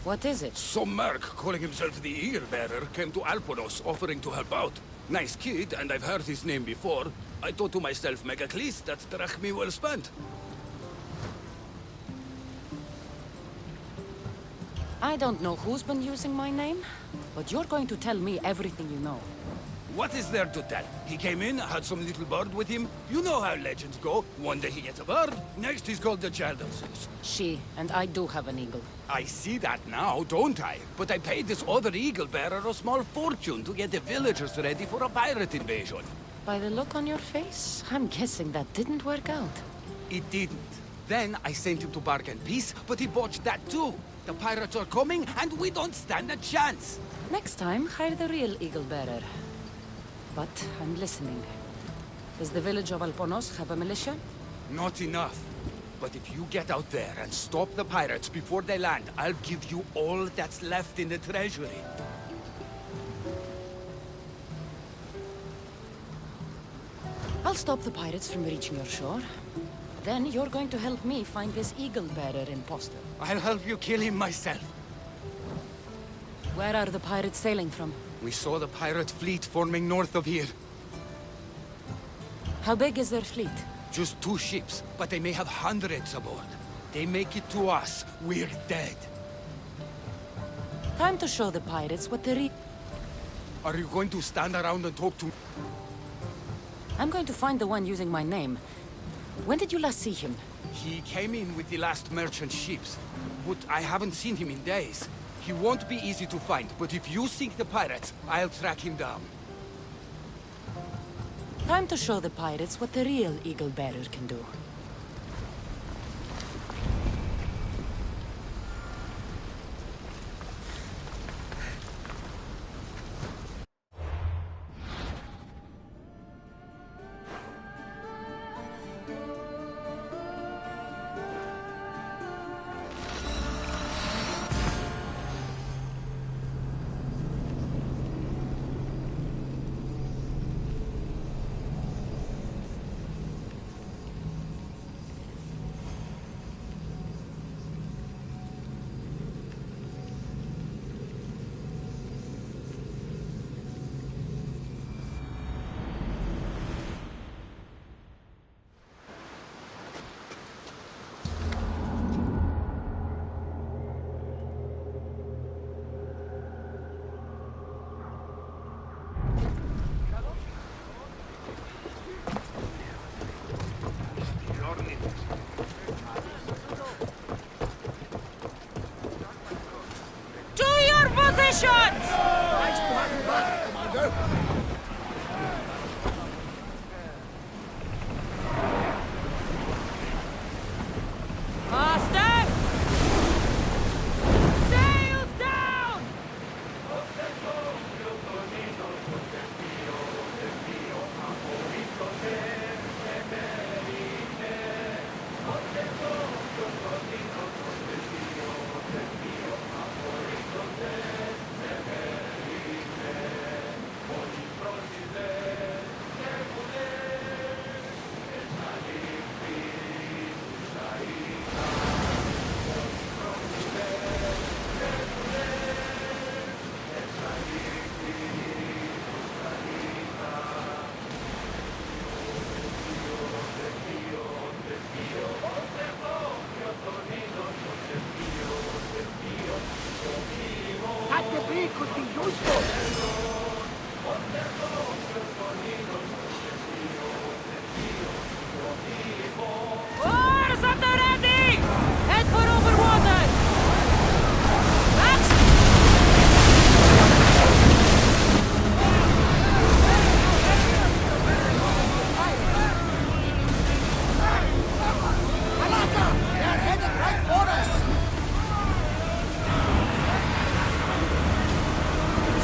What is it? Some merc calling himself the Eagle Bearer came to Alponos offering to help out. Nice kid, and I've heard his name before. I thought to myself, Megacles, that's drachmi well spent. I don't know who's been using my name, but you're going to tell me everything you know. What is there to tell? He came in, had some little bird with him. You know how legends go. One day he gets a bird, next he's called the child of Zeus. She, and I do have an eagle. I see that now, don't I? But I paid this other eagle bearer a small fortune to get the villagers ready for a pirate invasion. By the look on your face, I'm guessing that didn't work out. It didn't. Then I sent him to bargain peace, but he botched that too. The pirates are coming, and we don't stand a chance. Next time, hire the real eagle bearer. But I'm listening. Does the village of Alponos have a militia? Not enough. But if you get out there and stop the pirates before they land, I'll give you all that's left in the treasury. I'll stop the pirates from reaching your shore. Then you're going to help me find this eagle bearer imposter. I'll help you kill him myself. Where are the pirates sailing from? We saw the pirate fleet forming north of here. How big is their fleet? Just 2 ships, but they may have hundreds aboard. They make it to us, we're dead. Time to show the pirates what they're... Are you going to stand around and talk to... I'm going to find the one using my name. When did you last see him? He came in with the last merchant ships, but I haven't seen him in days. He won't be easy to find, but if you sink the pirates, I'll track him down. Time to show the pirates what the real eagle bearer can do. Could be useful. Oars at the ready! Head for over water! Alaka! They're headed right for us!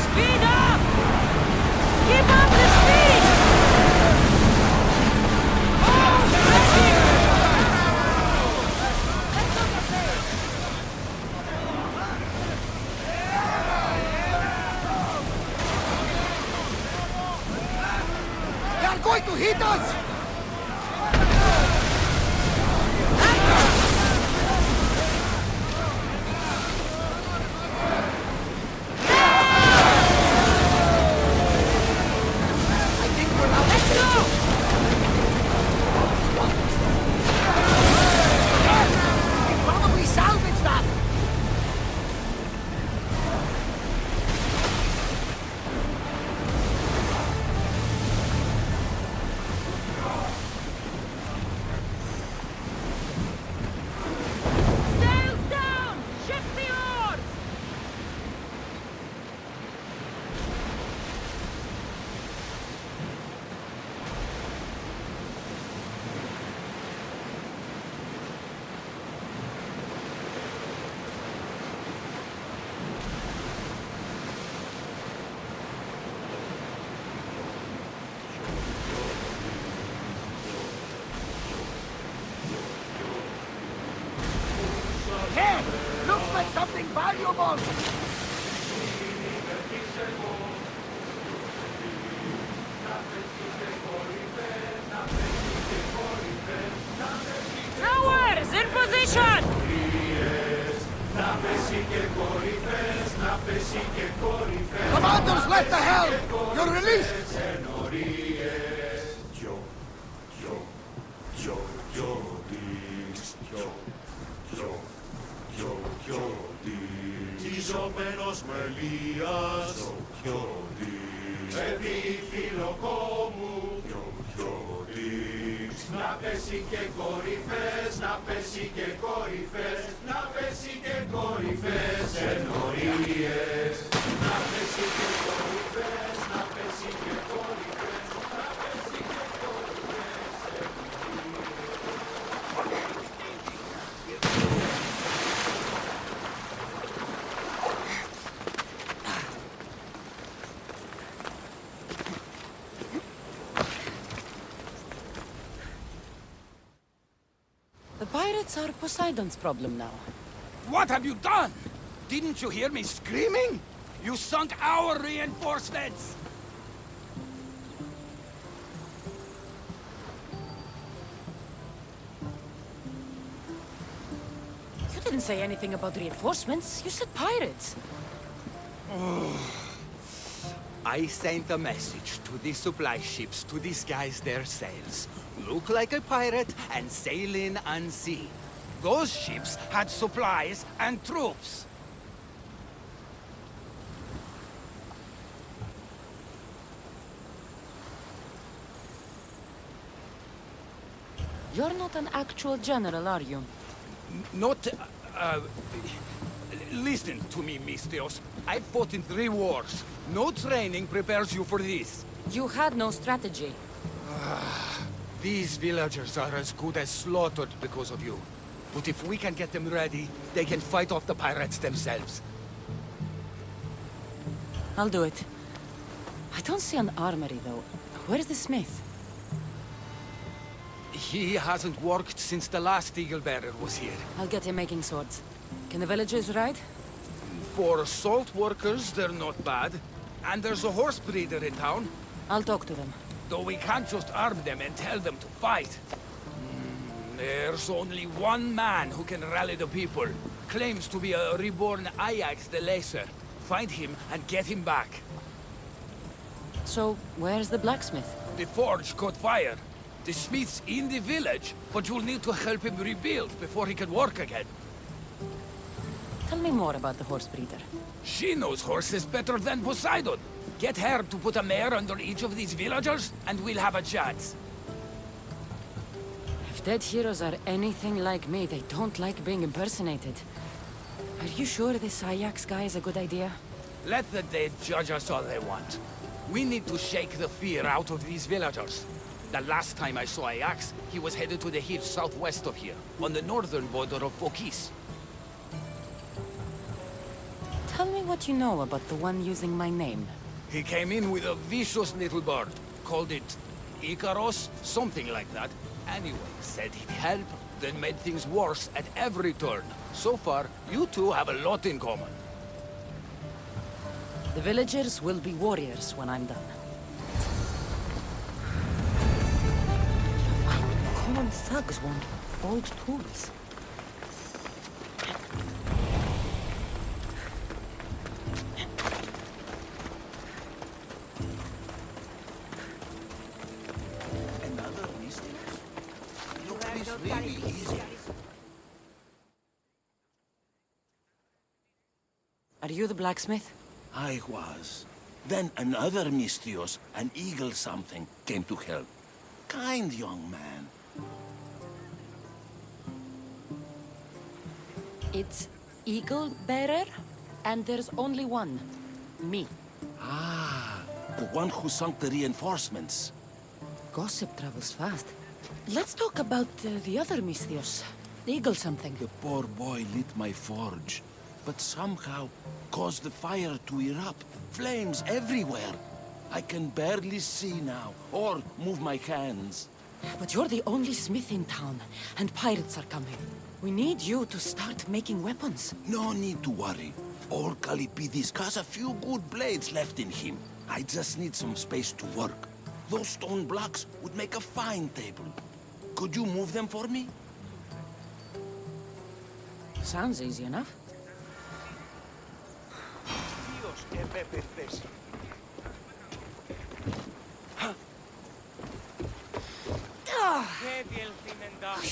Speed up! Keep up the speed! They are going to hit us! Hey, looks like something valuable. Towers in position! Commanders left the helm. You're released. Τιζόμενος μελίας, επίφυλοκόμου, να πέσει και κορυφές, να πέσει και κορυφές, να πέσει και κορυφές, ενορίες, να πέσει και κορυφές, να πέσει και κορυφές, να πέσει και The pirates are Poseidon's problem now. What have you done? Didn't you hear me screaming? You sunk our reinforcements! You didn't say anything about reinforcements. You said pirates. I sent a message to the supply ships to disguise their sails. Look like a pirate and sail in unseen. Those ships had supplies and troops. You're not an actual general, are you? Not... Listen to me, Mistios. I fought in 3 wars. No training prepares you for this. You had no strategy. These villagers are as good as slaughtered because of you. But if we can get them ready, they can fight off the pirates themselves. I'll do it. I don't see an armory, though. Where's the smith? He hasn't worked since the last eagle bearer was here. I'll get him making swords. Can the villagers ride? For salt workers, they're not bad. And there's a horse breeder in town. I'll talk to them. Though we can't just arm them and tell them to fight. There's only one man who can rally the people. Claims to be a reborn Ajax the Lesser. Find him and get him back. So, where's the blacksmith? The forge caught fire. The smith's in the village, but you'll need to help him rebuild before he can work again. Tell me more about the horse breeder. She knows horses better than Poseidon. Get her to put a mare under each of these villagers, and we'll have a chance. If dead heroes are anything like me, they don't like being impersonated. Are you sure this Ajax guy is a good idea? Let the dead judge us all they want. We need to shake the fear out of these villagers. The last time I saw Ajax, he was headed to the hills southwest of here, on the northern border of Phokis. Tell me what you know about the one using my name. He came in with a vicious little bird. Called it Icaros, something like that. Anyway, said he'd help, then made things worse at every turn. So far, you two have a lot in common. The villagers will be warriors when I'm done. Common thugs want old tools. Are you the blacksmith? I was. Then another Mistios, an eagle something, came to help. Kind young man. It's eagle bearer, and there's only one. Me. Ah, the one who sunk the reinforcements. Gossip travels fast. Let's talk about the other Mistios. Eagle something. The poor boy lit my forge, but somehow caused the fire to erupt. Flames everywhere. I can barely see now, or move my hands. But you're the only smith in town, and pirates are coming. We need you to start making weapons. No need to worry. Old Kalipidis has a few good blades left in him. I just need some space to work. Those stone blocks would make a fine table. Could you move them for me? Sounds easy enough.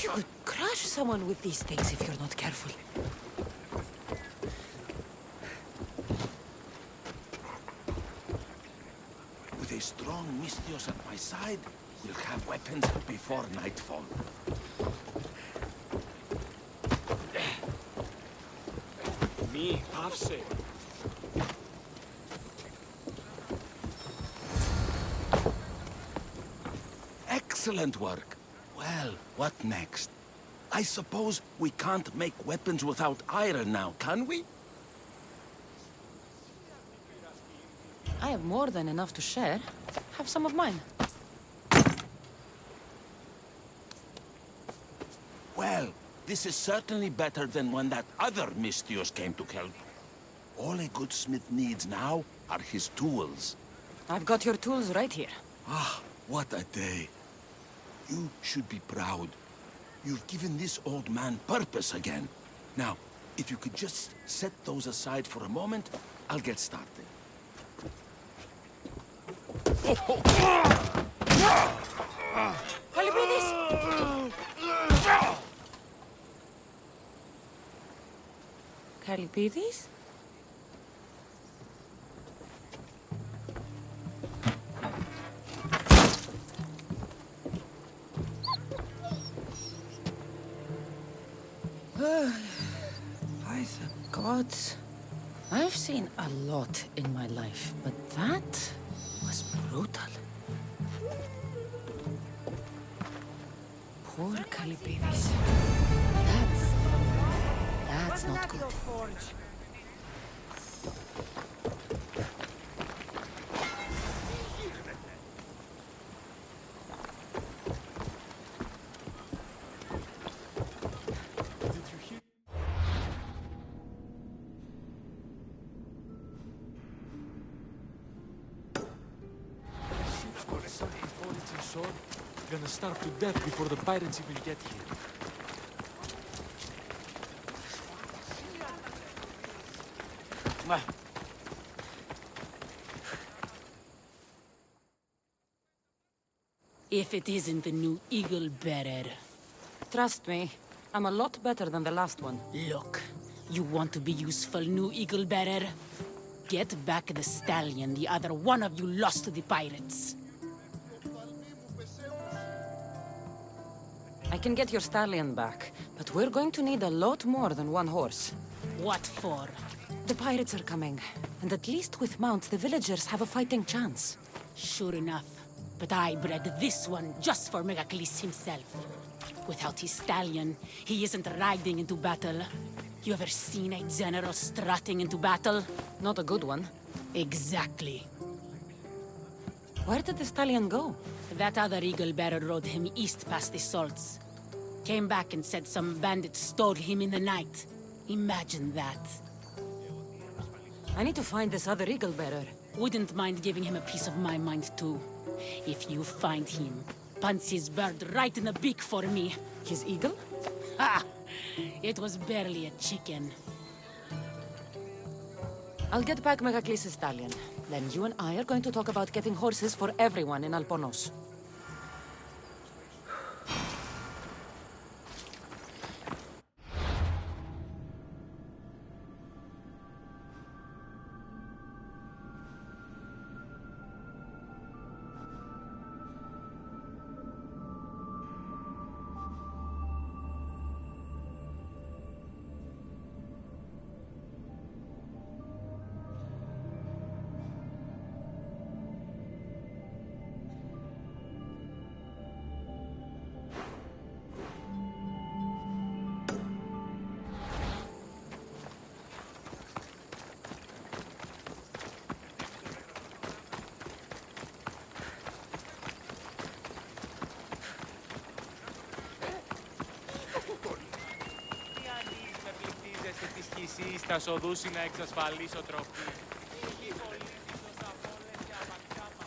You could crush someone with these things if you're not careful. With a strong Mystios at my side, we'll have weapons before nightfall. Me, Pavse. Excellent work. Well, what next? I suppose we can't make weapons without iron now, can we? I have more than enough to share. Have some of mine. Well, this is certainly better than when that other Mystios came to help. All a good smith needs now are his tools. I've got your tools right here. Ah, what a day. You should be proud. You've given this old man purpose again. Now, if you could just set those aside for a moment, I'll get started. Kalipidis! Kalipidis? By the gods. I've seen a lot in my life, but that was brutal. Poor Kalipidis. That's not good. Gonna starve to death before the pirates even get here. If it isn't the new eagle bearer. Trust me, I'm a lot better than the last one. Look, you want to be useful, new eagle bearer? Get back the stallion the other one of you lost to the pirates. I can get your stallion back, but we're going to need a lot more than one horse. What for? The pirates are coming, and at least with mounts, the villagers have a fighting chance. Sure enough, but I bred this one just for Megacles himself. Without his stallion, he isn't riding into battle. You ever seen a general strutting into battle? Not a good one. Exactly. Where did the stallion go? That other eagle bearer rode him east past the salts. Came back and said some bandits stole him in the night. Imagine that. I need to find this other eagle bearer. Wouldn't mind giving him a piece of my mind too. If you find him, punch his bird right in the beak for me. His eagle? Ha! It was barely a chicken. I'll get back Megacles' stallion. Then you and I are going to talk about getting horses for everyone in Alponos. και της χυσής θα σοδούσει να εξασφαλίσω τροφή. Λίγη πολύ πίσω από όλες και απαντάμα.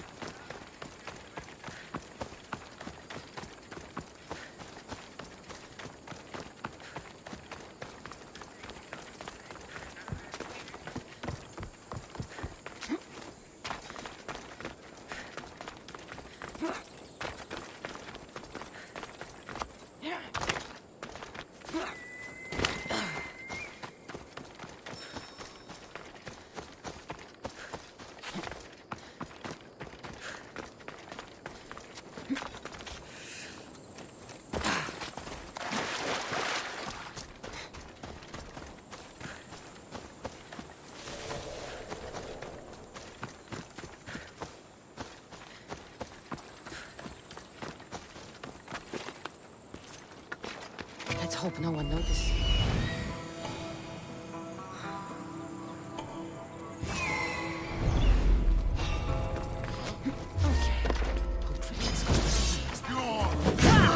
Let's hope no one notices. Okay. Hopefully it's going to be last time.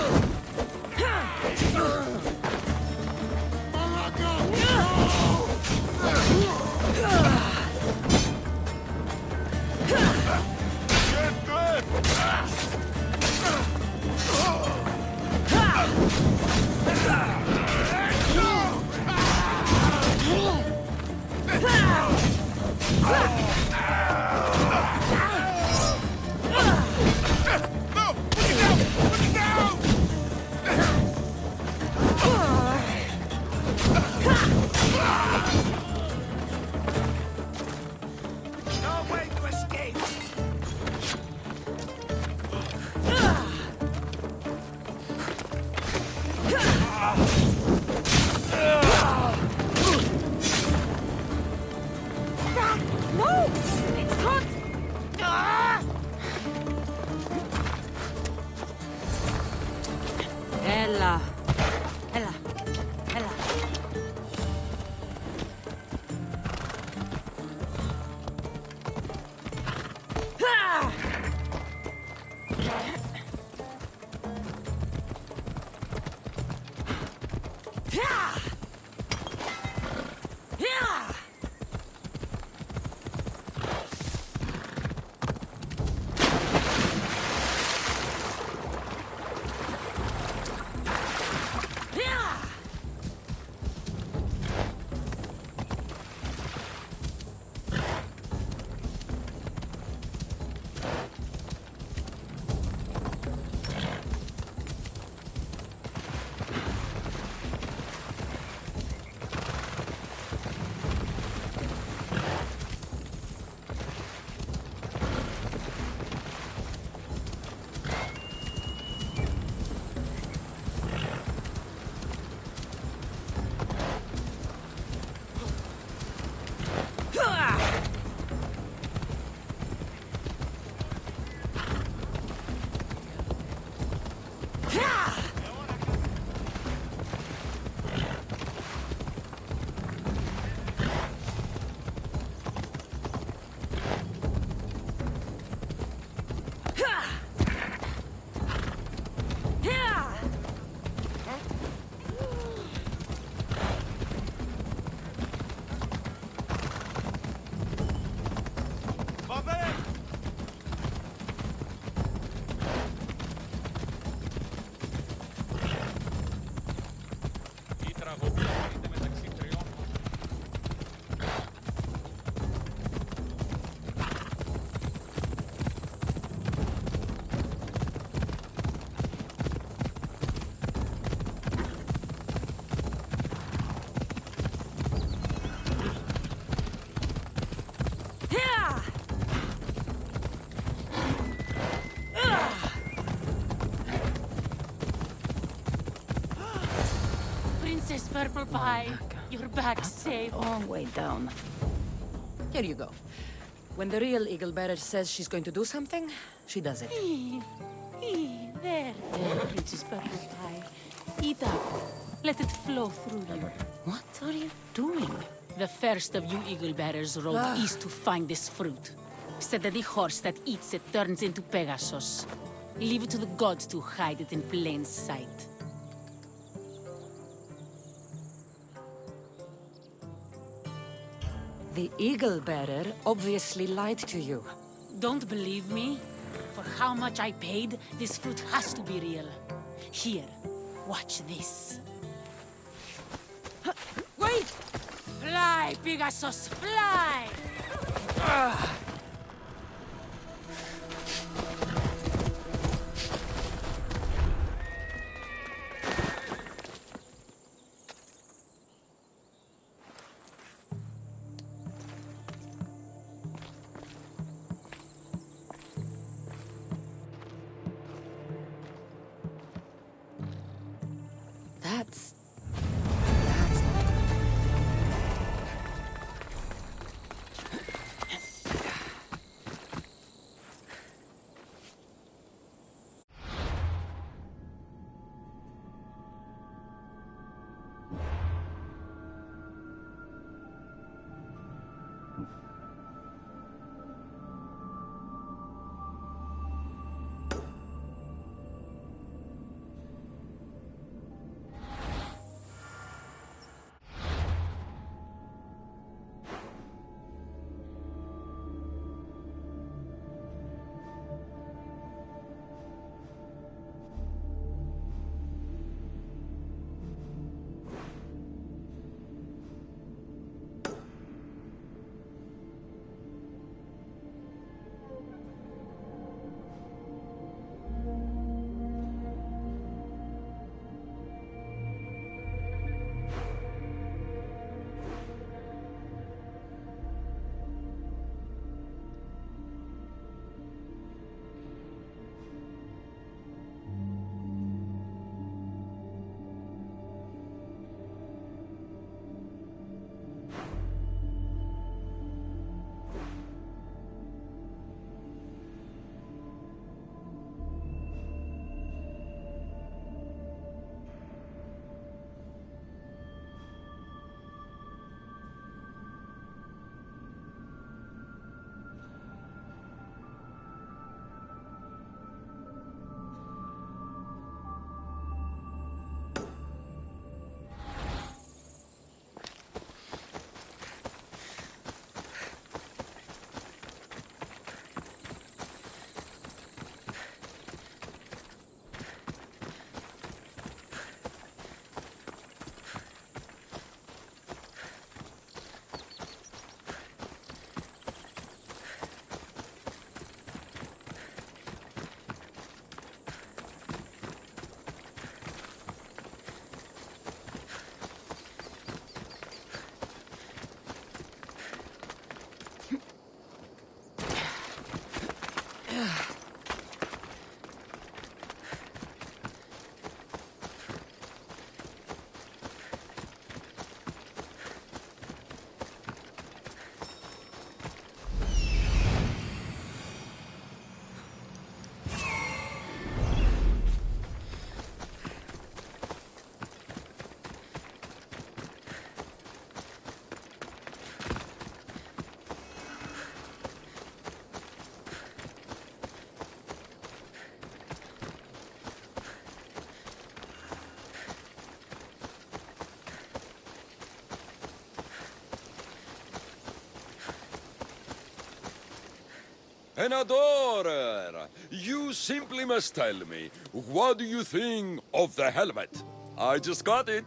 Ella. Ella. Ella. Princess Purple Pie, you're back safe. Long way down. Here you go. When the real eagle bearer says she's going to do something, she does it. There, Princess Purple Pie. Eat up. Let it flow through you. What are you doing? The first of you eagle bearers rode east to find this fruit. Said that the horse that eats it turns into Pegasus. Leave it to the gods to hide it in plain sight. The Eagle Bearer obviously lied to you. Don't believe me? For how much I paid, this fruit has to be real. Here, watch this. Wait! Fly, Pegasus, fly! That's not good. An adorer! You simply must tell me, what do you think of the helmet? I just got it.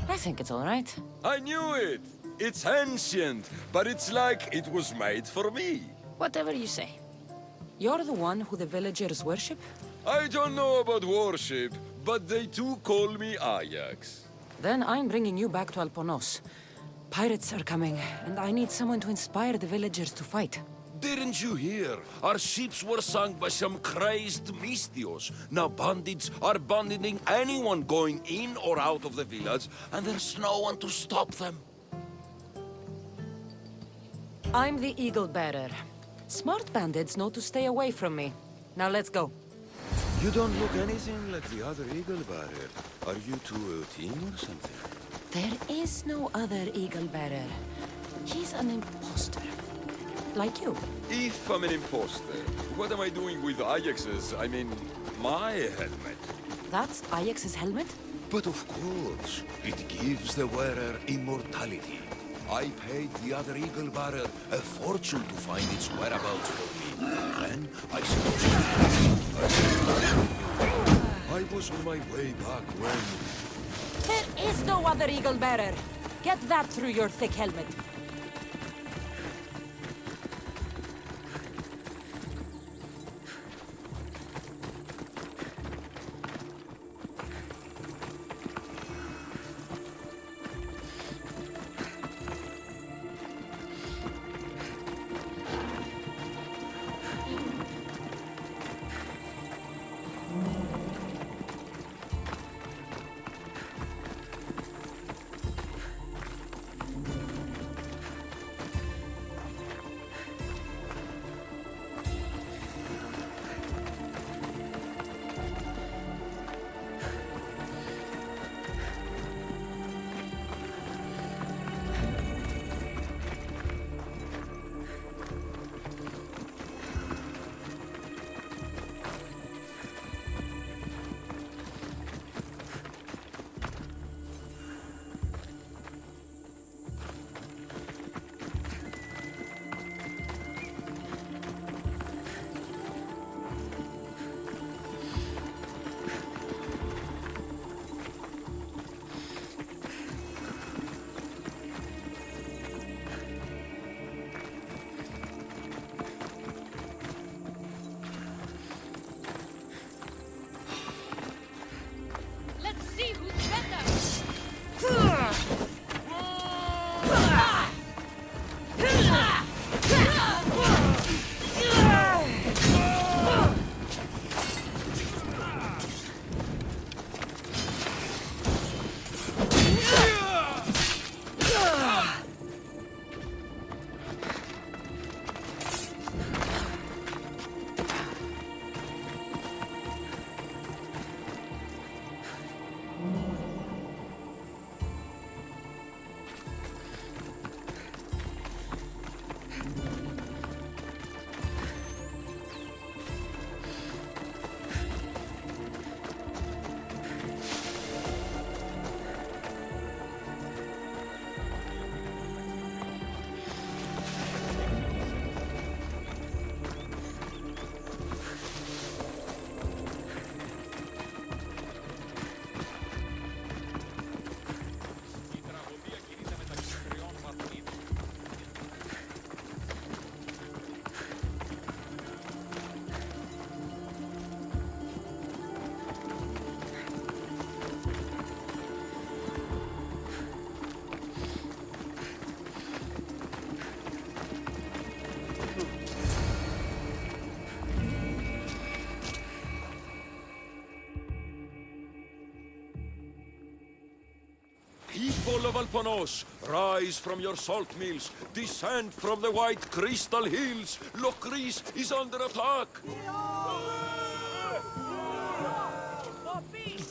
I think it's all right. I knew it! It's ancient, but it's like it was made for me. Whatever you say. You're the one who the villagers worship? I don't know about worship, but they do call me Ajax. Then I'm bringing you back to Alponos. Pirates are coming, and I need someone to inspire the villagers to fight. Didn't you hear? Our ships were sunk by some crazed mystios. Now bandits are banditing anyone going in or out of the village, and there's no one to stop them. I'm the Eagle Bearer. Smart bandits know to stay away from me. Now let's go. You don't look anything like the other Eagle Bearer. Are you two a team or something? There is no other Eagle Bearer. He's an imposter. Like you. If I'm an imposter, what am I doing with Ajax's, my helmet? That's Ajax's helmet? But of course, it gives the wearer immortality. I paid the other eagle bearer a fortune to find its whereabouts for me. Then I suppose I was on my way back when... There is no other eagle bearer. Get that through your thick helmet. People of Alponos, rise from your salt mills, descend from the white crystal hills. Lokris is under attack.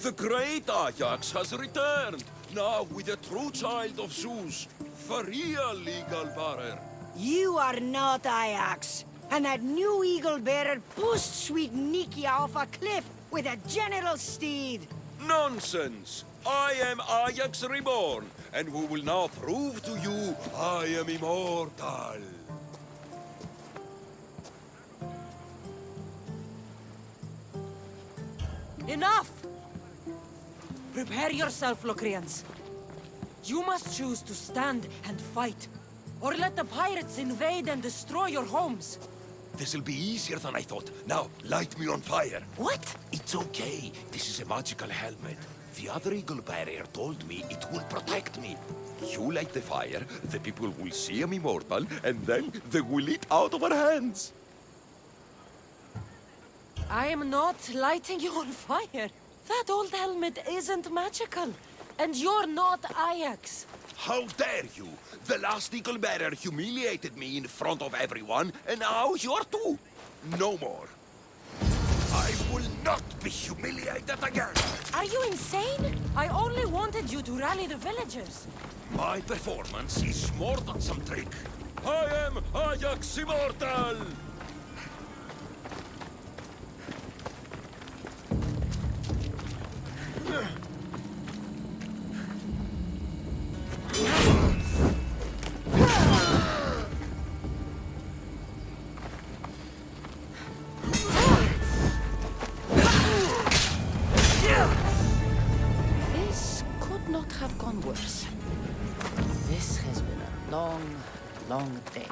The great Ajax has returned, now with the true child of Zeus, the real eagle bearer. You are not Ajax, and that new eagle bearer pushed sweet Nikia off a cliff with a general steed. Nonsense! I am Ajax reborn, and we will now prove to you I am immortal. Enough! Prepare yourself, Locrians. You must choose to stand and fight, or let the pirates invade and destroy your homes. This'll be easier than I thought. Now, light me on fire. What? It's okay. This is a magical helmet. The other eagle barrier told me it will protect me. You light the fire, the people will see I'm immortal, and then they will eat out of our hands. I am not lighting you on fire. That old helmet isn't magical. And you're not Ajax. How dare you? The last eagle bearer humiliated me in front of everyone, and now you're too. No more. I will not be humiliated again. Are you insane? I only wanted you to rally the villagers. My performance is more than some trick. I am Ajax Immortal! have gone worse. This has been a long, long day.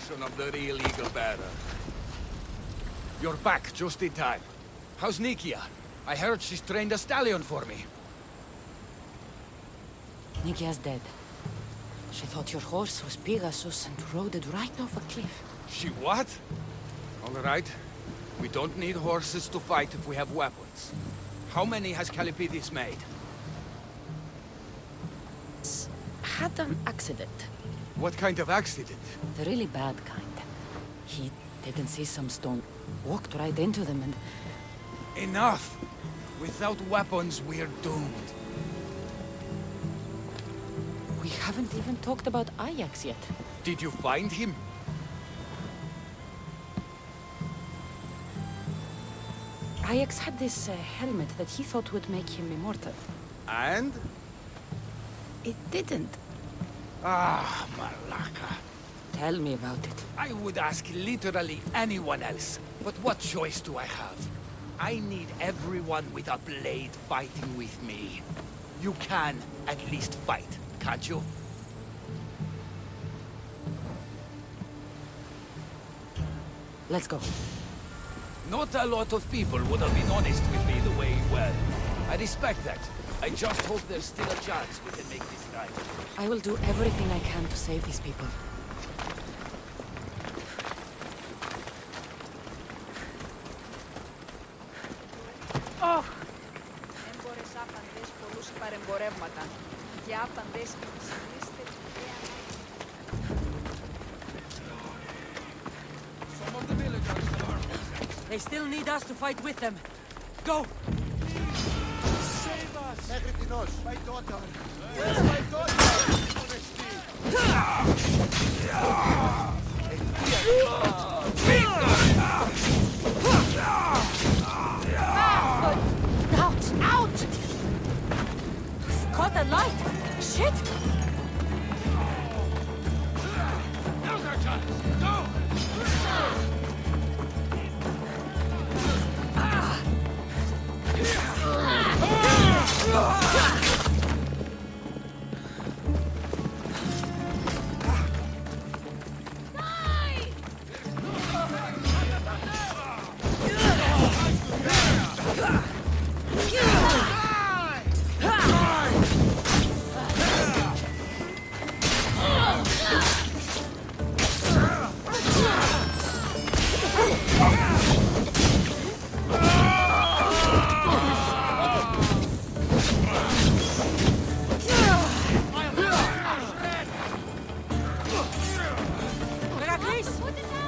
Of the real eagle bearer. You're back just in time. How's Nikia? I heard she's trained a stallion for me. Nikia's dead. She thought your horse was Pegasus and rode it right off a cliff. She what? All right. We don't need horses to fight if we have weapons. How many has Callipytes made? Had an accident. What kind of accident? The really bad kind. He didn't see some stone, walked right into them and... Enough! Without weapons, we're doomed. We haven't even talked about Ajax yet. Did you find him? Ajax had this helmet that he thought would make him immortal. And? It didn't. Ah, Malaka. Tell me about it. I would ask literally anyone else, but what choice do I have? I need everyone with a blade fighting with me. You can at least fight, can't you? Let's go. Not a lot of people would have been honest with me the way you were. I respect that. I just hope there's still a chance we can make this right. I will do everything I can to save these people. Oh! Έμπορες άπαντες πολλούς παρεμπορεύματα. Και άπαντες συνείστε Some of the villagers are... They still need us to fight with them. Go! Save us! Μέχρι τινός. My daughter. Where's my daughter? Out! Out! Caught a light! Shit! Now's our chance! Go!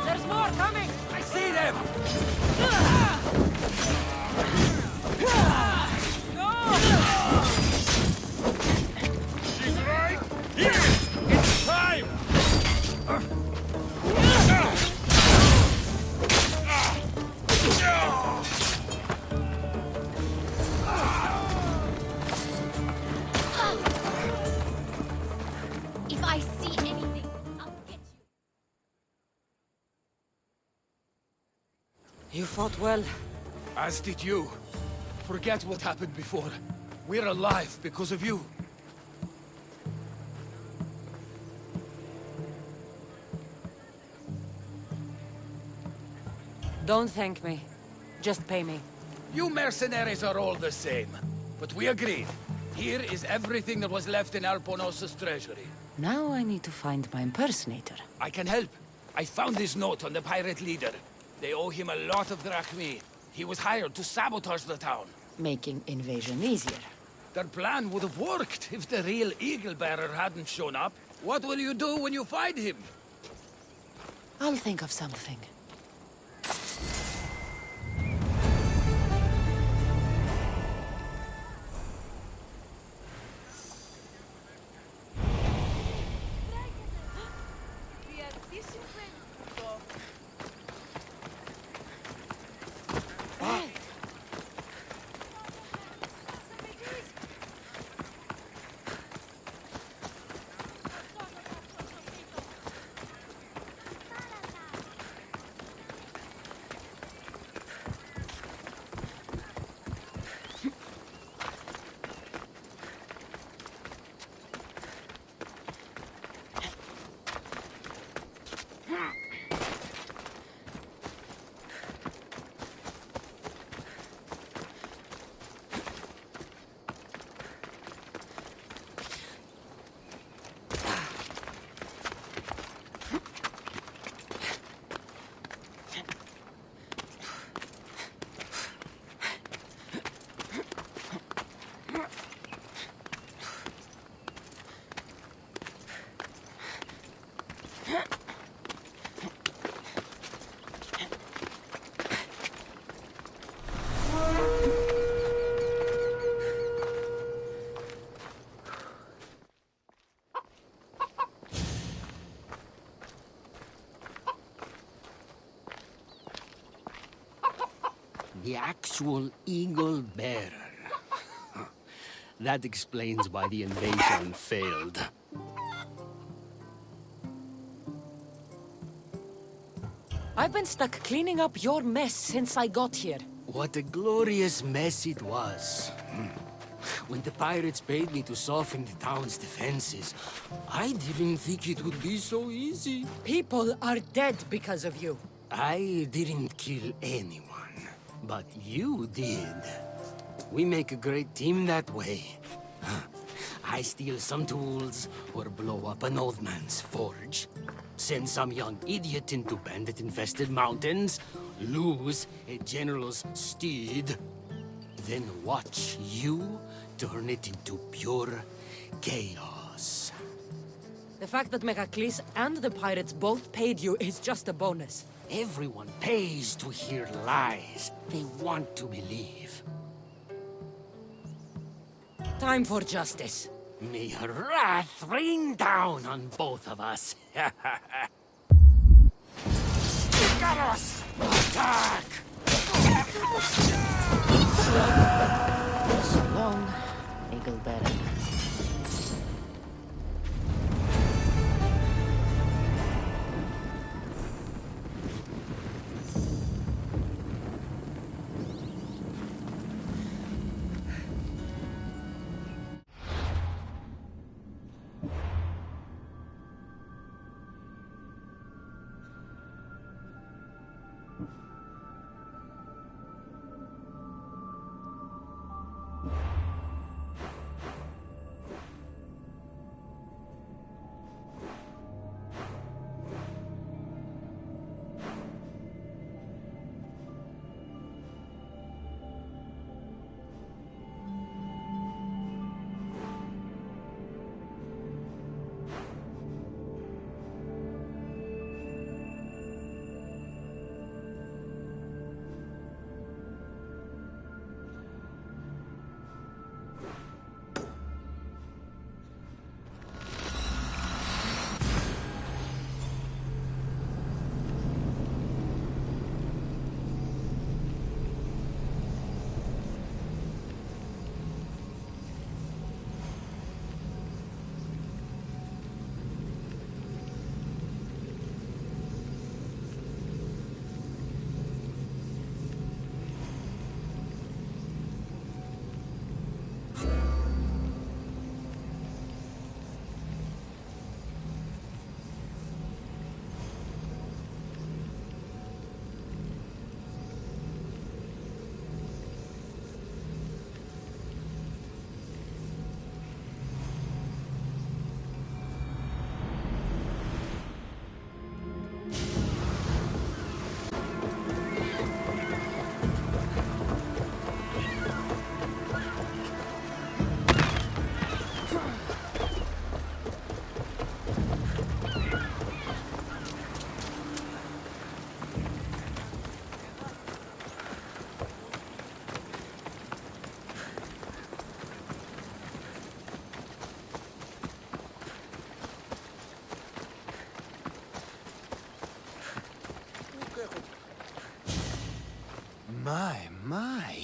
There's more coming! I see them! She's right here! It's time! If I see anything, I'll get you. You fought well. As did you. Forget what happened before. We're alive because of you. Don't thank me. Just pay me. You mercenaries are all the same. But we agreed. Here is everything that was left in Alponos's treasury. Now I need to find my impersonator. I can help. I found this note on the pirate leader. They owe him a lot of drachmi. He was hired to sabotage the town. Making invasion easier. Their plan would have worked if the real Eagle Bearer hadn't shown up. What will you do when you find him? I'll think of something. Τι συμβαίνει εδώ? The actual Eagle Bearer. That explains why the invasion failed. I've been stuck cleaning up your mess since I got here. What a glorious mess it was. When the pirates paid me to soften the town's defenses, I didn't think it would be so easy. People are dead because of you. I didn't kill anyone, but you did. We make a great team that way. I steal some tools, or blow up an old man's forge, send some young idiot into bandit-infested mountains, lose a general's steed, then watch you turn it into pure chaos. The fact that Megacles and the pirates both paid you is just a bonus. Everyone pays to hear lies they want to believe. Time for justice. May her wrath rain down on both of us. Icarus! Attack! So long, Eagle Bearer.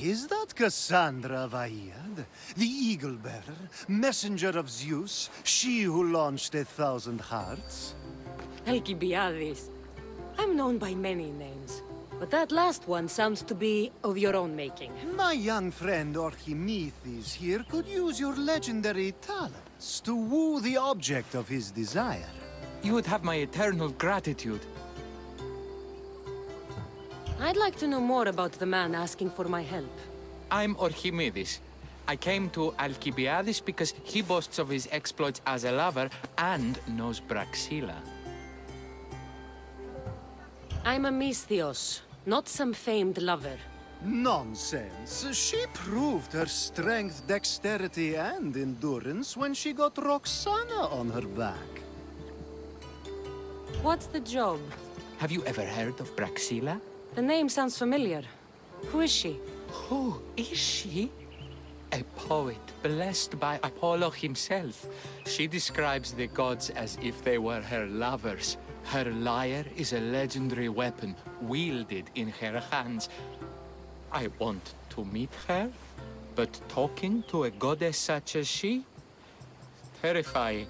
Is that Cassandra Vahyad, the Eagle-Bearer, messenger of Zeus, she who launched 1,000 hearts? Alcibiades. I'm known by many names, but that last one sounds to be of your own making. My young friend Archimedes here could use your legendary talents to woo the object of his desire. You would have my eternal gratitude. I'd like to know more about the man asking for my help. I'm Archimedes. I came to Alcibiades because he boasts of his exploits as a lover and knows Praxilla. I'm a Misthios, not some famed lover. Nonsense. She proved her strength, dexterity, and endurance when she got Roxana on her back. What's the job? Have you ever heard of Praxilla? The name sounds familiar. Who is she? Who is she? A poet blessed by Apollo himself. She describes the gods as if they were her lovers. Her lyre is a legendary weapon wielded in her hands. I want to meet her, but talking to a goddess such as she? Terrifying.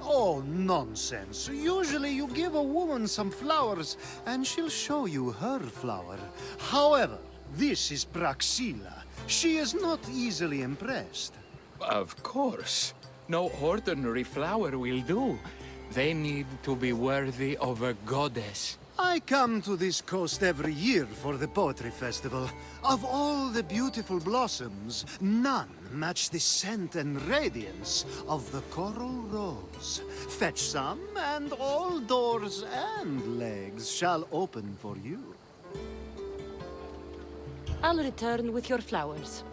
Oh, nonsense. Usually you give a woman some flowers, and she'll show you her flower. However, this is Praxilla. She is not easily impressed. Of course. No ordinary flower will do. They need to be worthy of a goddess. I come to this coast every year for the Poetry Festival. Of all the beautiful blossoms, none match the scent and radiance of the coral rose. Fetch some, and all doors and legs shall open for you. I'll return with your flowers.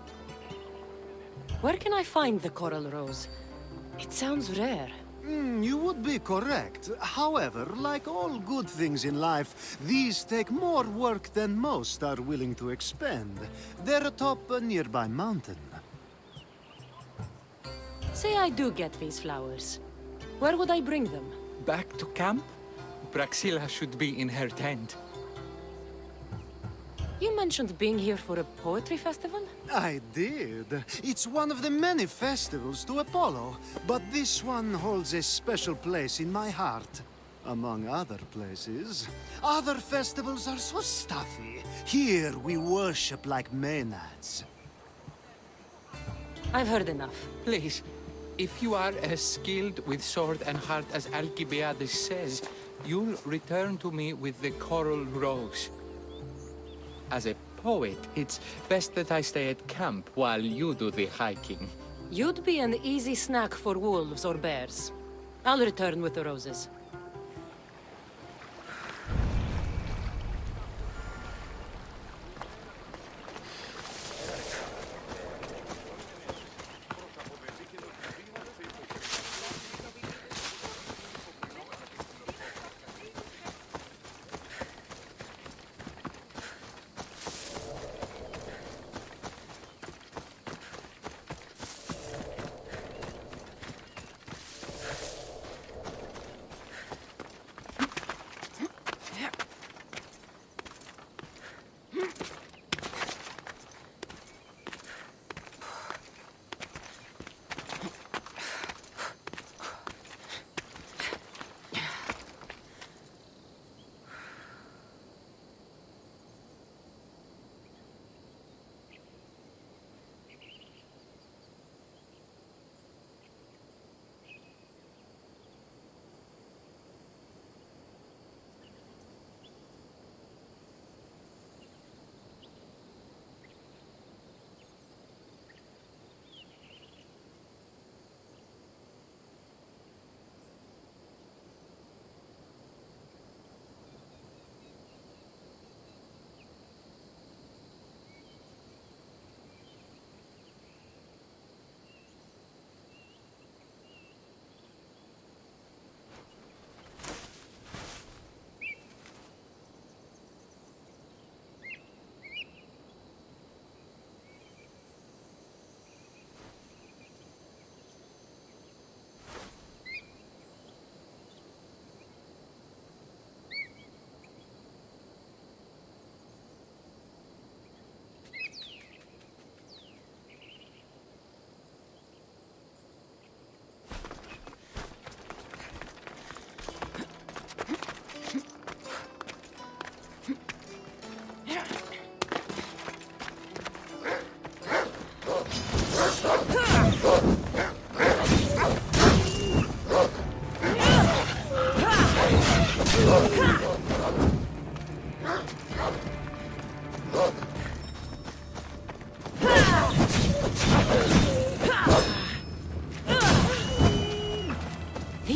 Where can I find the coral rose? It sounds rare. You would be correct. However, like all good things in life, these take more work than most are willing to expend. They're atop a nearby mountain. Say I do get these flowers. Where would I bring them? Back to camp? Praxilla should be in her tent. You mentioned being here for a poetry festival? I did. It's one of the many festivals to Apollo, but this one holds a special place in my heart. Among other places. Other festivals are so stuffy. Here we worship like Maenads. I've heard enough. Please, if you are as skilled with sword and heart as Alcibiades says, you'll return to me with the coral rose. As a poet, it's best that I stay at camp while you do the hiking. You'd be an easy snack for wolves or bears. I'll return with the roses.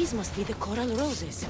These must be the coral roses.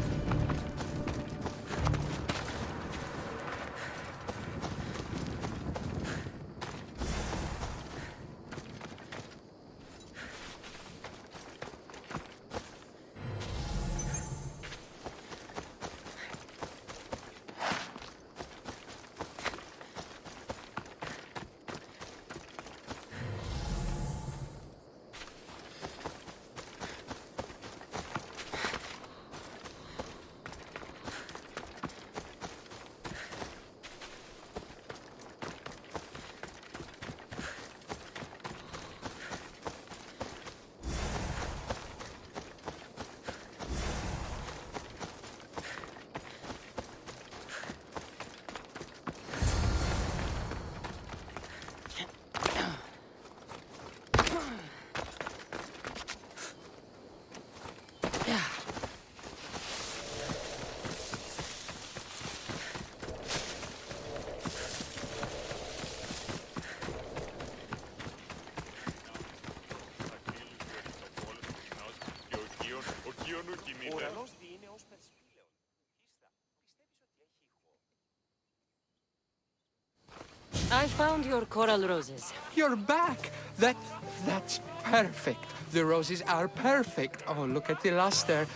I found your coral roses. You're back! That's perfect. The roses are perfect. Oh, look at the luster.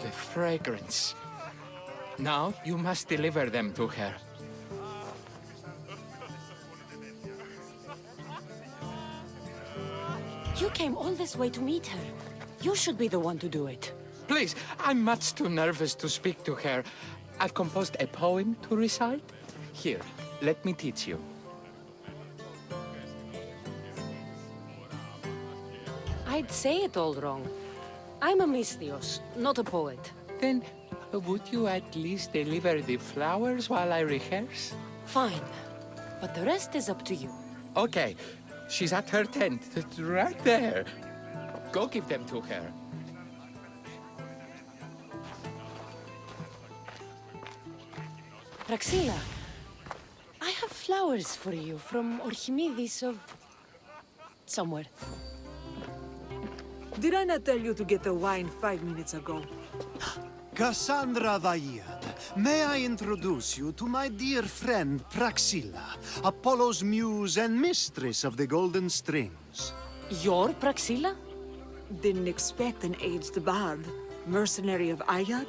The fragrance. Now you must deliver them to her. You came all this way to meet her. You should be the one to do it. Please, I'm much too nervous to speak to her. I've composed a poem to recite. Here, let me teach you. I'd say it all wrong. I'm a mystios, not a poet. Then, would you at least deliver the flowers while I rehearse? Fine. But the rest is up to you. Okay. She's at her tent. It's right there. Go give them to her. Praxilla, I have flowers for you from Archimedes of... somewhere. Did I not tell you to get the wine 5 minutes ago? Cassandra Vaiad, may I introduce you to my dear friend Praxilla, Apollo's muse and mistress of the Golden Strings. You're Praxilla? Didn't expect an aged bard. Mercenary of Ayat?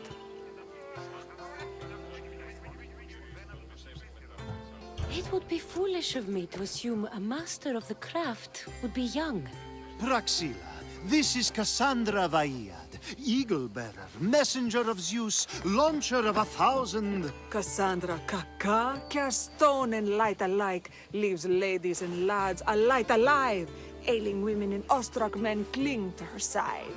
It would be foolish of me to assume a master of the craft would be young. Praxilla, this is Cassandra Vaiad, Eagle-bearer, messenger of Zeus, launcher of 1,000... Cassandra Kaka, cast stone and light alike, leaves ladies and lads alight alive. Ailing women and awestruck men cling to her side.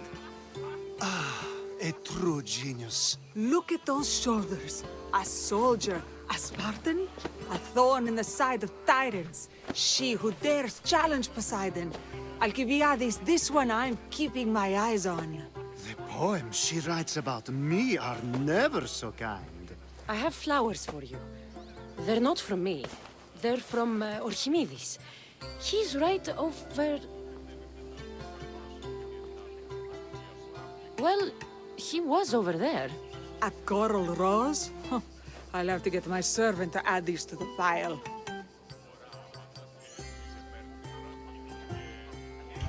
Ah, a true genius. Look at those shoulders. A soldier, a Spartan, a thorn in the side of tyrants. She who dares challenge Poseidon. Alcibiades, this one I'm keeping my eyes on. The poems she writes about me are never so kind. I have flowers for you. They're not from me. They're from Archimedes. He's right over... Well, he was over there. A coral rose? Huh. I'll have to get my servant to add these to the pile.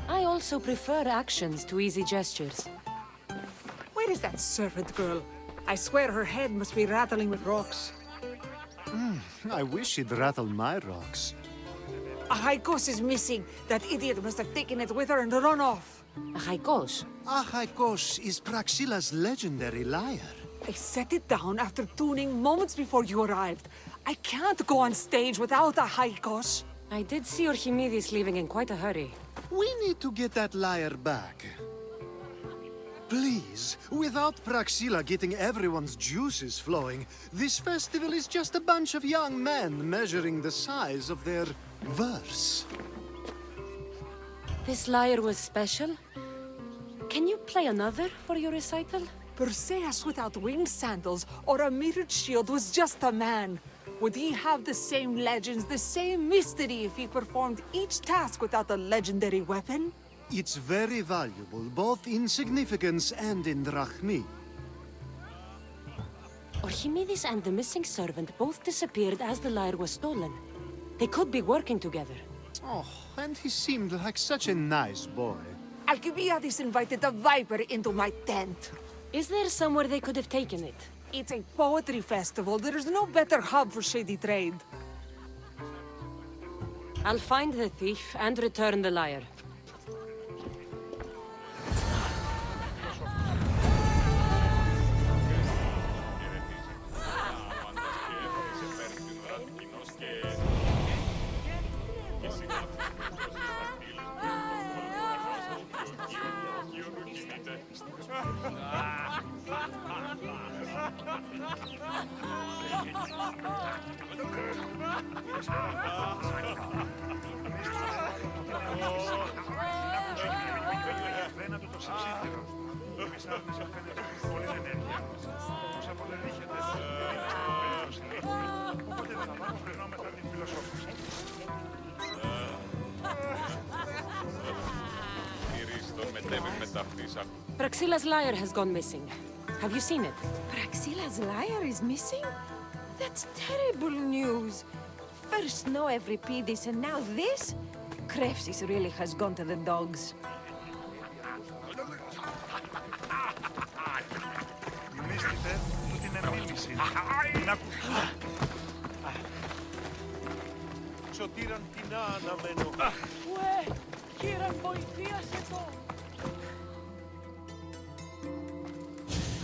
I also prefer actions to easy gestures. Where is that servant girl? I swear her head must be rattling with rocks. I wish she'd rattle my rocks. Ajax is missing. That idiot must have taken it with her and run off. Ajax? Ajax is Praxilla's legendary lyre. I set it down after tuning moments before you arrived. I can't go on stage without Ajax. I did see Archimedes leaving in quite a hurry. We need to get that lyre back. Please, without Praxilla getting everyone's juices flowing, this festival is just a bunch of young men measuring the size of their verse. This lyre was special? Can you play another for your recital? Perseus without winged sandals or a mirrored shield was just a man. Would he have the same legends, the same mystery if he performed each task without a legendary weapon? It's very valuable, both in significance and in drachmi. Archimedes and the missing servant both disappeared as the lyre was stolen. They could be working together. Oh, and he seemed like such a nice boy. Alcibiades invited a viper into my tent. Is there somewhere they could have taken it? It's a poetry festival. There's no better hub for shady trade. I'll find the thief and return the lyre. Praxillas' lyre has gone missing. Have you seen it? Praxillas' lyre is missing? That's terrible news. First no Euripides and now this? Krefsis really has gone to the dogs. Σωτήραν την αναμένω. Ουε, κύριε, βοηθίασε το.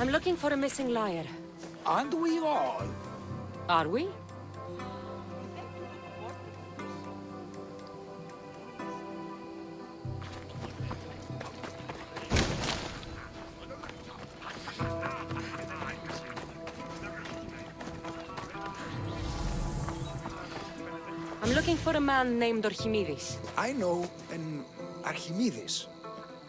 I'm looking for a missing lyre. And we all. Are we? I'm looking for a man named Archimedes. I know an Archimedes.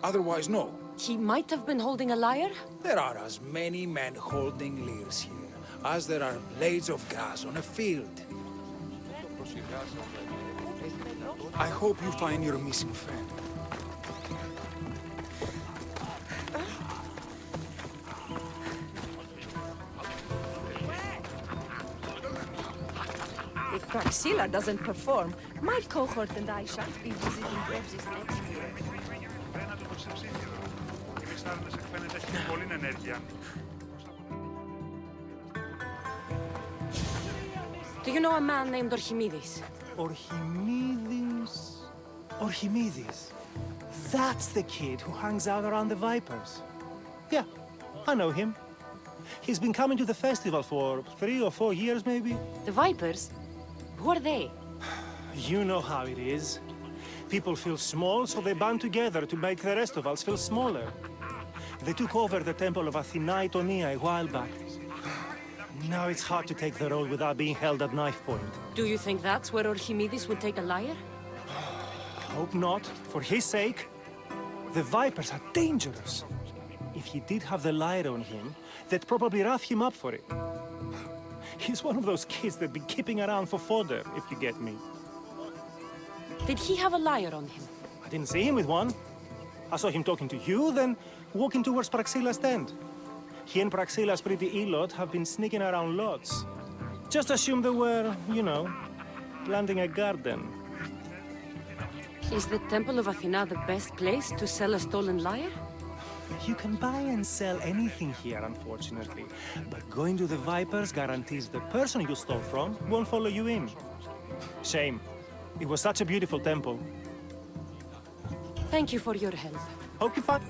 Otherwise, no. He might have been holding a lyre? There are as many men holding lyres here as there are blades of grass on a field. I hope you find your missing friend. If Praxilla doesn't perform, my cohort and I shan't be visiting Krefsis next year. Do you know a man named Archimedes? Archimedes? Archimedes. That's the kid who hangs out around the Vipers. Yeah, I know him. He's been coming to the festival for 3 or 4 years, maybe. The Vipers? Who are they? You know how it is. People feel small, so they band together to make the rest of us feel smaller. They took over the temple of Aphrodite a while back. Now it's hard to take the road without being held at knife point. Do you think that's where Archimedes would take a lyre? Hope not. For his sake. The Vipers are dangerous. If he did have the lyre on him, they'd probably rough him up for it. He's one of those kids that'd be keeping around for fodder, if you get me. Did he have a lyre on him? I didn't see him with one. I saw him talking to you, then walking towards Praxilla's tent. He and Praxilla's pretty elot have been sneaking around lots. Just assume they were, you know, planting a garden. Is the Temple of Athena the best place to sell a stolen lyre? You can buy and sell anything here, unfortunately. But going to the Vipers guarantees the person you stole from won't follow you in. Shame. It was such a beautiful temple. Thank you for your help. Hope you find...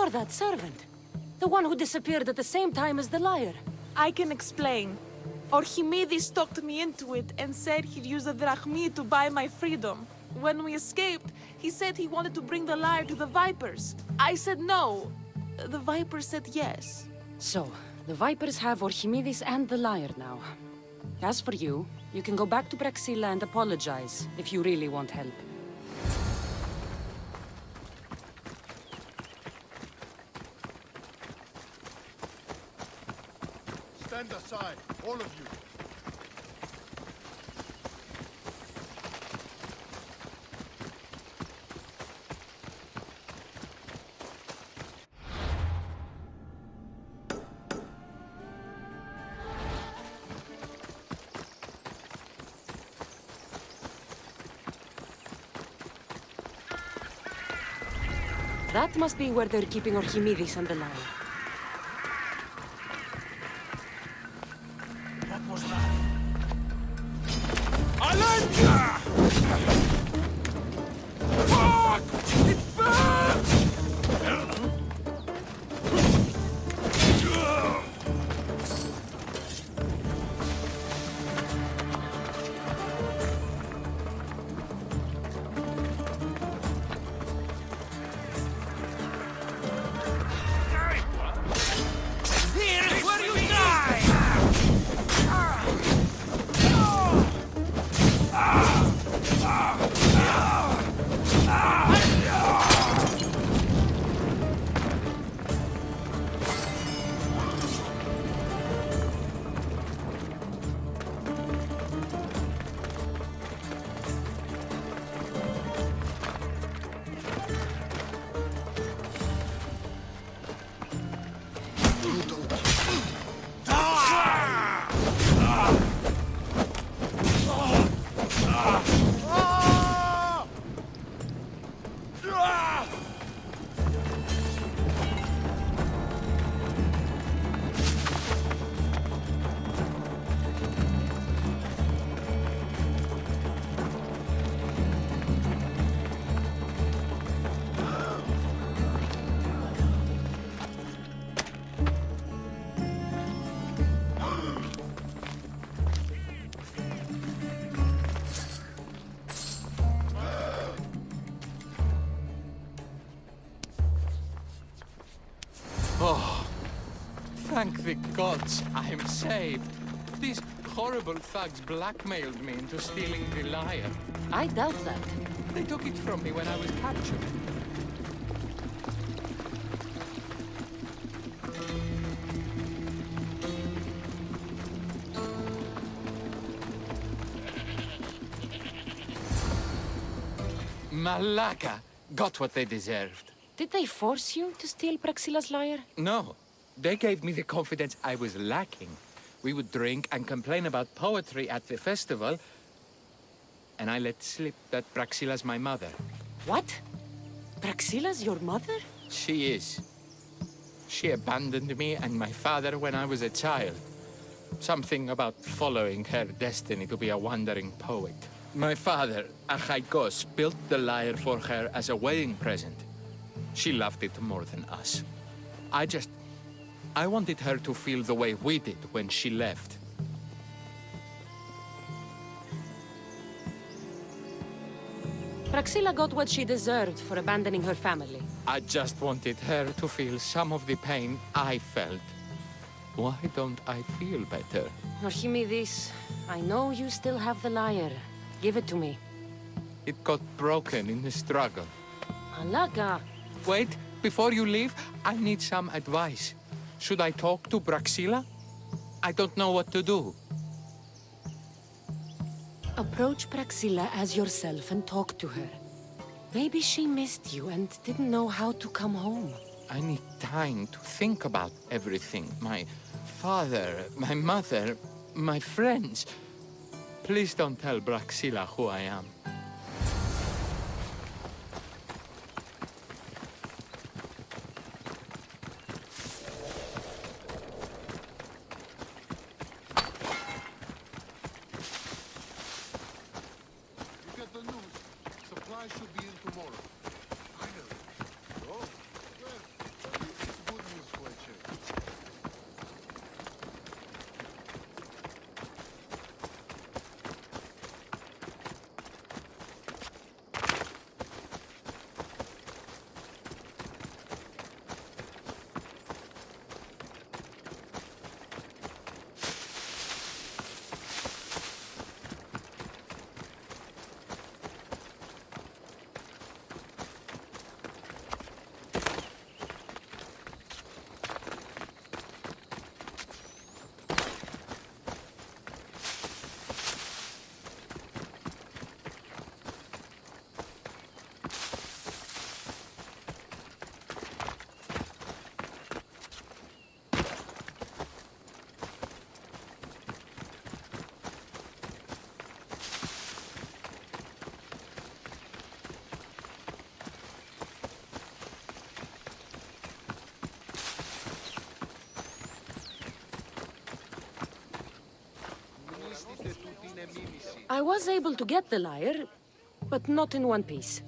You're that servant. The one who disappeared at the same time as the Lyre. I can explain. Archimedes talked me into it and said he'd use the drachmi to buy my freedom. When we escaped, he said he wanted to bring the lyre to the Vipers. I said no. The Vipers said yes. So, the Vipers have Archimedes and the Lyre now. As for you, you can go back to Praxilla and apologize if you really want help. Stand aside, all of you. That must be where they're keeping Archimedes and the Lyre. What was that? Alenka! Fuck! It burns! Oh, thank the gods I am saved. These horrible thugs blackmailed me into stealing the lyre. I doubt that. They took it from me when I was captured. Malaka got what they deserved. Did they force you to steal Praxilla's lyre? No. They gave me the confidence I was lacking. We would drink and complain about poetry at the festival, and I let slip that Praxilla's my mother. What? Praxilla's your mother? She is. She abandoned me and my father when I was a child. Something about following her destiny to be a wandering poet. My father, Ajax, built the lyre for her as a wedding present. She loved it more than us. I wanted her to feel the way we did when she left. Praxilla got what she deserved for abandoning her family. I just wanted her to feel some of the pain I felt. Why don't I feel better? Archimedes, I know you still have the lyre. Give it to me. It got broken in the struggle. Malaka. Wait, before you leave, I need some advice. Should I talk to Praxilla? I don't know what to do. Approach Praxilla as yourself and talk to her. Maybe she missed you and didn't know how to come home. I need time to think about everything. My father, my mother, my friends. Please don't tell Praxilla who I am. Should be in tomorrow. I know. Oh, well. I was able to get the lyre, but not in one piece.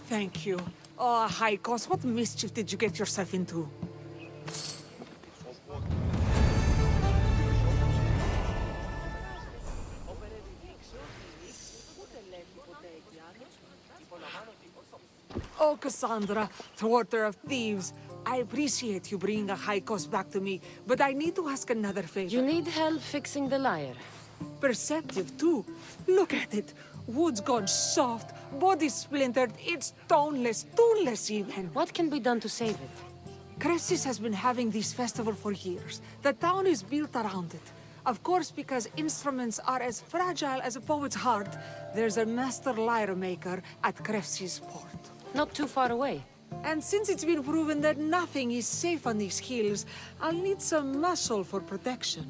Thank you. Oh, Haikos, what mischief did you get yourself into? Oh, Cassandra, thwarter of thieves. I appreciate you bringing a Haikos back to me, but I need to ask another favor. You need help fixing the lyre. Perceptive, too. Look at it. Wood's gone soft, body splintered, it's toneless, tuneless even. What can be done to save it? Crepsis has been having this festival for years. The town is built around it. Of course, because instruments are as fragile as a poet's heart, there's a master lyre maker at Crepsis port. Not too far away. And since it's been proven that nothing is safe on these hills, I'll need some muscle for protection.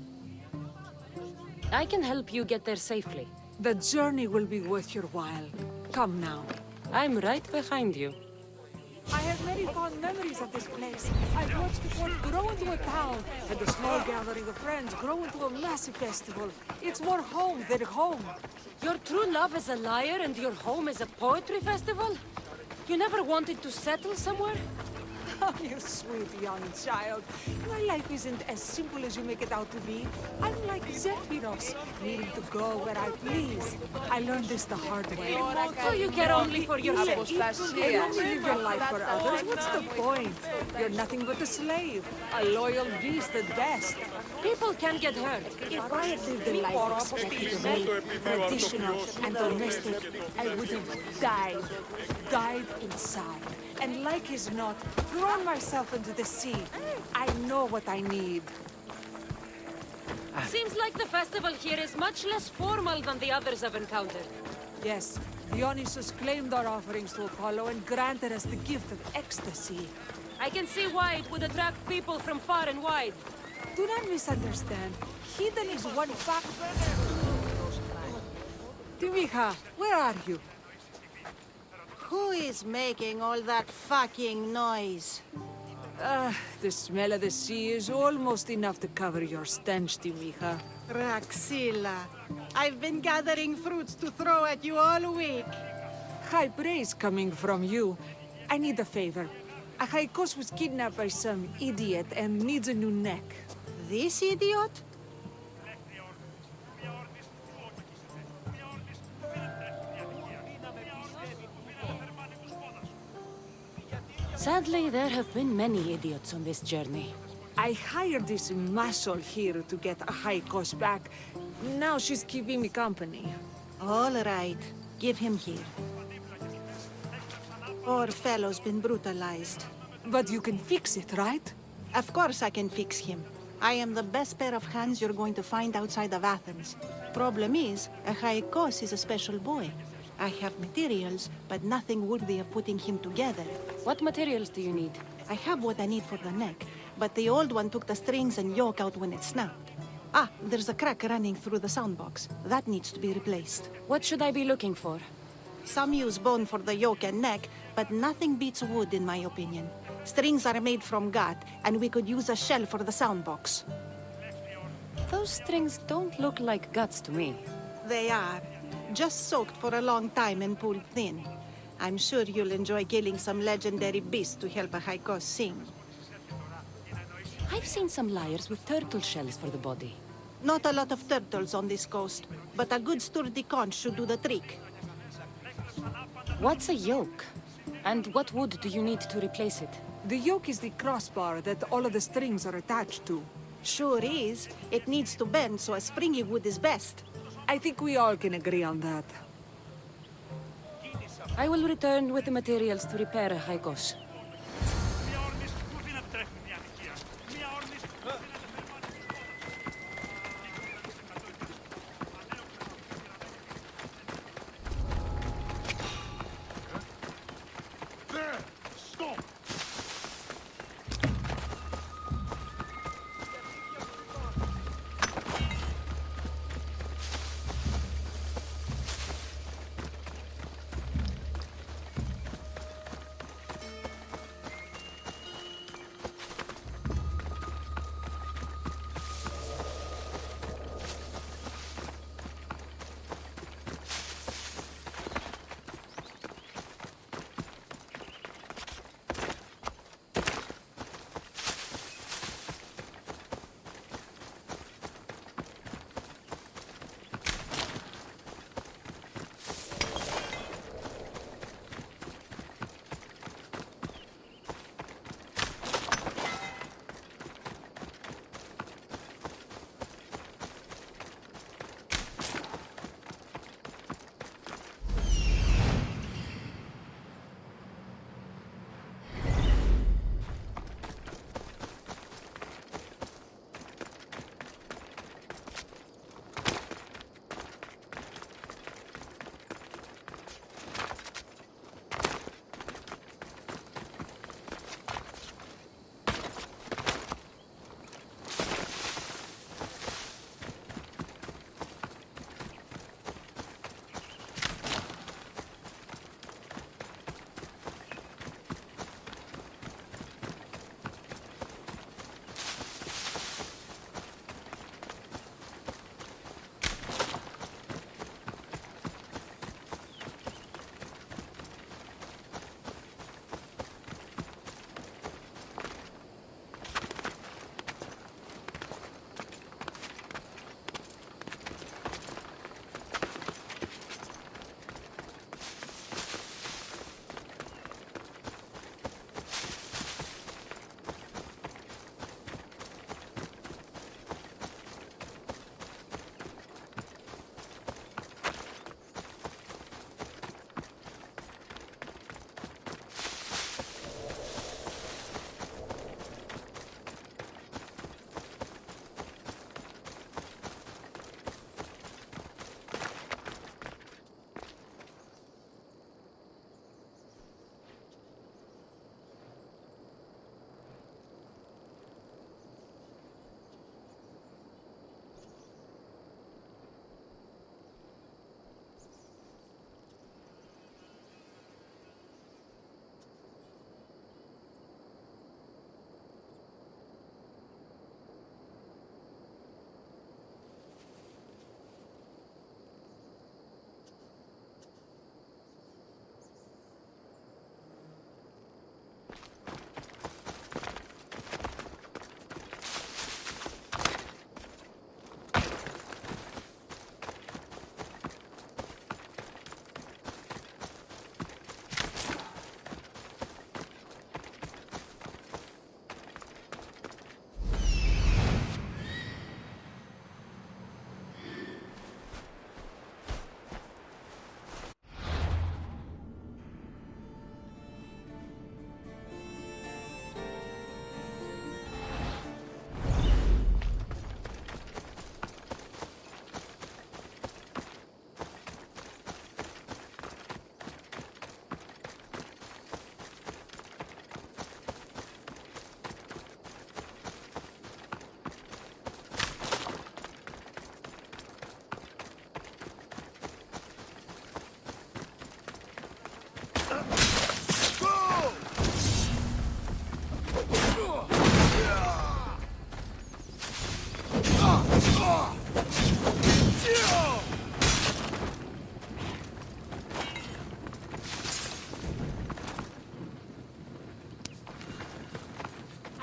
I can help you get there safely. The journey will be worth your while. Come now. I'm right behind you. I have many fond memories of this place. I've watched the port grow into a town, and a small gathering of friends grow into a massive festival. It's more home than home. Your true love is a lyre and your home is a poetry festival? You never wanted to settle somewhere? Oh, you sweet young child. My life isn't as simple as you make it out to be. I'm like Zephyros, needing to go where I please. I learned this the hard way. So you care only for yourself? If you only live your life for others, what's the point? You're nothing but a slave, a loyal beast at best. People can get hurt. If I had lived a life expected of me, traditional and domestic, I would have died. Died inside. And like as not, thrown myself into the sea. I know what I need. Seems like the festival here is much less formal than the others I've encountered. Yes, Dionysus claimed our offerings to Apollo and granted us the gift of ecstasy. I can see why it would attract people from far and wide. Do not misunderstand. Heathen is one fact. Timiha, where are you? Who is making all that fucking noise? The smell of the sea is almost enough to cover your stench, Timiha. Praxilla, I've been gathering fruits to throw at you all week. High praise coming from you. I need a favor. Achaikos was kidnapped by some idiot and needs a new neck. This idiot? Sadly, there have been many idiots on this journey. I hired this muscle here to get Achaikos back. Now she's keeping me company. All right, give him here. Poor fellow's been brutalized. But you can fix it, right? Of course I can fix him. I am the best pair of hands you're going to find outside of Athens. Problem is, Achaikos is a special boy. I have materials, but nothing worthy of putting him together. What materials do you need? I have what I need for the neck, but the old one took the strings and yoke out when it snapped. Ah, there's a crack running through the soundbox. That needs to be replaced. What should I be looking for? Some use bone for the yoke and neck, but nothing beats wood in my opinion. Strings are made from gut, and we could use a shell for the soundbox. Those strings don't look like guts to me. They are. Just soaked for a long time and pulled thin. I'm sure you'll enjoy killing some legendary beasts to help Achaikos sing. I've seen some lyres with turtle shells for the body. Not a lot of turtles on this coast, but a good sturdy conch should do the trick. What's a yoke? And what wood do you need to replace it? The yoke is the crossbar that all of the strings are attached to. Sure is. It needs to bend, so a springy wood is best. I think we all can agree on that. I will return with the materials to repair Achaikos. There! Stop!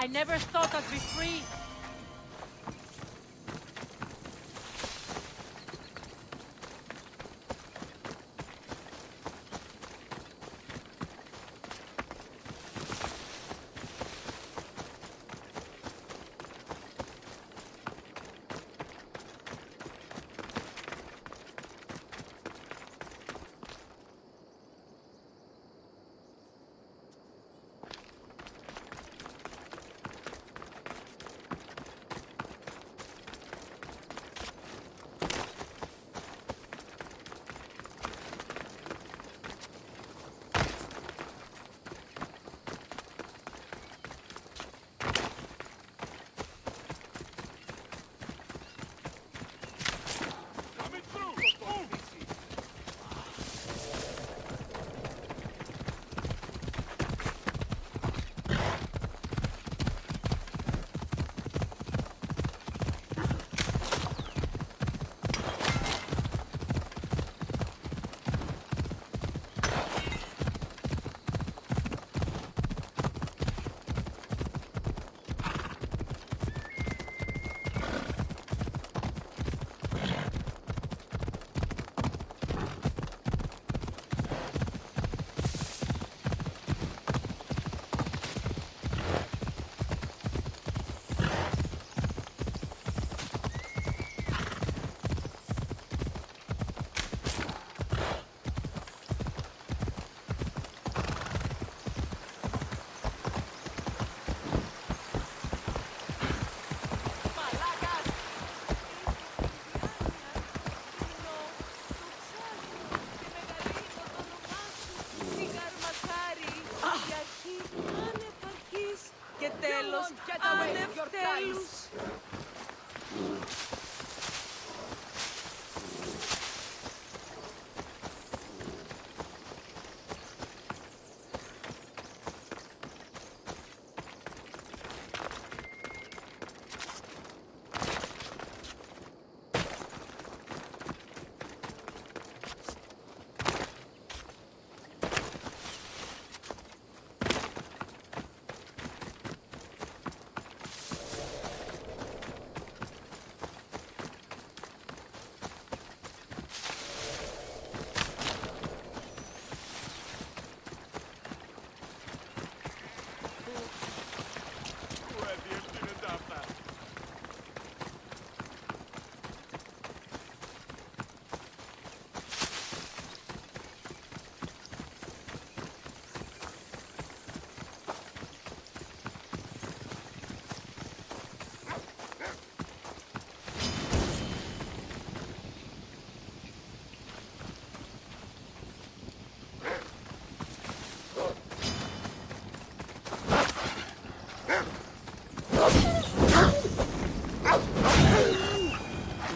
I never thought I'd be free.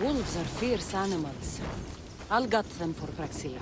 Wolves are fierce animals. I'll gut them for Praxilla.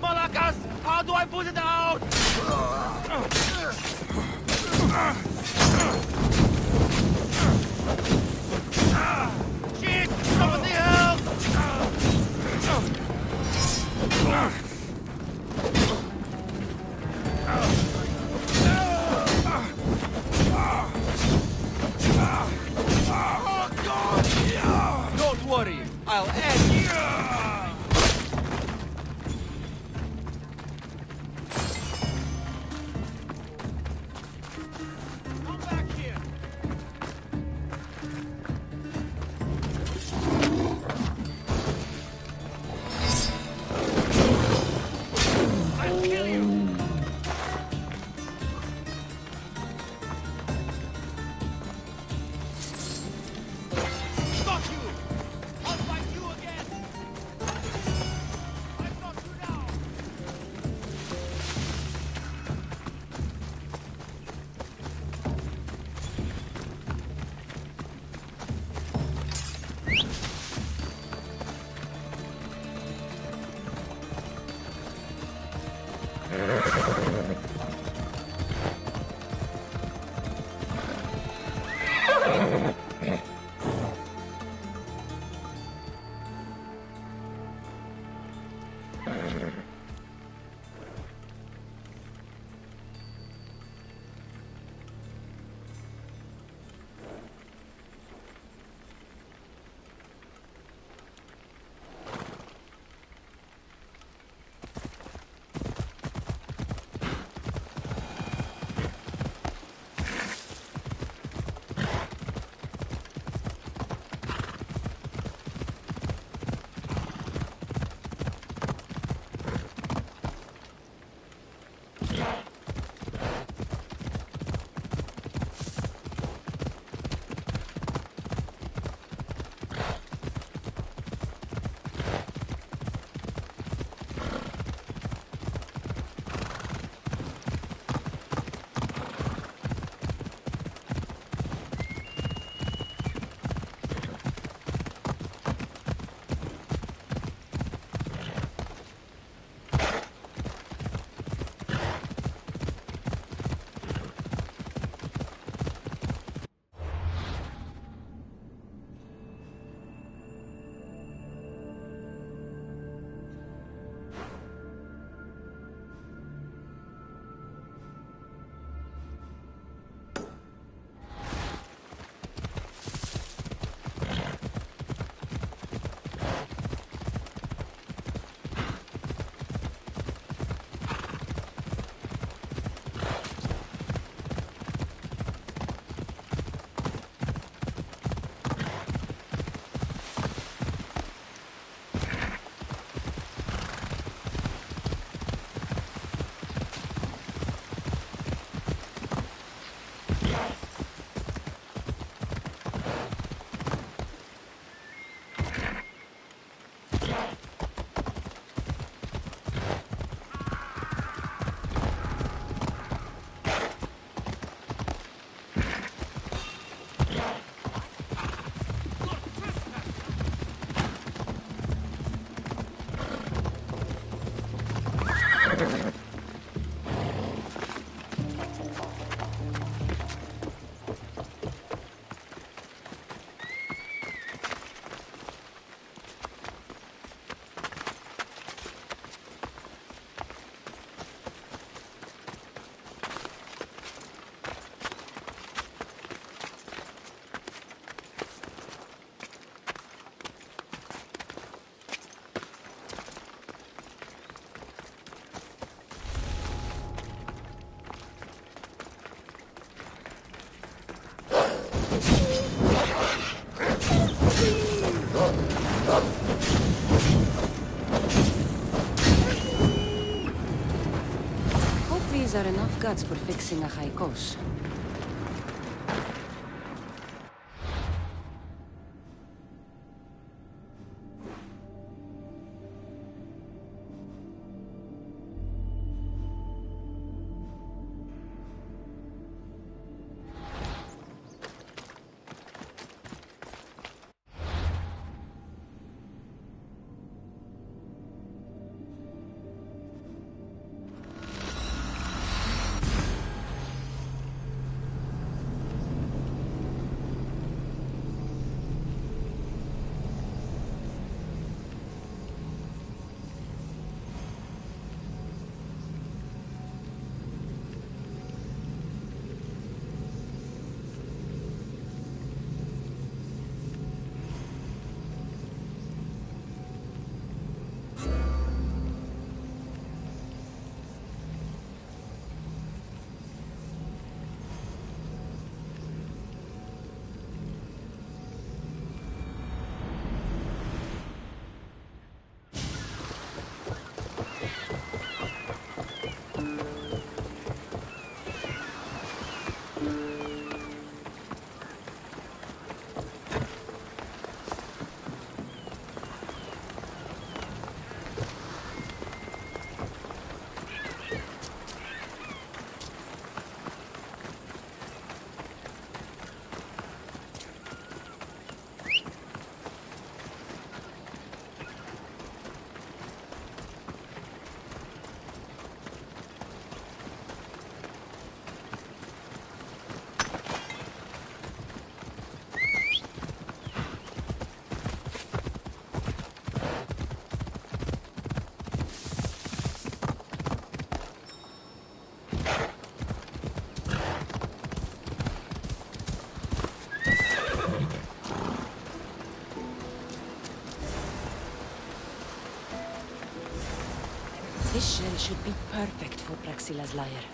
Malakas, how do I put it out? Shit! Somebody help! Don't worry, I'll end you. Come back here. I'll kill you. Got you. I'll fight you again. I've got you now. These are enough guts for fixing a haikos. This shell should be perfect for Praxillas' lyre.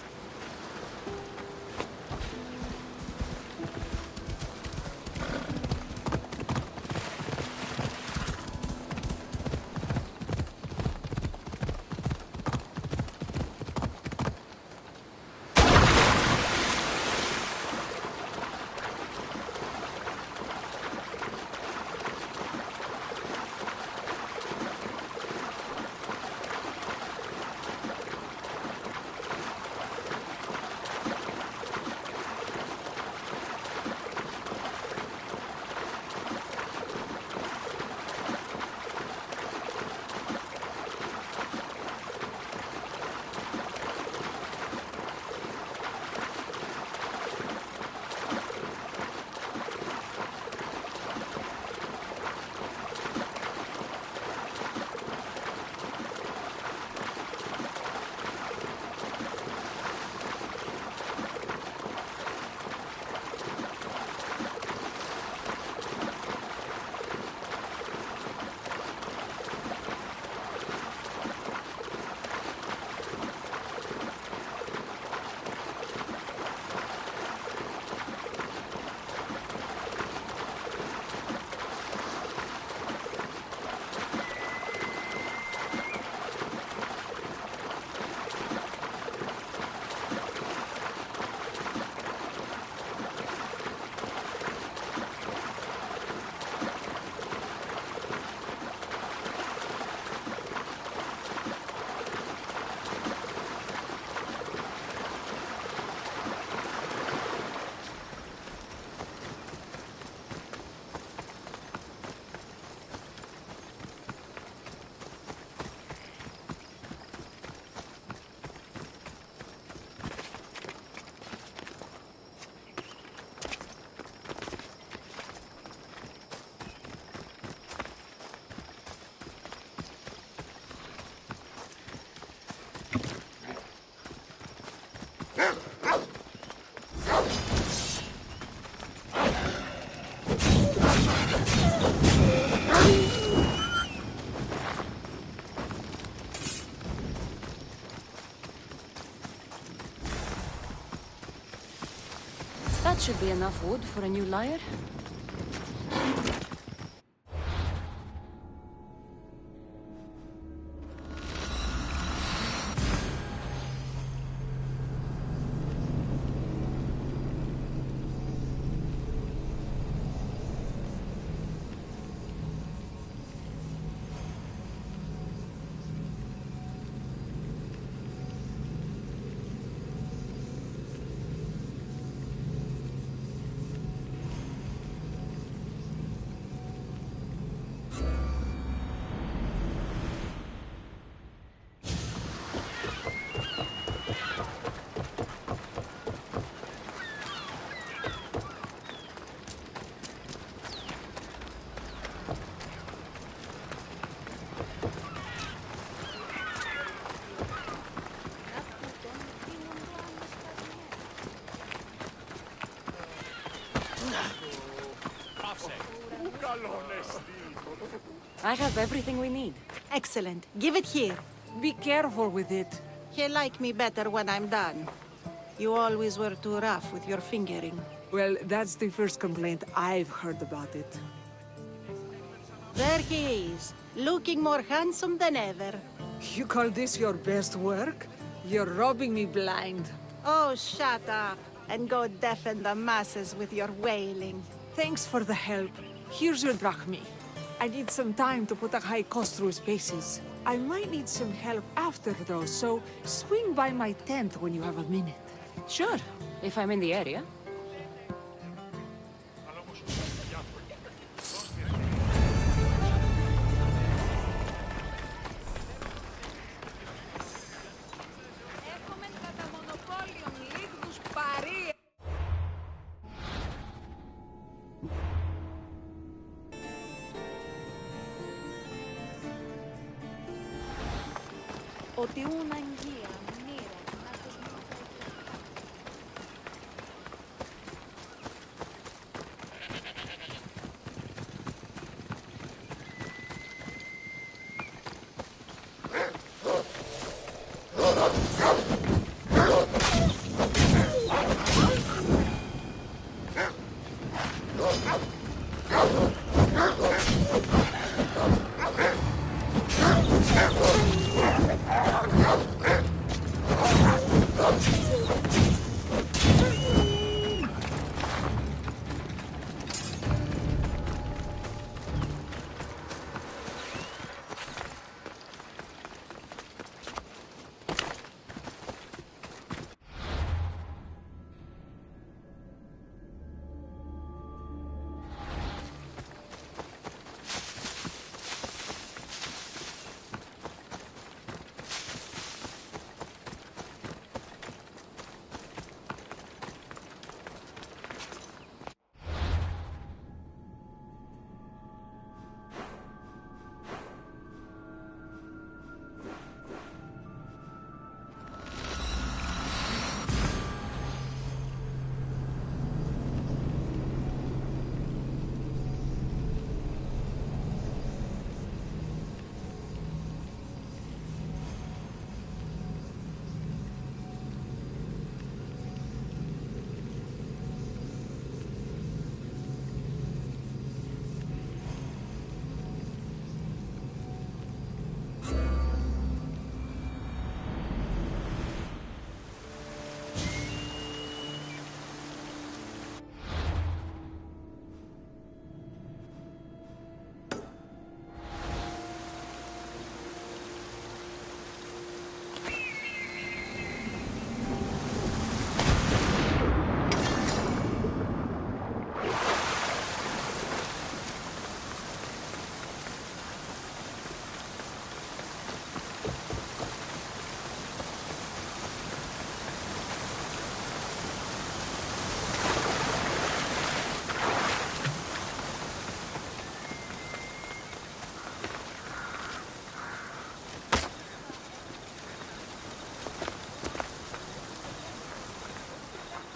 That should be enough wood for a new lyre. I have everything we need. Excellent. Give it here. Be careful with it. He'll like me better when I'm done. You always were too rough with your fingering. Well, that's the first complaint I've heard about it. There he is, looking more handsome than ever. You call this your best work? You're robbing me blind. Oh, shut up, and go deafen the masses with your wailing. Thanks for the help. Here's your drachmi. I need some time to put a high cost through his paces. I might need some help after, though, so swing by my tent when you have a minute. Sure, if I'm in the area. Ότι ούν αγγεία, μοίρα,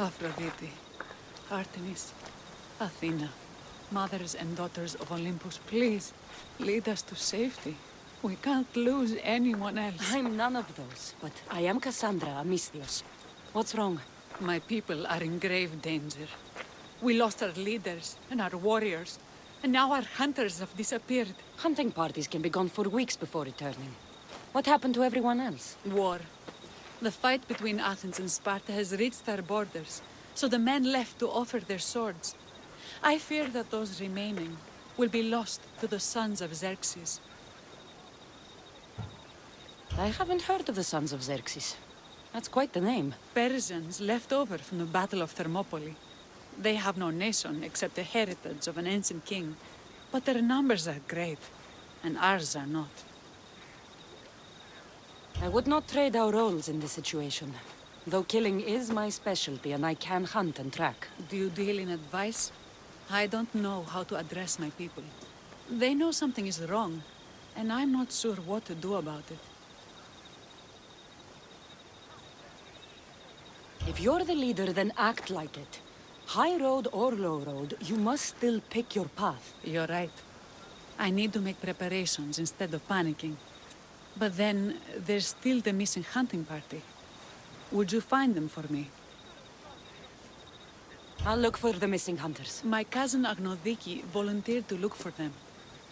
Aphrodite, Artemis, Athena, mothers and daughters of Olympus, please, lead us to safety. We can't lose anyone else. I'm none of those, but I am Cassandra, a Misthios. What's wrong? My people are in grave danger. We lost our leaders and our warriors, and now our hunters have disappeared. Hunting parties can be gone for weeks before returning. What happened to everyone else? War. The fight between Athens and Sparta has reached our borders, so the men left to offer their swords. I fear that those remaining will be lost to the sons of Xerxes. I haven't heard of the sons of Xerxes. That's quite the name. Persians left over from the Battle of Thermopylae. They have no nation except the heritage of an ancient king, but their numbers are great, and ours are not. I would not trade our roles in this situation, though killing is my specialty and I can hunt and track. Do you deal in advice? I don't know how to address my people. They know something is wrong, and I'm not sure what to do about it. If you're the leader, then act like it. High road or low road, you must still pick your path. You're right. I need to make preparations instead of panicking. But then, there's still the missing hunting party. Would you find them for me? I'll look for the missing hunters. My cousin Agnodiki volunteered to look for them.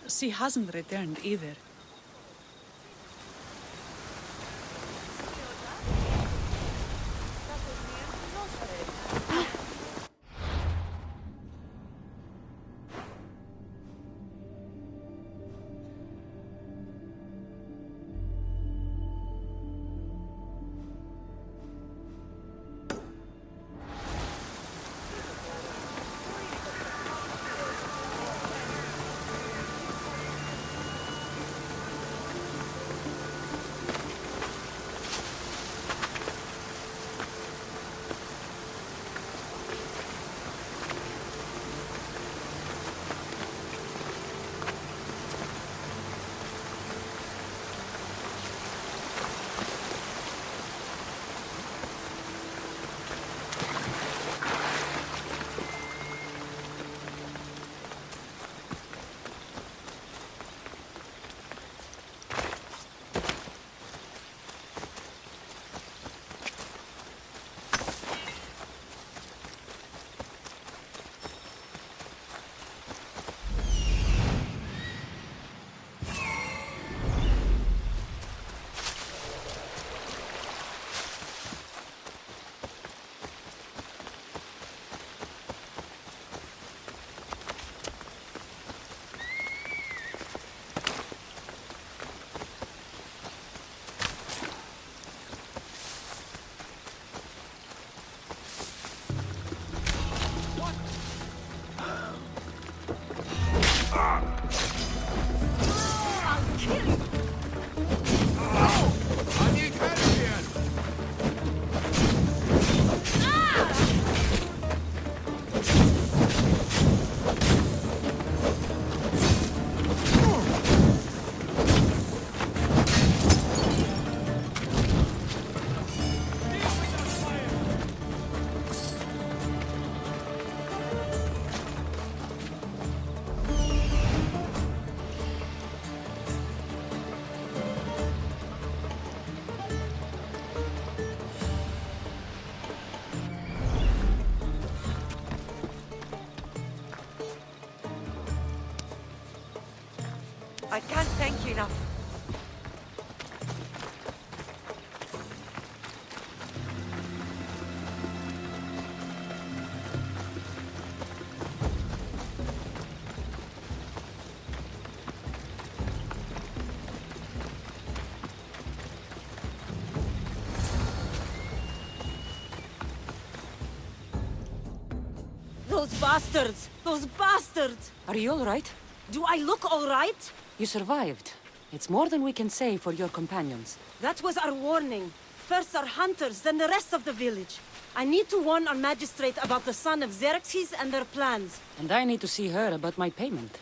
She hasn't returned either. I can't thank you enough. Those bastards! Those bastards! Are you all right? Do I look all right? You survived. It's more than we can say for your companions. That was our warning. First our hunters, then the rest of the village. I need to warn our magistrate about the son of Xerxes and their plans. And I need to see her about my payment.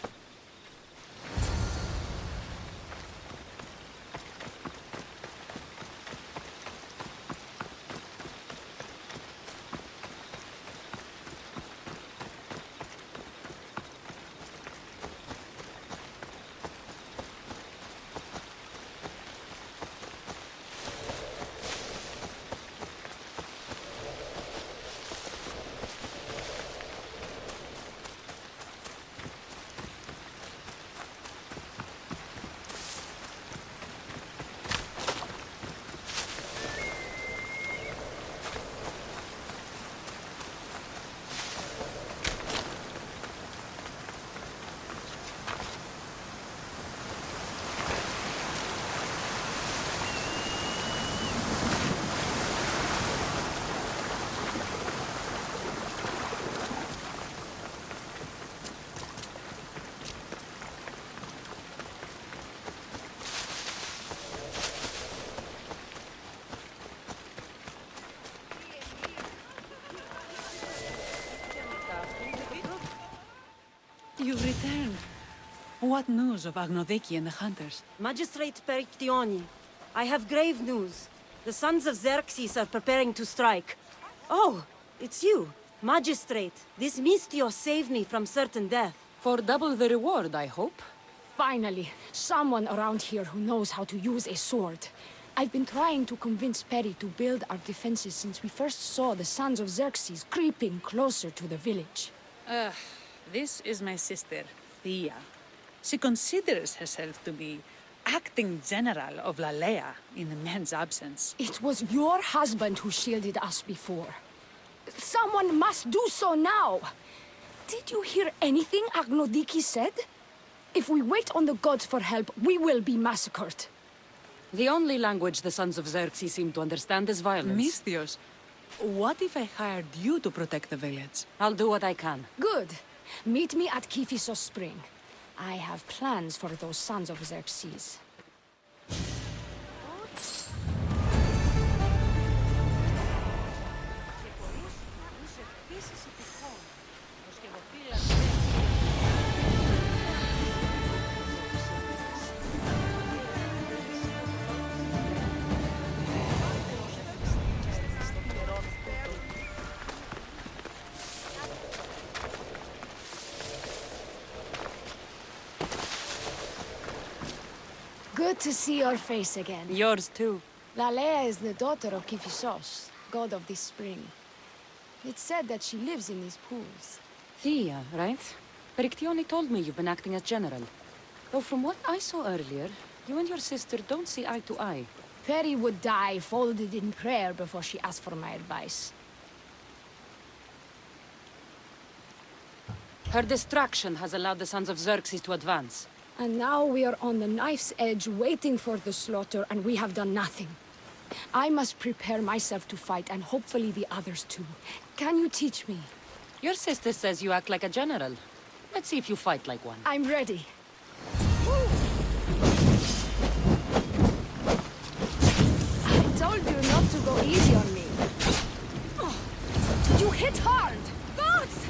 What news of Agnodiki and the hunters? Magistrate Perictioni, I have grave news. The sons of Xerxes are preparing to strike. Oh, it's you. Magistrate, this Mistio saved me from certain death. For double the reward, I hope. Finally, someone around here who knows how to use a sword. I've been trying to convince Peri to build our defenses since we first saw the sons of Xerxes creeping closer to the village. This is my sister, Thea. She considers herself to be acting general of Lyre in the men's absence. It was your husband who shielded us before. Someone must do so now! Did you hear anything Agnodiki said? If we wait on the gods for help, we will be massacred. The only language the sons of Xerxes seem to understand is violence. Mistios, what if I hired you to protect the village? I'll do what I can. Good. Meet me at Kiphisos Spring. I have plans for those sons of Xerxes. Good to see your face again. Yours too. Lyre is the daughter of Kiphisos, god of this spring. It's said that she lives in these pools. Thea, right? Perictioni told me you've been acting as general. Though from what I saw earlier, you and your sister don't see eye to eye. Peri would die folded in prayer before she asked for my advice. Her distraction has allowed the sons of Xerxes to advance. And now we are on the knife's edge waiting for the slaughter, and we have done nothing. I must prepare myself to fight, and hopefully the others too. Can you teach me? Your sister says you act like a general. Let's see if you fight like one. I'm ready. I told you not to go easy on me. You hit hard! Gods!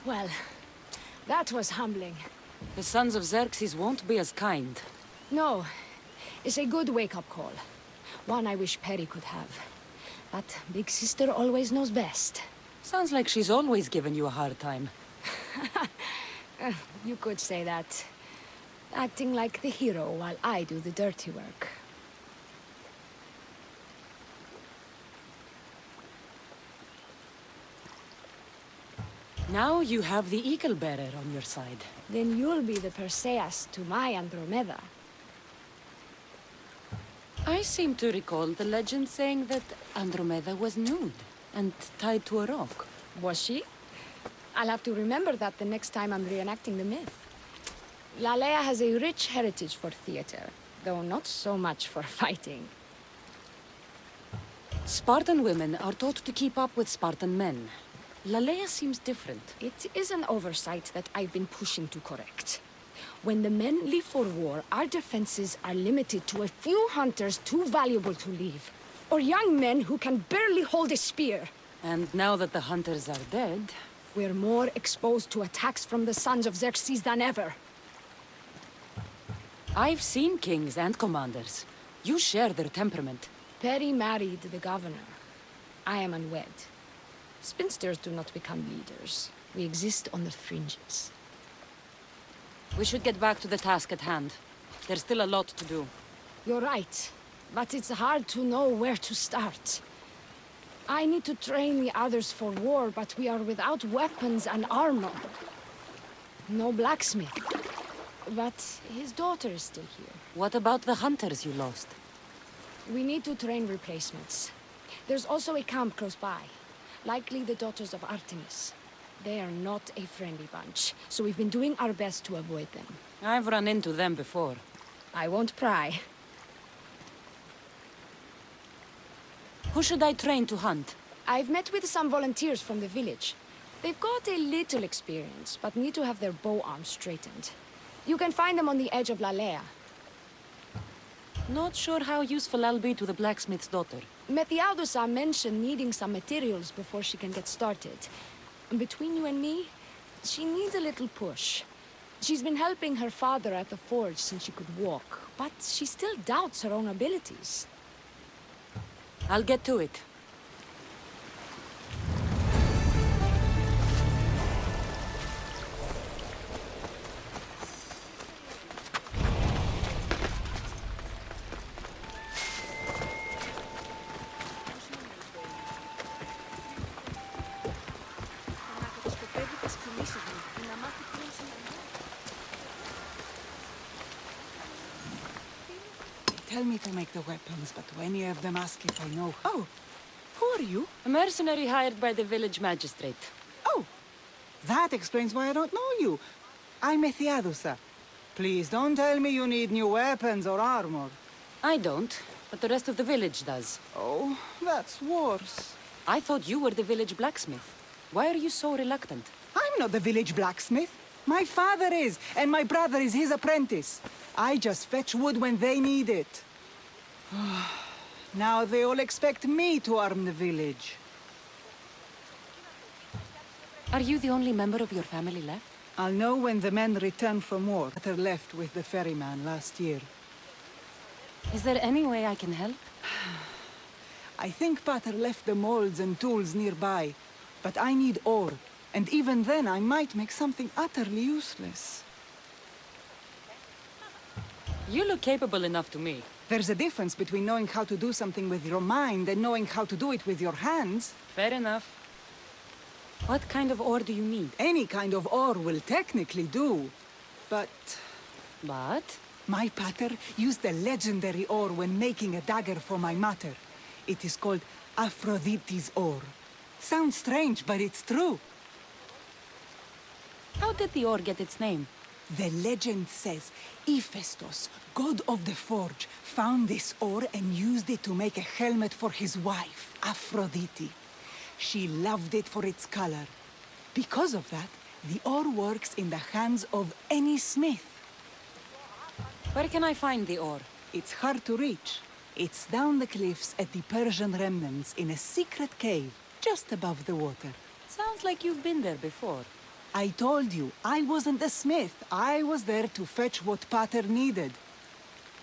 Well, that was humbling. The sons of Xerxes won't be as kind. No, it's a good wake-up call. One I wish Peri could have. But Big Sister always knows best. Sounds like she's always given you a hard time. You could say that. Acting like the hero while I do the dirty work. Now you have the Eagle Bearer on your side. Then you'll be the Perseus to my Andromeda. I seem to recall the legend saying that Andromeda was nude and tied to a rock. Was she? I'll have to remember that the next time I'm reenacting the myth. Lyre has a rich heritage for theater, though not so much for fighting. Spartan women are taught to keep up with Spartan men. Lyre seems different. It is an oversight that I've been pushing to correct. When the men leave for war, our defenses are limited to a few hunters too valuable to leave. Or young men who can barely hold a spear. And now that the hunters are dead... we're more exposed to attacks from the sons of Xerxes than ever. I've seen kings and commanders. You share their temperament. Peri married the governor. I am unwed. Spinsters do not become leaders. We exist on the fringes. We should get back to the task at hand. There's still a lot to do. You're right, but it's hard to know where to start. I need to train the others for war, but we are without weapons and armor. No blacksmith. But his daughter is still here. What about the hunters you lost? We need to train replacements. There's also a camp close by. Likely the daughters of Artemis. They are not a friendly bunch, so we've been doing our best to avoid them. I've run into them before. I won't pry. Who should I train to hunt? I've met with some volunteers from the village. They've got a little experience, but need to have their bow arms straightened. You can find them on the edge of Lyre. Not sure how useful I'll be to the blacksmith's daughter. Methiadusa mentioned needing some materials before she can get started. And between you and me, She needs a little push. She's been helping her father at the forge since she could walk, but she still doubts her own abilities. I'll get to it. Tell me to make the weapons, but when you have them, ask if I know. Oh, who are you? A mercenary hired by the village magistrate. Oh, that explains why I don't know you. I'm Ethiadusa. Please don't tell me you need new weapons or armor. I don't, but the rest of the village does. Oh, that's worse. I thought you were the village blacksmith. Why are you so reluctant? I'm not the village blacksmith. My father is, and my brother is his apprentice. I just fetch wood when they need it. Now they all expect me to arm the village. Are you the only member of your family left? I'll know when the men return from war. Pater left with the ferryman last year. Is there any way I can help? I think Pater left the molds and tools nearby, but I need ore. And even then, I might make something utterly useless. You look capable enough to me. There's a difference between knowing how to do something with your mind and knowing how to do it with your hands. Fair enough. What kind of ore do you need? Any kind of ore will technically do. But... My pater used a legendary ore when making a dagger for my mater. It is called Aphrodite's ore. Sounds strange, but it's true. How did the ore get its name? The legend says Hephaestus, god of the forge, found this ore and used it to make a helmet for his wife, Aphrodite. She loved it for its color. Because of that, the ore works in the hands of any smith. Where can I find the ore? It's hard to reach. It's down the cliffs at the Persian remnants in a secret cave, just above the water. Sounds like you've been there before. I told you, I wasn't the smith. I was there to fetch what Pater needed.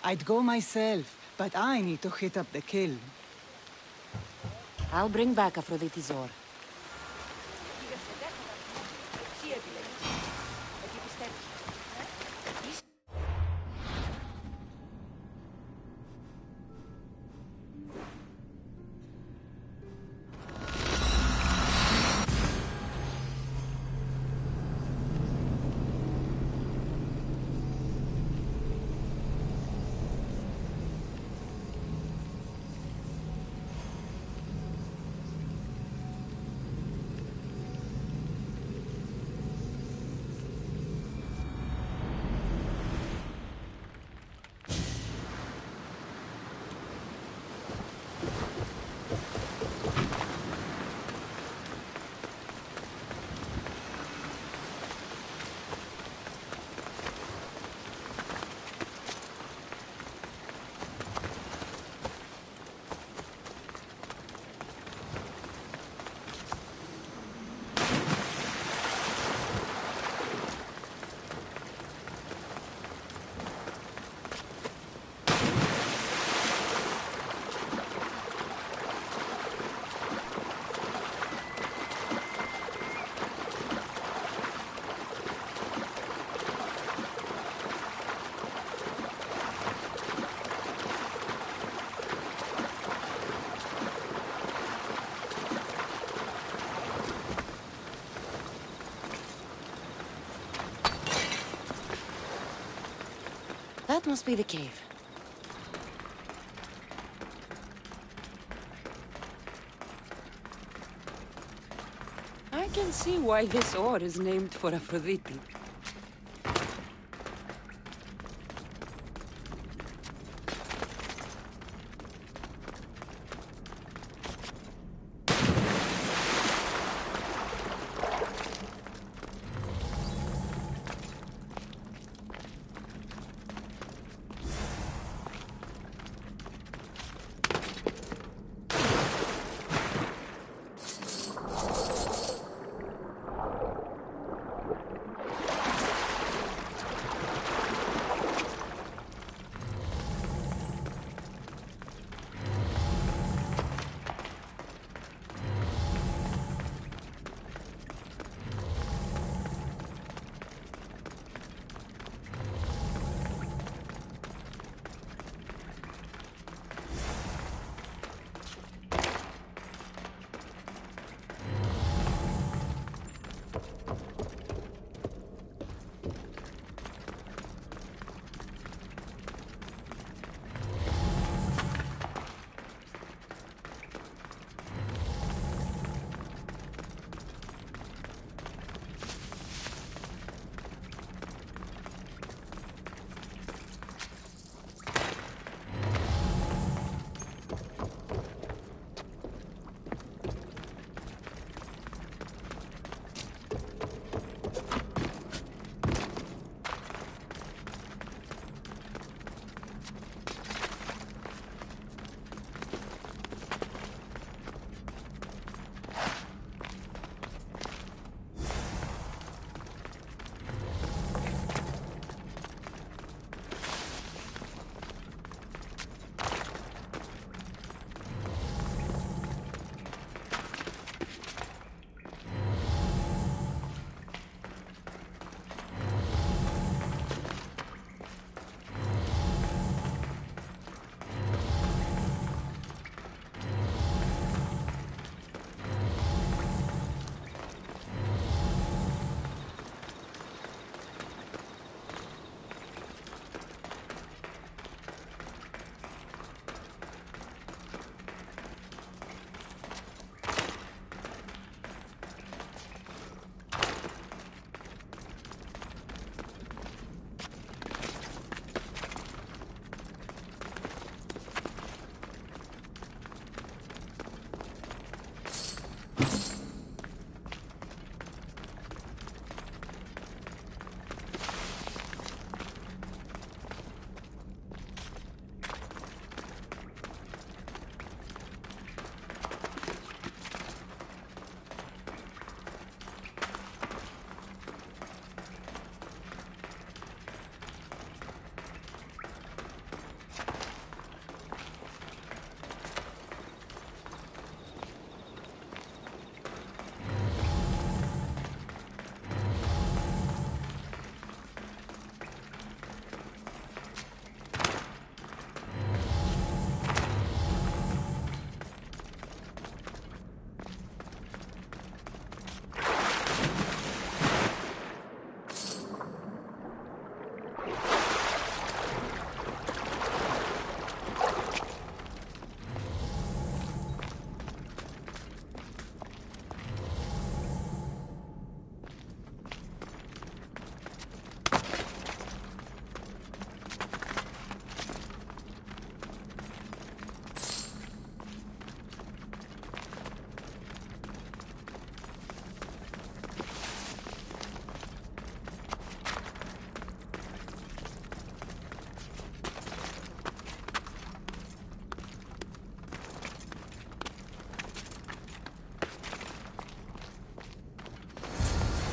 I'd go myself, but I need to hit up the kiln. I'll bring back Aphrodite's ore. That must be the cave. I can see why this ore is named for Aphrodite.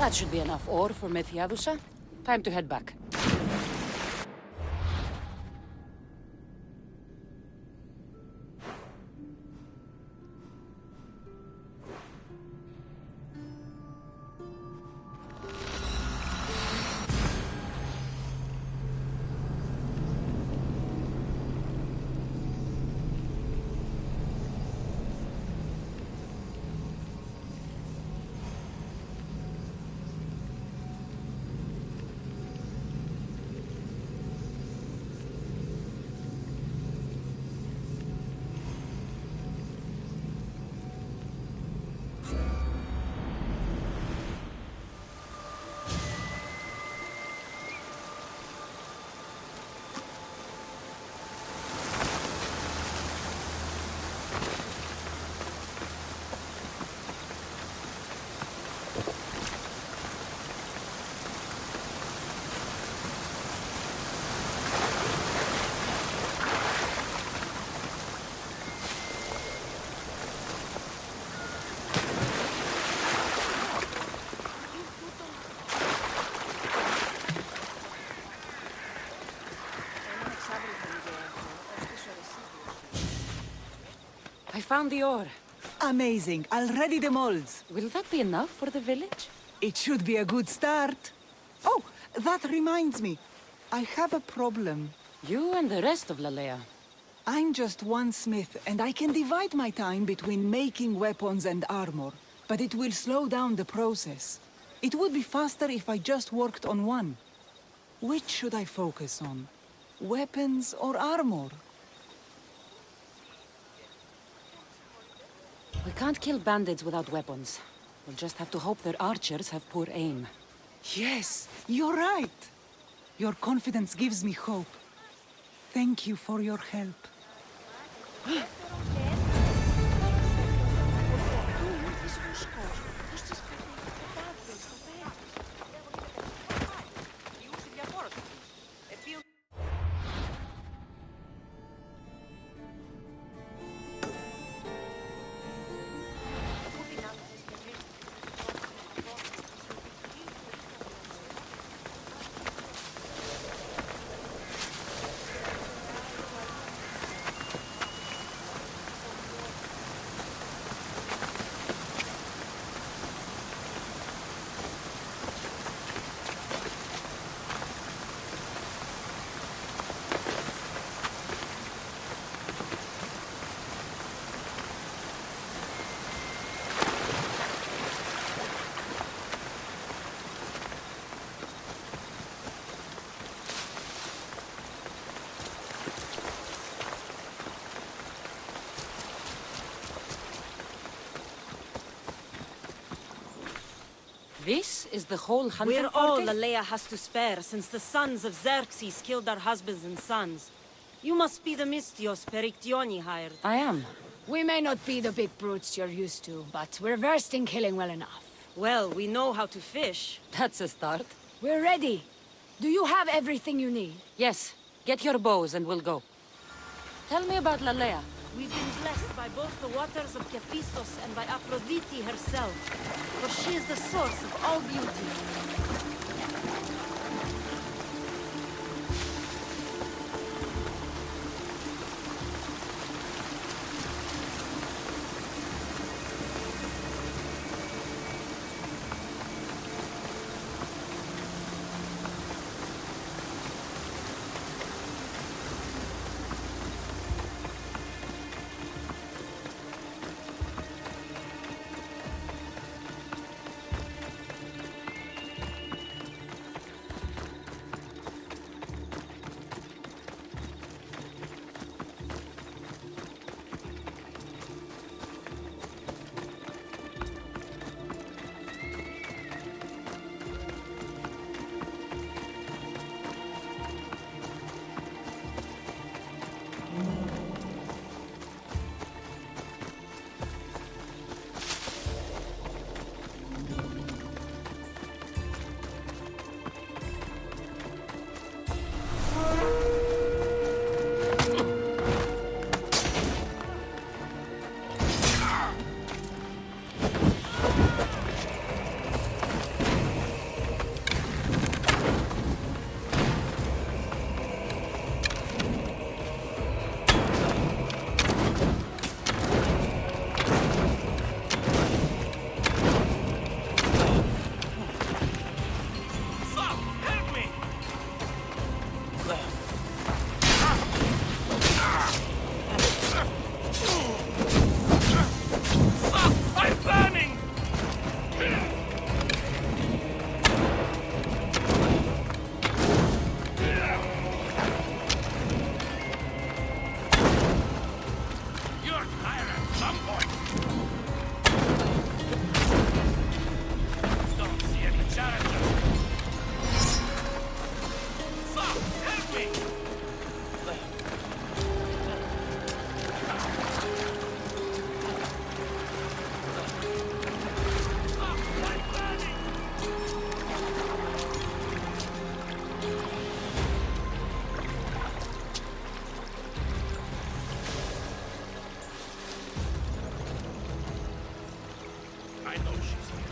That should be enough ore for Methiadusa. Time to head back. I found the ore. Amazing. I'll ready the molds. Will that be enough for the village? It should be a good start. Oh, that reminds me. I have a problem. You and the rest of Lalea. I'm just one smith, and I can divide my time between making weapons and armor, but it will slow down the process. It would be faster if I just worked on one. Which should I focus on? Weapons or armor? We can't kill bandits without weapons. We'll just have to hope their archers have poor aim. Yes, you're right. Your confidence gives me hope. Thank you for your help. This is the whole hunting We're all party? Lalea has to spare, since the sons of Xerxes killed our husbands and sons. You must be the Mystios Perictioni hired. I am. We may not be the big brutes you're used to, but we're versed in killing well enough. Well, we know how to fish. That's a start. We're ready. Do you have everything you need? Yes. Get your bows and we'll go. Tell me about Lalea. We've been blessed by both the waters of Kepisos and by Aphrodite herself, for she is the source of all beauty. I'm burning! You're tired at some point. Don't see any challenges. Fuck, help me! I know she's here.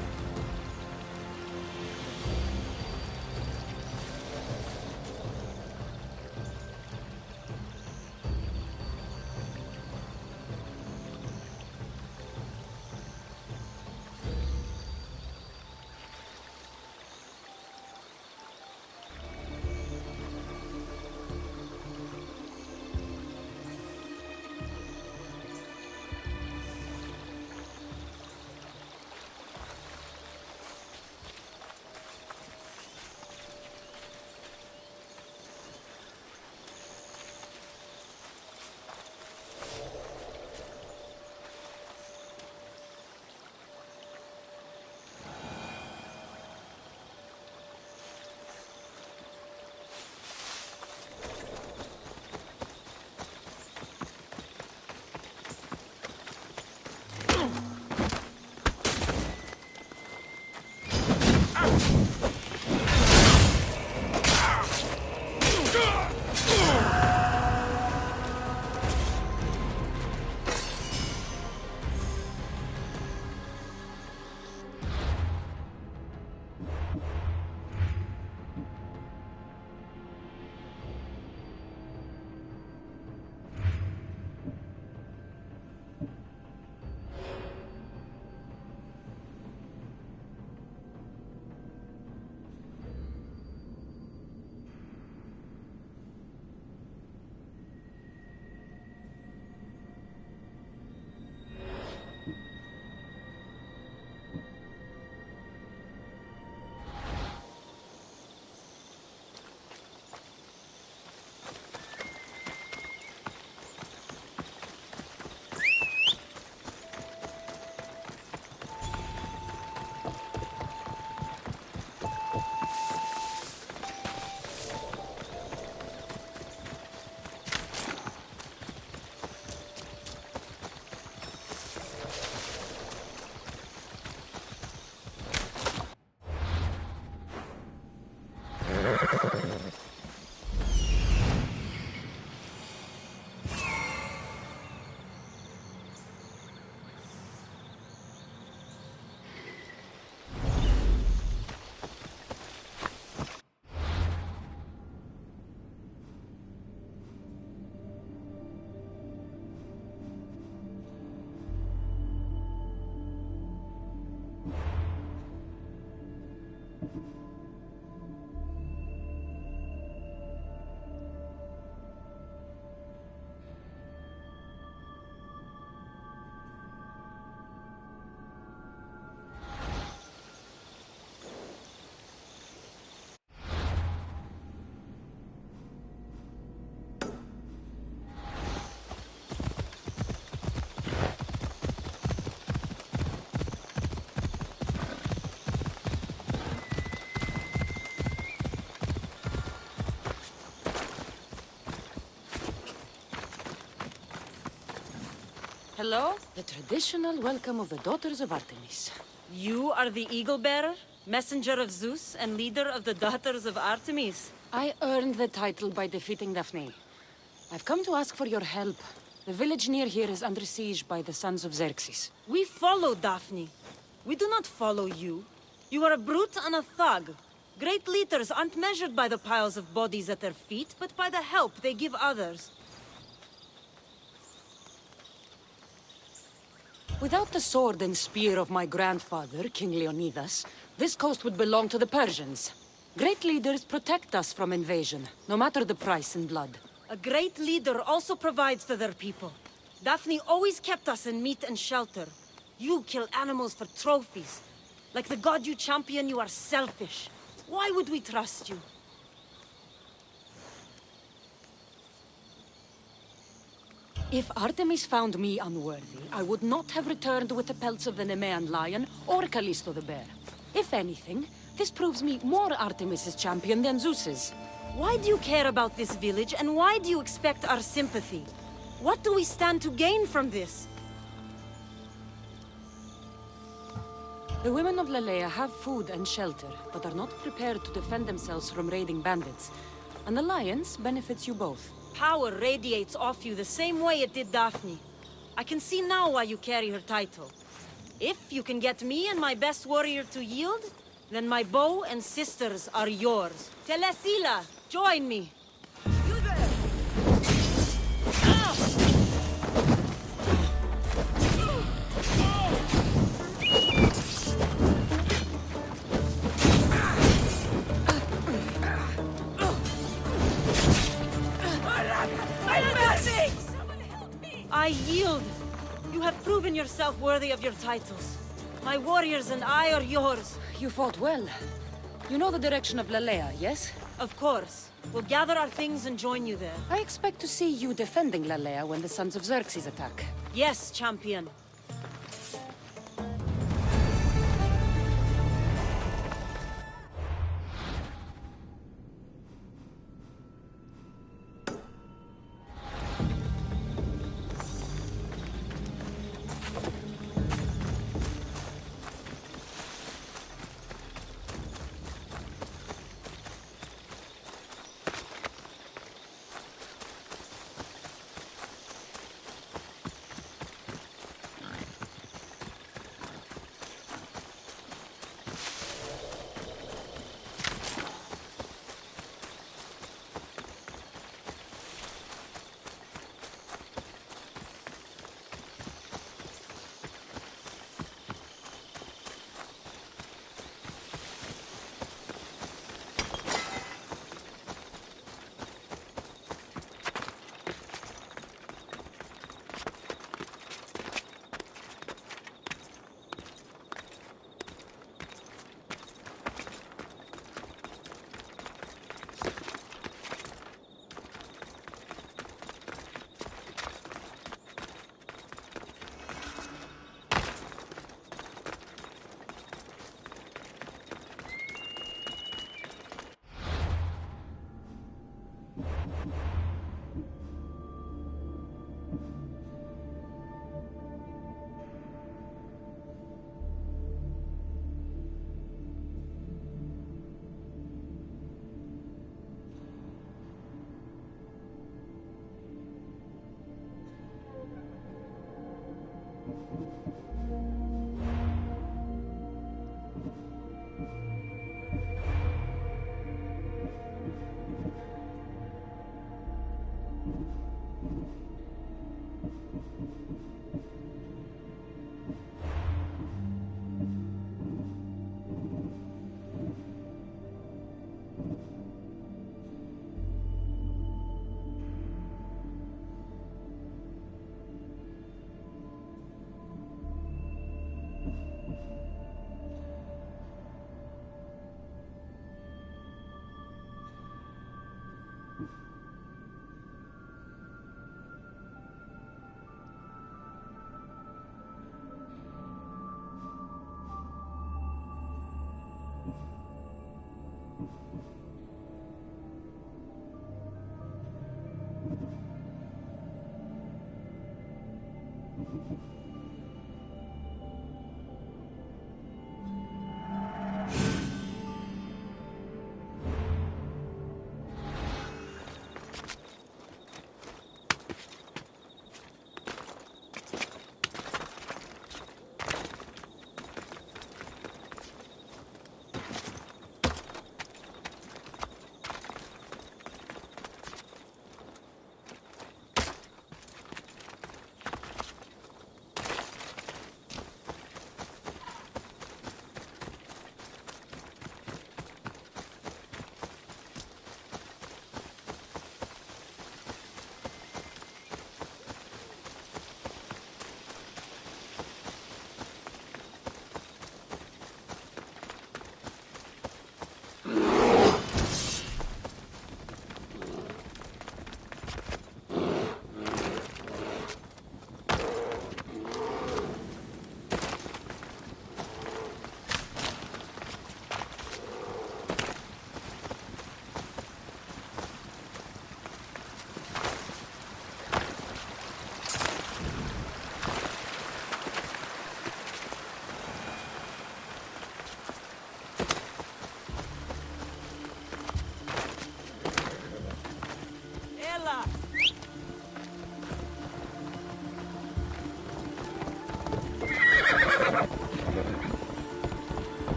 Hello? The traditional welcome of the daughters of Artemis. You are the eagle bearer, messenger of Zeus, and leader of the daughters of Artemis. I earned the title by defeating Daphne. I've come to ask for your help. The village near here is under siege by the sons of Xerxes. We follow Daphne. We do not follow you. You are a brute and a thug. Great leaders aren't measured by the piles of bodies at their feet, but by the help they give others. Without the sword and spear of my grandfather, King Leonidas, this coast would belong to the Persians. Great leaders protect us from invasion, no matter the price in blood. A great leader also provides for their people. Daphne always kept us in meat and shelter. You kill animals for trophies. Like the god you champion, you are selfish. Why would we trust you? If Artemis found me unworthy, I would not have returned with the pelts of the Nemean lion or Callisto the bear. If anything, this proves me more Artemis's champion than Zeus's. Why do you care about this village, and why do you expect our sympathy? What do we stand to gain from this? The women of Lelea have food and shelter, but are not prepared to defend themselves from raiding bandits. An alliance benefits you both. Power radiates off you the same way it did Daphne. I can see now why you carry her title. If you can get me and my best warrior to yield, then my bow and sisters are yours. Telesila, join me. You there! I yield. You have proven yourself worthy of your titles. My warriors and I are yours. You fought well. You know the direction of Lelea, yes? Of course. We'll gather our things and join you there. I expect to see you defending Lelea when the Sons of Xerxes attack. Yes, champion.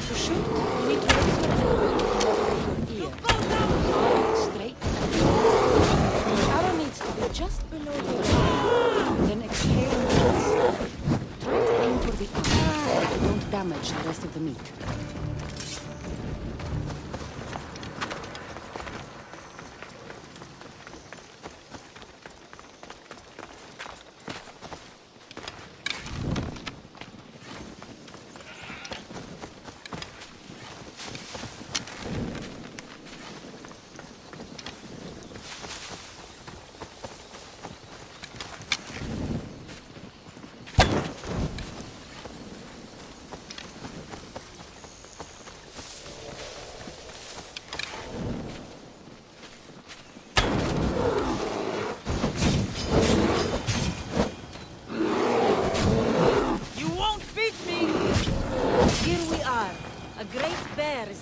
To shoot, you need to raise your elbow to your ear. Arm straight and close. The arrow needs to be just below your ear. Then exhale and release. Try to aim for the arm, but don't damage the rest of the meat.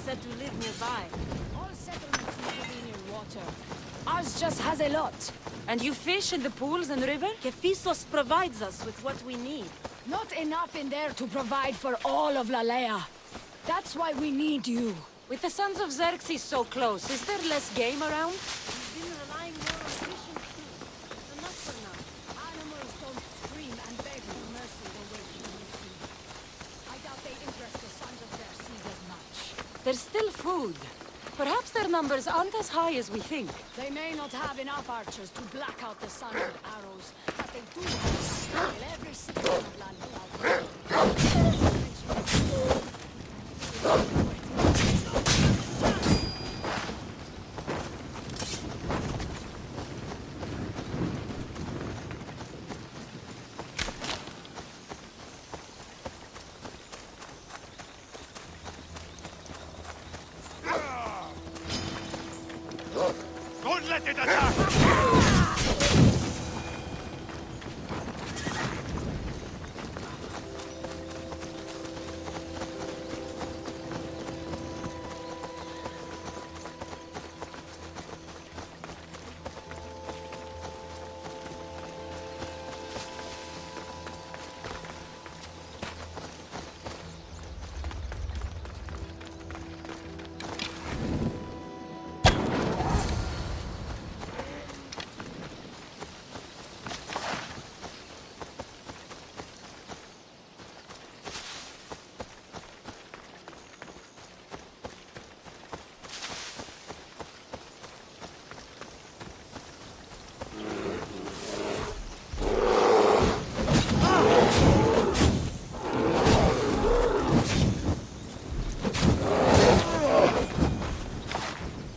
Said to live nearby. All settlements need to be near water. Ours just has a lot. And you fish in the pools and river? Kephisos provides us with what we need. Not enough in there to provide for all of Lalea. That's why we need you. With the sons of Xerxes so close, is there less game around? We've been relying more on fishing too. It's enough for now. Animals don't scream and beg for mercy the way humans do. I doubt they interest the sons of Xerxes as much. There's still food. Perhaps their numbers aren't as high as we think. They may not have enough archers to black out the sun with arrows, but they do have enough to kill every citizen of Lalea. Don't let it attack!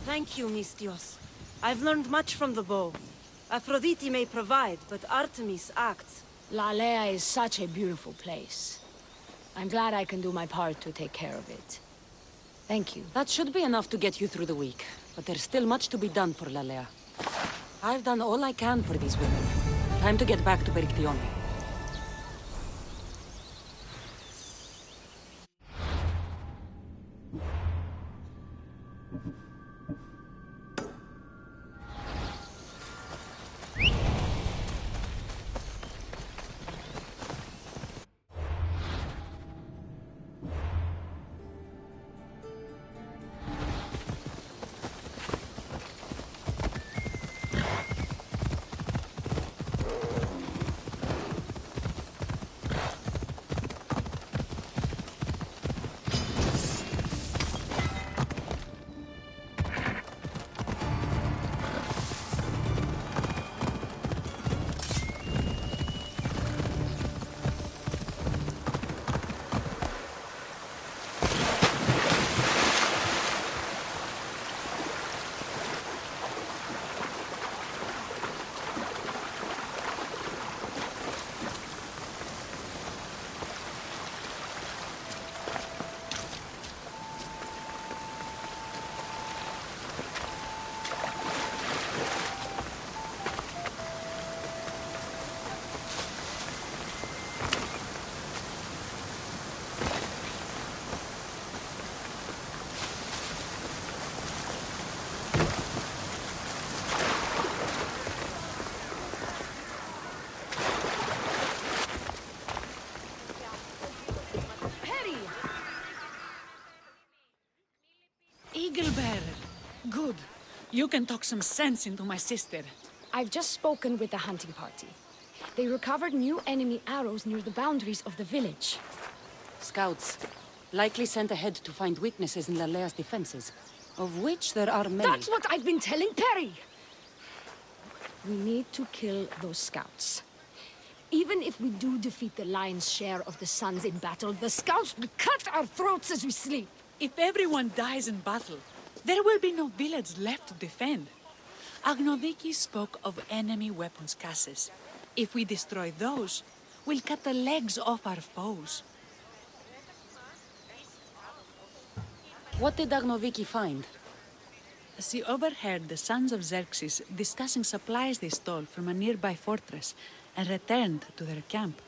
Thank you, Mistios. I've learned much from the bow. Aphrodite may provide, but Artemis acts. Lalea is such a beautiful place. I'm glad I can do my part to take care of it. Thank you. That should be enough to get you through the week. But there's still much to be done for Lalea. I've done all I can for these women. Time to get back to Perictione. Eagle Bearer. Good. You can talk some sense into my sister. I've just spoken with the hunting party. They recovered new enemy arrows near the boundaries of the village. Scouts. Likely sent ahead to find weaknesses in Lalea's defenses, of which there are many. That's what I've been telling Perry! We need to kill those scouts. Even if we do defeat the lion's share of the sons in battle, the scouts will cut our throats as we sleep. If everyone dies in battle, there will be no village left to defend. Agnodiki spoke of enemy weapons cases. If we destroy those, we'll cut the legs off our foes. What did Agnoviki find? She overheard the sons of Xerxes discussing supplies they stole from a nearby fortress and returned to their camp.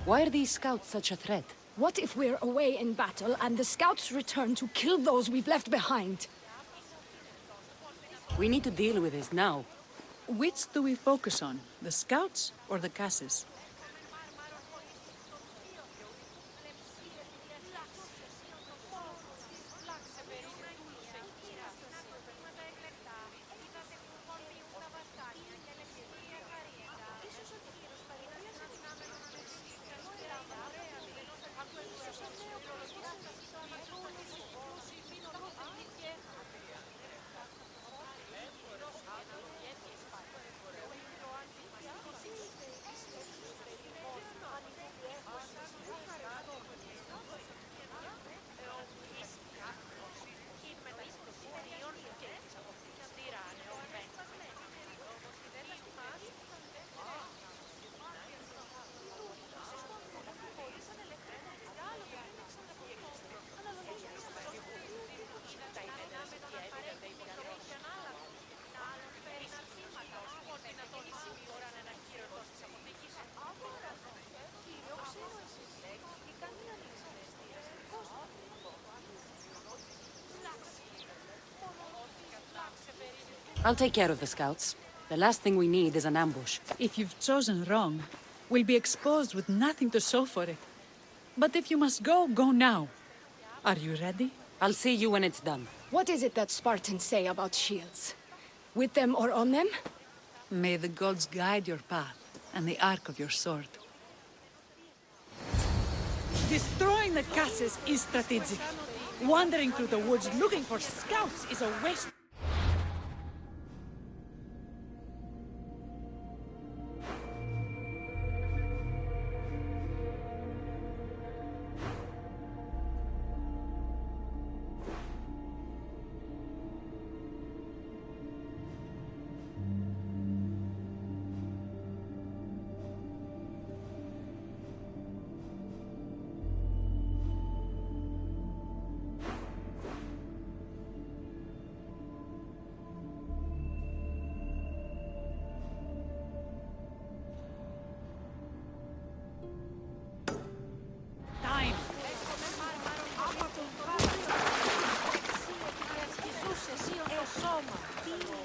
Why are these scouts such a threat? What if we're away in battle and the scouts return to kill those we've left behind? We need to deal with this now. Which do we focus on, the scouts or the casses? I'll take care of the scouts. The last thing we need is an ambush. If you've chosen wrong, we'll be exposed with nothing to show for it. But if you must go, go now. Are you ready? I'll see you when it's done. What is it that Spartans say about shields? With them or on them? May the gods guide your path and the arc of your sword. Destroying the castles is strategic. Wandering through the woods looking for scouts is a waste.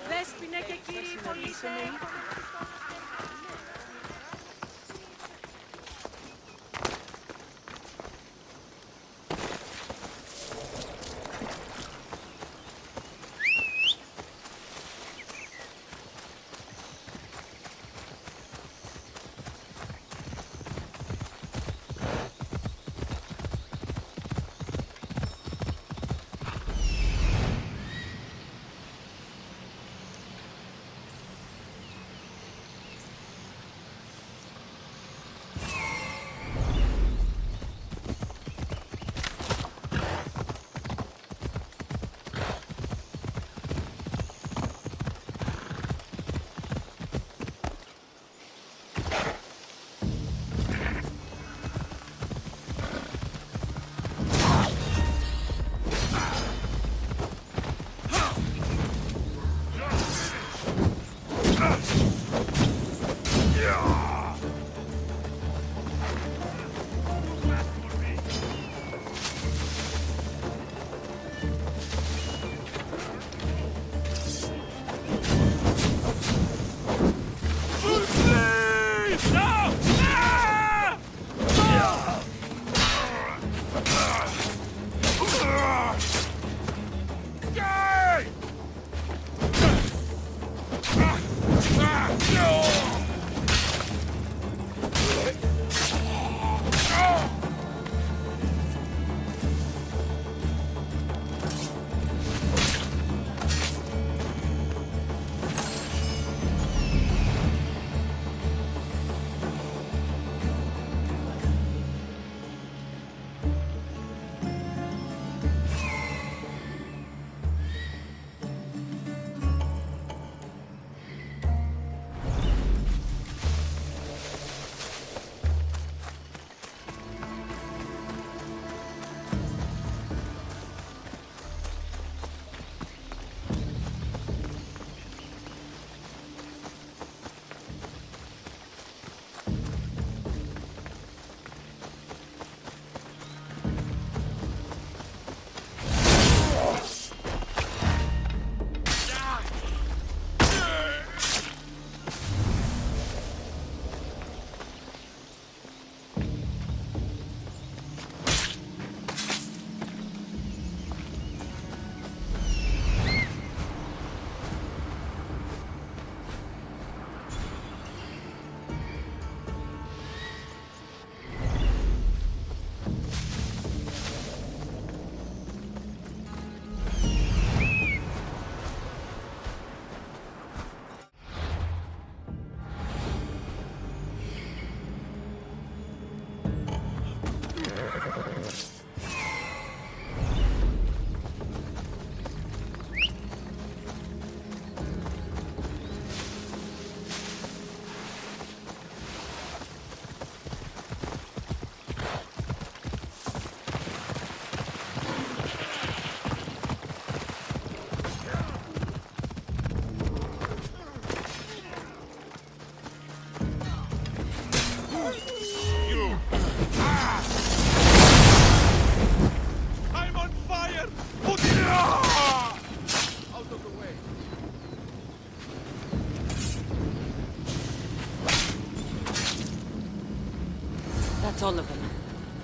Δέσποινε και κύριοι πολίτες.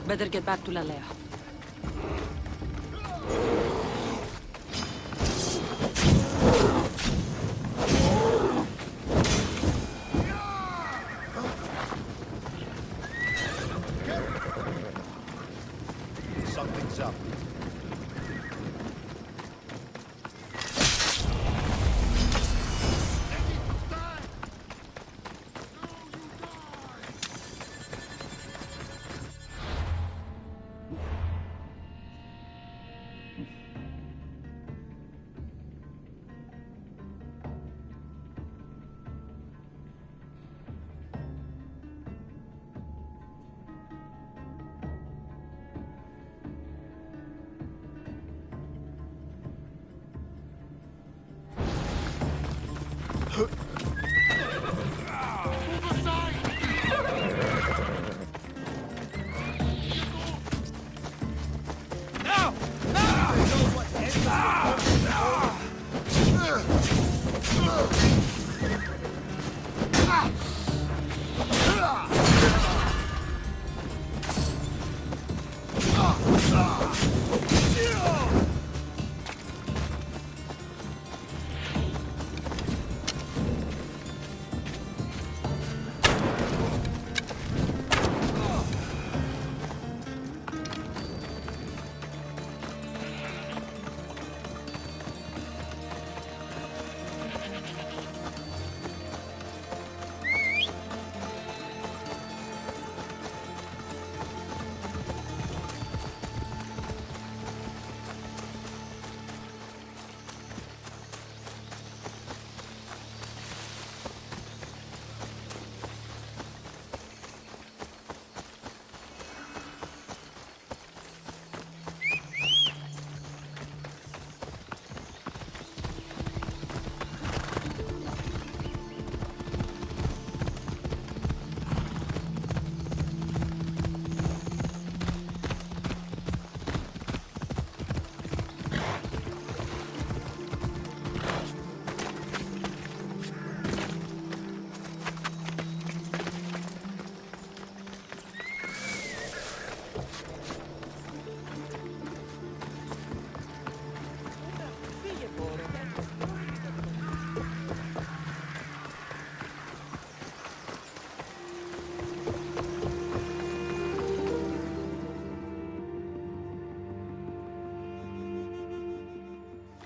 Better get back to Lyre. Something's up.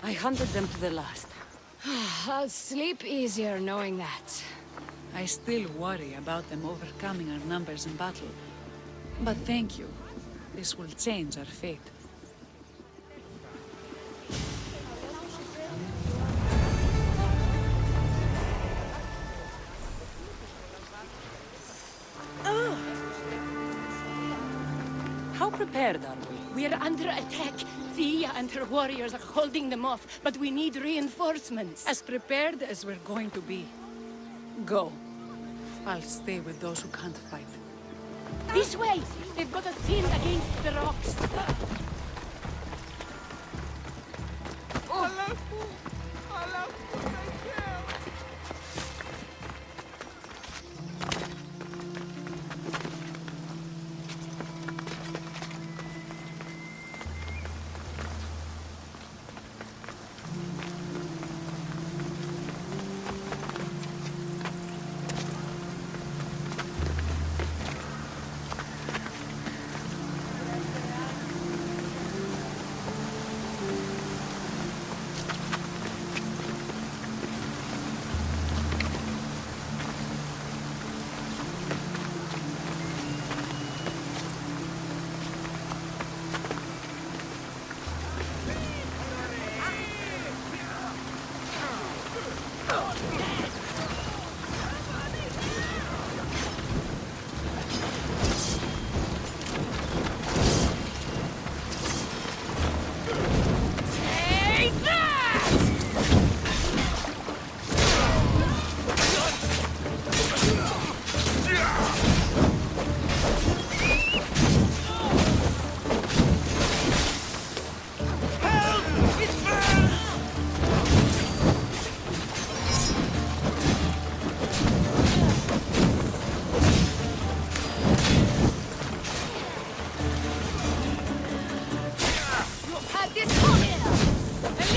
I hunted them to the last. I'll sleep easier knowing that. I still worry about them overcoming our numbers in battle. But thank you. This will change our fate. How prepared are we? We're under attack. Thea and her warriors are holding them off, but we need reinforcements. As prepared as we're going to be. Go. I'll stay with those who can't fight. This way! They've got us pinned against the rocks.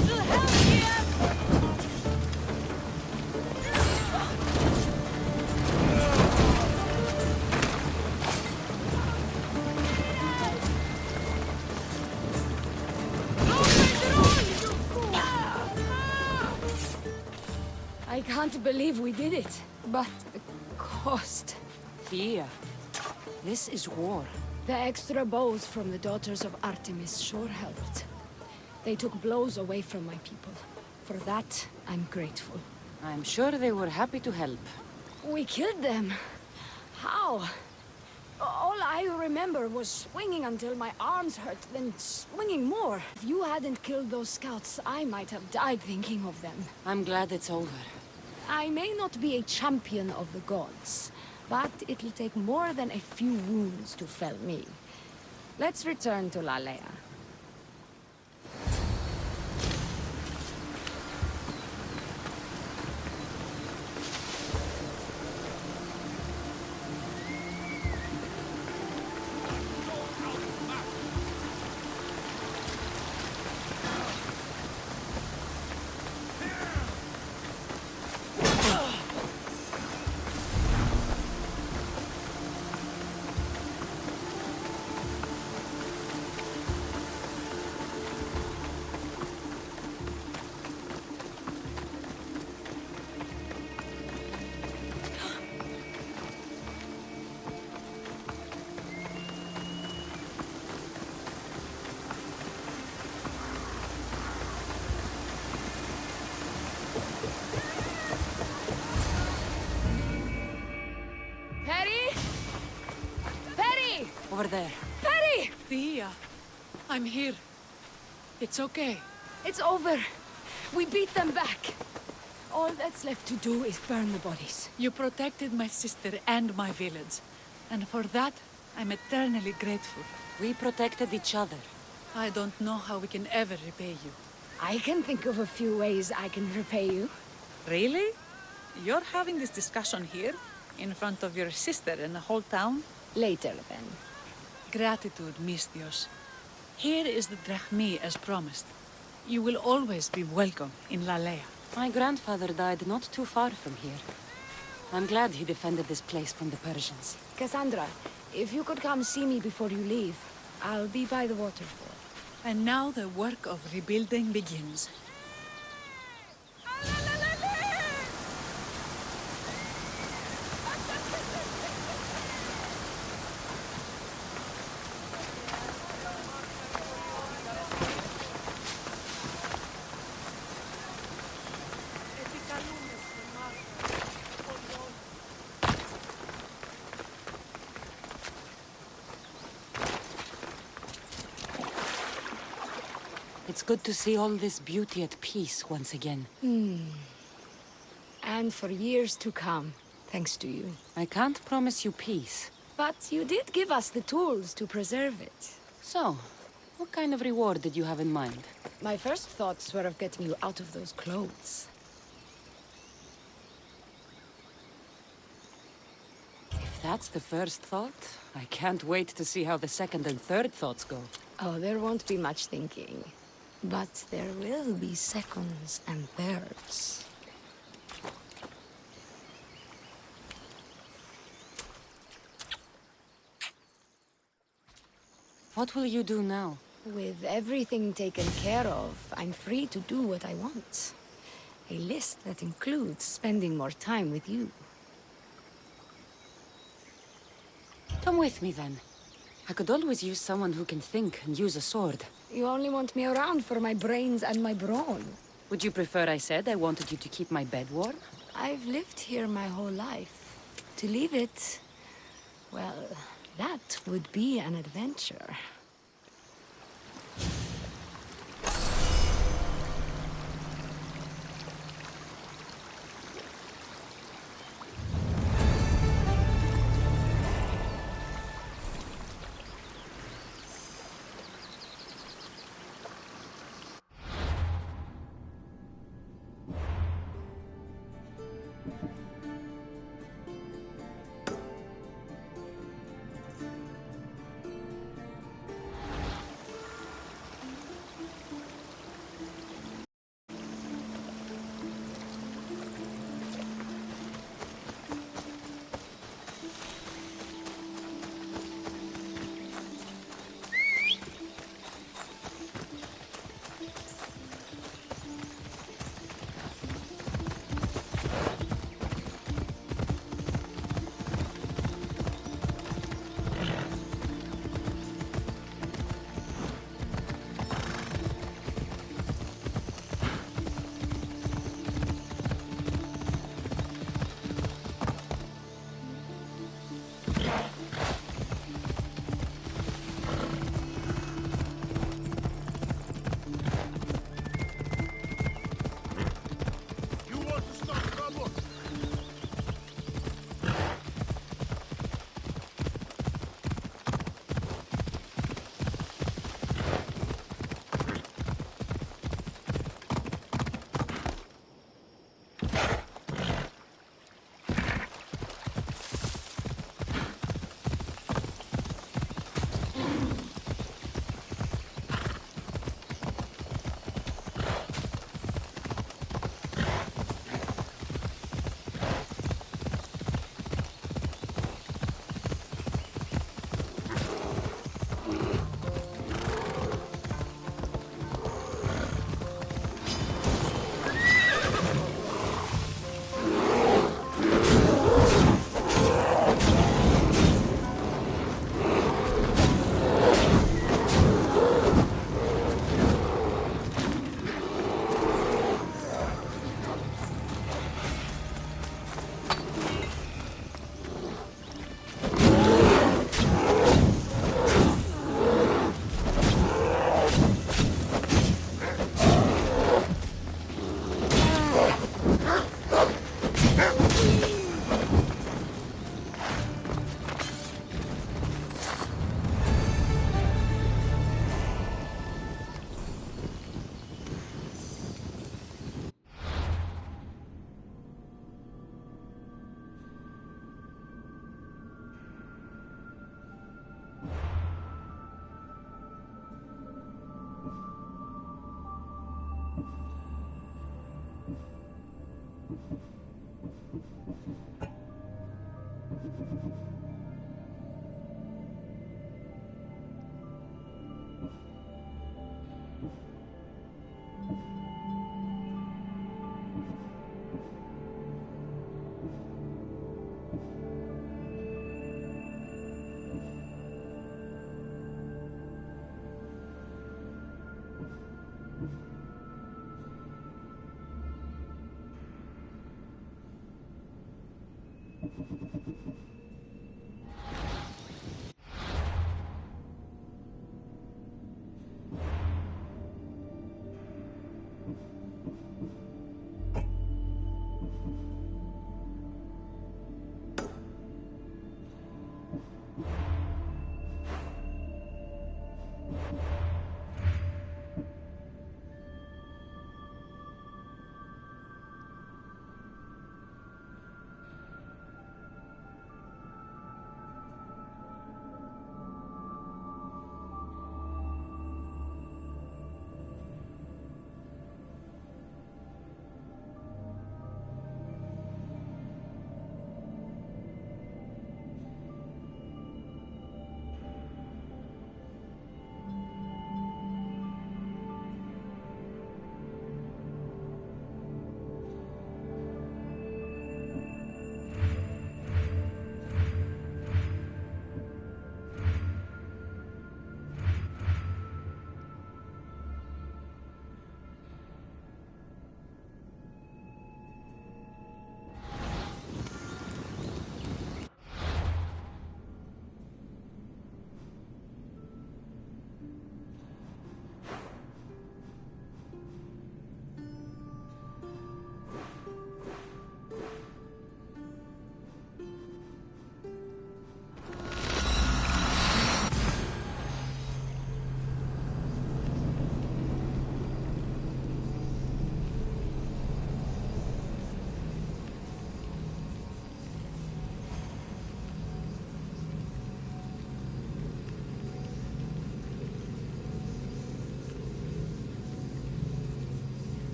little help here! I can't believe we did it, but the cost. Thea, this is war. The extra bows from the daughters of Artemis sure helped. They took blows away from my people. For that, I'm grateful. I'm sure they were happy to help. We killed them. How? All I remember was swinging until my arms hurt, then swinging more. If you hadn't killed those scouts, I might have died thinking of them. I'm glad it's over. I may not be a champion of the gods, but it'll take more than a few wounds to fell me. Let's return to Lyre. Over there. Perry! Thea, I'm here. It's okay. It's over. We beat them back. All that's left to do is burn the bodies. You protected my sister and my village. And for that, I'm eternally grateful. We protected each other. I don't know how we can ever repay you. I can think of a few ways I can repay you. Really? You're having this discussion here? In front of your sister and the whole town? Later, then. Gratitude, Misthios. Here is the drachmi as promised. You will always be welcome in Lyre. My grandfather died not too far from here. I'm glad he defended this place from the Persians. Cassandra, if you could come see me before you leave, I'll be by the waterfall. And now the work of rebuilding begins. It's good to see all this beauty at peace once again. And for years to come, thanks to you. I can't promise you peace. But you did give us the tools to preserve it. So, what kind of reward did you have in mind? My first thoughts were of getting you out of those clothes. If that's the first thought, I can't wait to see how the second and third thoughts go. Oh, there won't be much thinking. But there will be seconds and thirds. What will you do now? With everything taken care of, I'm free to do what I want. A list that includes spending more time with you. Come with me then. I could always use someone who can think and use a sword. You only want me around for my brains and my brawn. Would you prefer I said I wanted you to keep my bed warm? I've lived here my whole life. To leave it, well, that would be an adventure.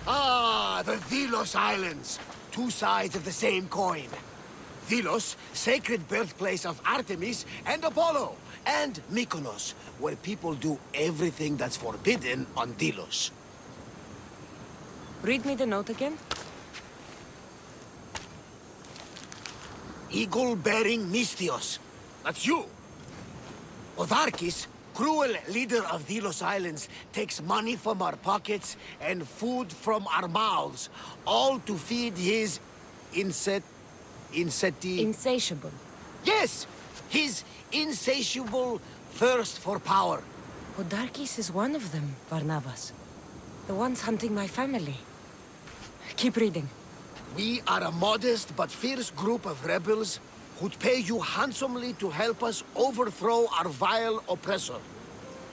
Ah, the Delos Islands. Two sides of the same coin. Delos, sacred birthplace of Artemis and Apollo. And Mykonos, where people do everything that's forbidden on Delos. Read me the note again. Eagle-bearing Mystios. That's you. Podarkis, cruel leader of Delos Islands, takes money from our pockets and food from our mouths, all to feed his Insatiable. Yes! His insatiable thirst for power. Podarkis is one of them, Varnavas. The ones hunting my family. Keep reading. We are a modest but fierce group of rebels who'd pay you handsomely to help us overthrow our vile oppressor.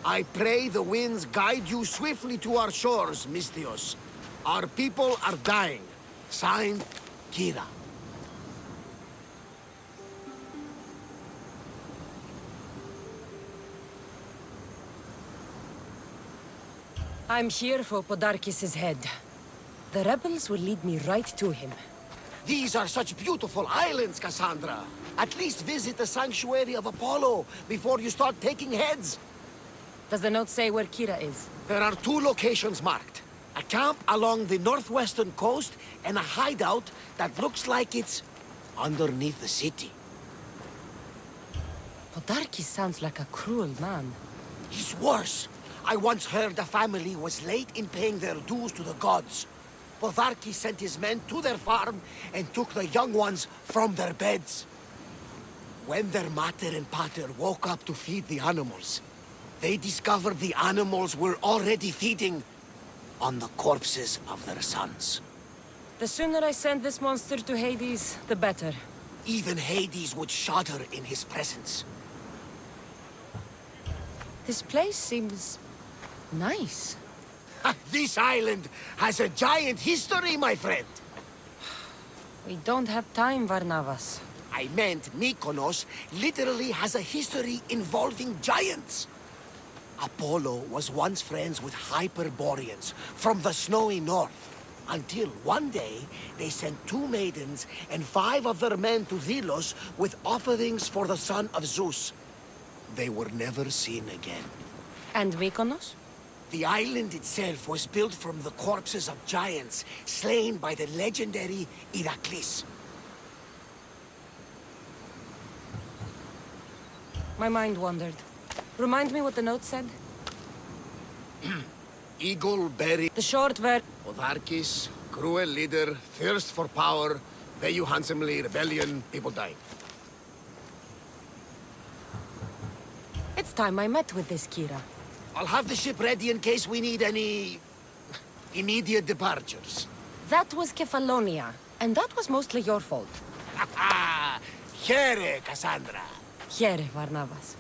I pray the winds guide you swiftly to our shores, Mystios. Our people are dying. Signed, Kyra. I'm here for Podarkis' head. The rebels will lead me right to him. These are such beautiful islands, Cassandra. At least visit the sanctuary of Apollo before you start taking heads. Does the note say where Kyra is? There are two locations marked. A camp along the northwestern coast and a hideout that looks like it's underneath the city. Podarkis sounds like a cruel man. He's worse. I once heard the family was late in paying their dues to the gods. Podarkis sent his men to their farm and took the young ones from their beds. When their mater and pater woke up to feed the animals, they discovered the animals were already feeding on the corpses of their sons. The sooner I send this monster to Hades, the better. Even Hades would shudder in his presence. This place seems nice. This island has a giant history, my friend. We don't have time, Varnavas. I meant Mykonos literally has a history involving giants. Apollo was once friends with Hyperboreans from the snowy north. Until one day, they sent 2 maidens and 5 of their men to Delos with offerings for the son of Zeus. They were never seen again. And Mykonos? The island itself was built from the corpses of giants slain by the legendary Iraklis. My mind wandered. Remind me what the note said? Eagle, berry, The short ver... Podarkis, cruel leader, thirst for power, pay you handsomely, rebellion, people dying. It's time I met with this Kyra. I'll have the ship ready in case we need any... immediate departures. That was Kefalonia, and that was mostly your fault. Here, Cassandra. Here, Varnavas.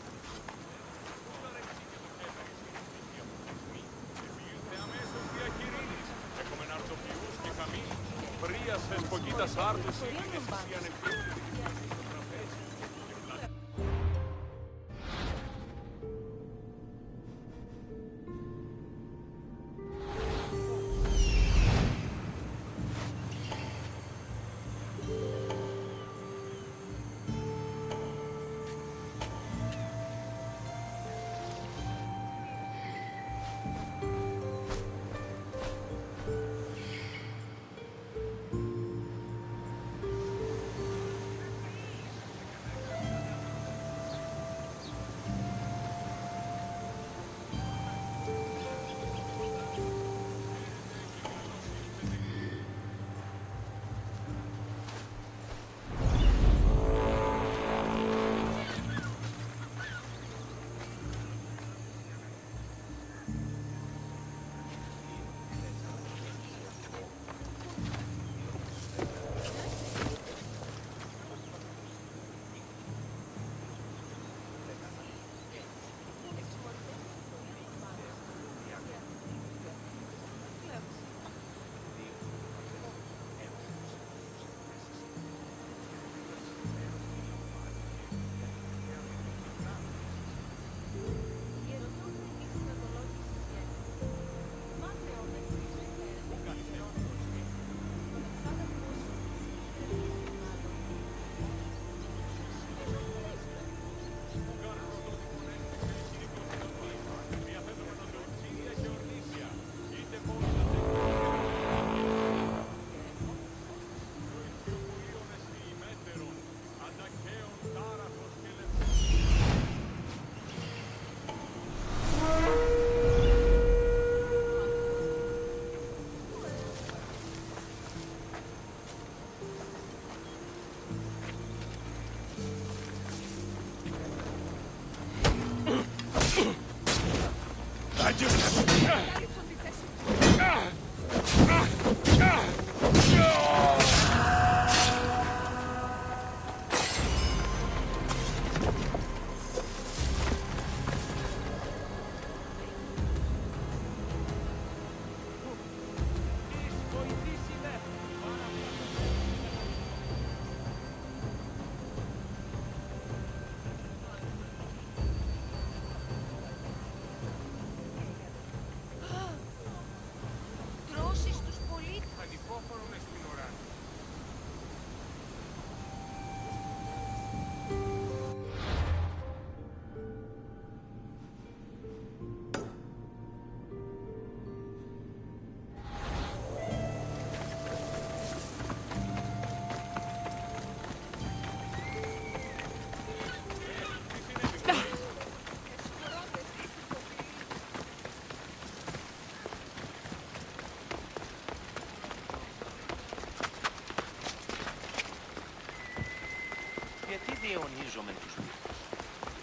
διαιωνίζομαι τους μύθους.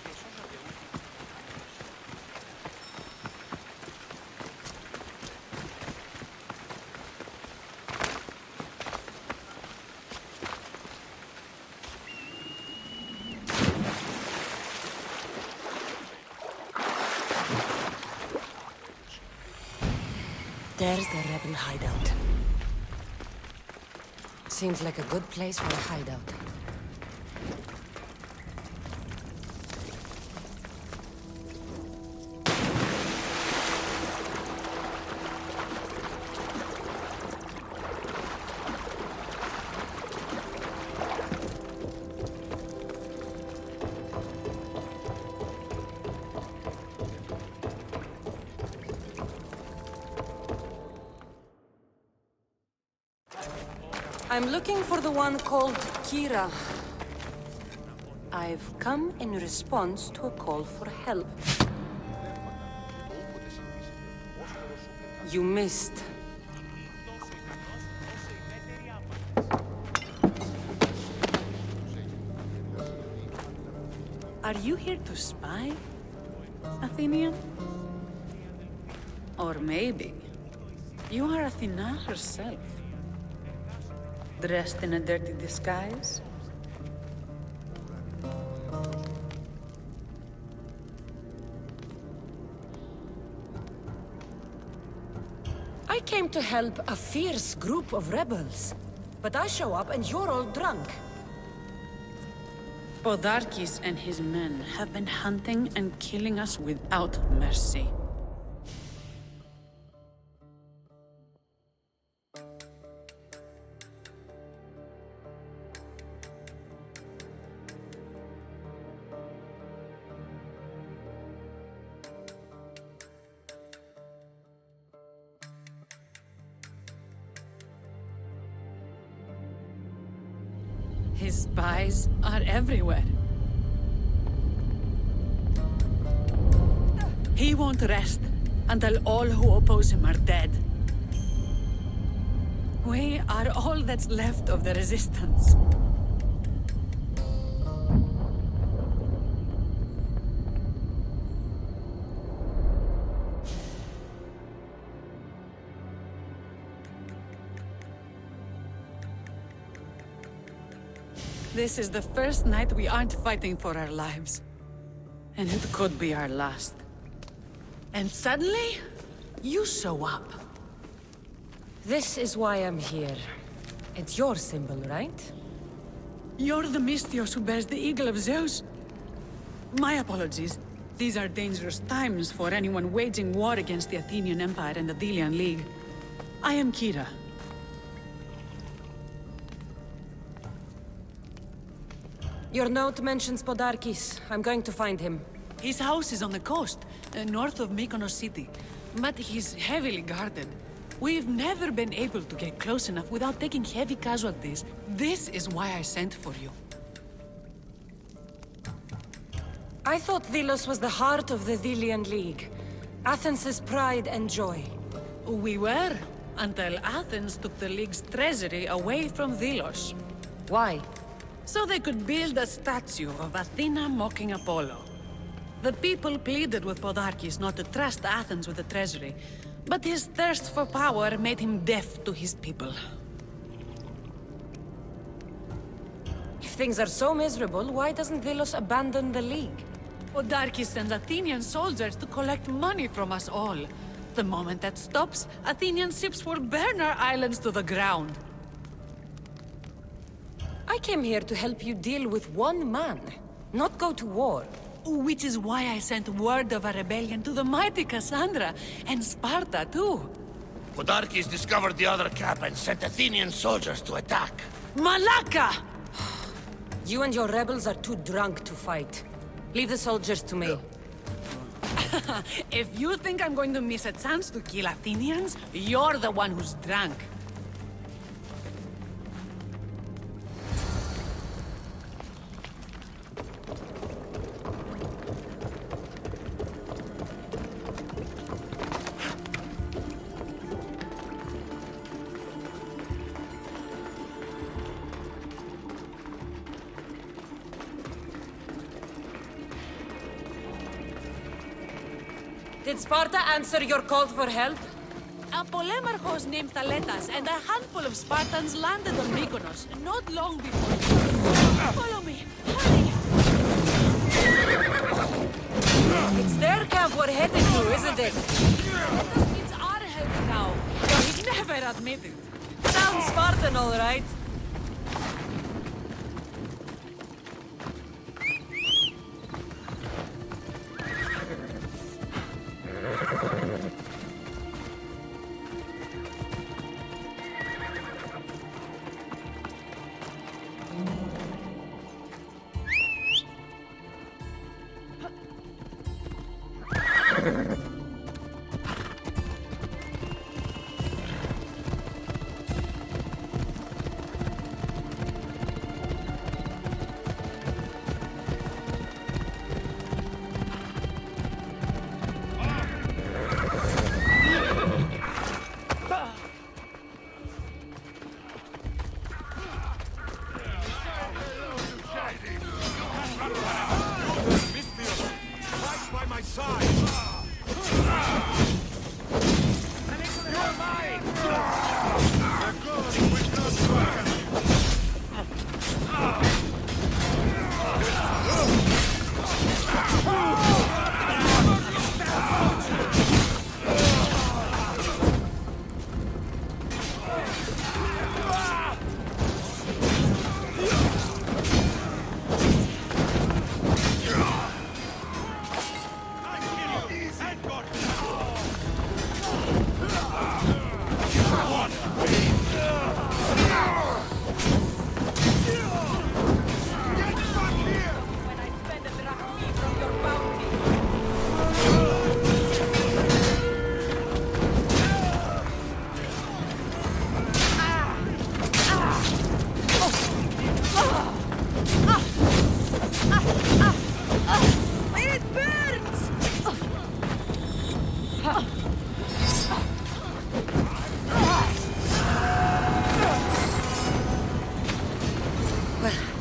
Διασώζονται όλοι. There's the rebel hideout. Seems like a good place for a hideout. I'm looking for the one called Kyra. I've come in response to a call for help. You missed. Are you here to spy, Athenian? Or maybe you are Athena herself, dressed in a dirty disguise? I came to help a fierce group of rebels, but I show up and you're all drunk. Podarkis and his men have been hunting and killing us without mercy. His spies are everywhere. He won't rest until all who oppose him are dead. We are all that's left of the resistance. This is the first night we aren't fighting for our lives. And it could be our last. And suddenly, you show up. This is why I'm here. It's your symbol, right? You're the Mystios who bears the eagle of Zeus? My apologies. These are dangerous times for anyone waging war against the Athenian Empire and the Delian League. I am Kyra. Your note mentions Podarkis. I'm going to find him. His house is on the coast, north of Mykonos city. But he's heavily guarded. We've never been able to get close enough without taking heavy casualties. This is why I sent for you. I thought Delos was the heart of the Delian League. Athens' pride and joy. We were, until Athens took the League's treasury away from Delos. Why? So they could build a statue of Athena mocking Apollo. The people pleaded with Podarkis not to trust Athens with the treasury, but his thirst for power made him deaf to his people. If things are so miserable, why doesn't Delos abandon the League? Podarkis sends Athenian soldiers to collect money from us all. The moment that stops, Athenian ships will burn our islands to the ground. I came here to help you deal with one man, not go to war. Which is why I sent word of a rebellion to the mighty Cassandra, and Sparta too. Podarkis discovered the other camp and sent Athenian soldiers to attack. Malaka! You and your rebels are too drunk to fight. Leave the soldiers to me. If you think I'm going to miss a chance to kill Athenians, you're the one who's drunk. Did Sparta answer your call for help? A polemarchos named Thaletas and a handful of Spartans landed on Mykonos not long before. Follow me, hurry! It's their camp we're headed to, isn't it? Thaletas needs our help now. Never admit it. Sounds Spartan, all right.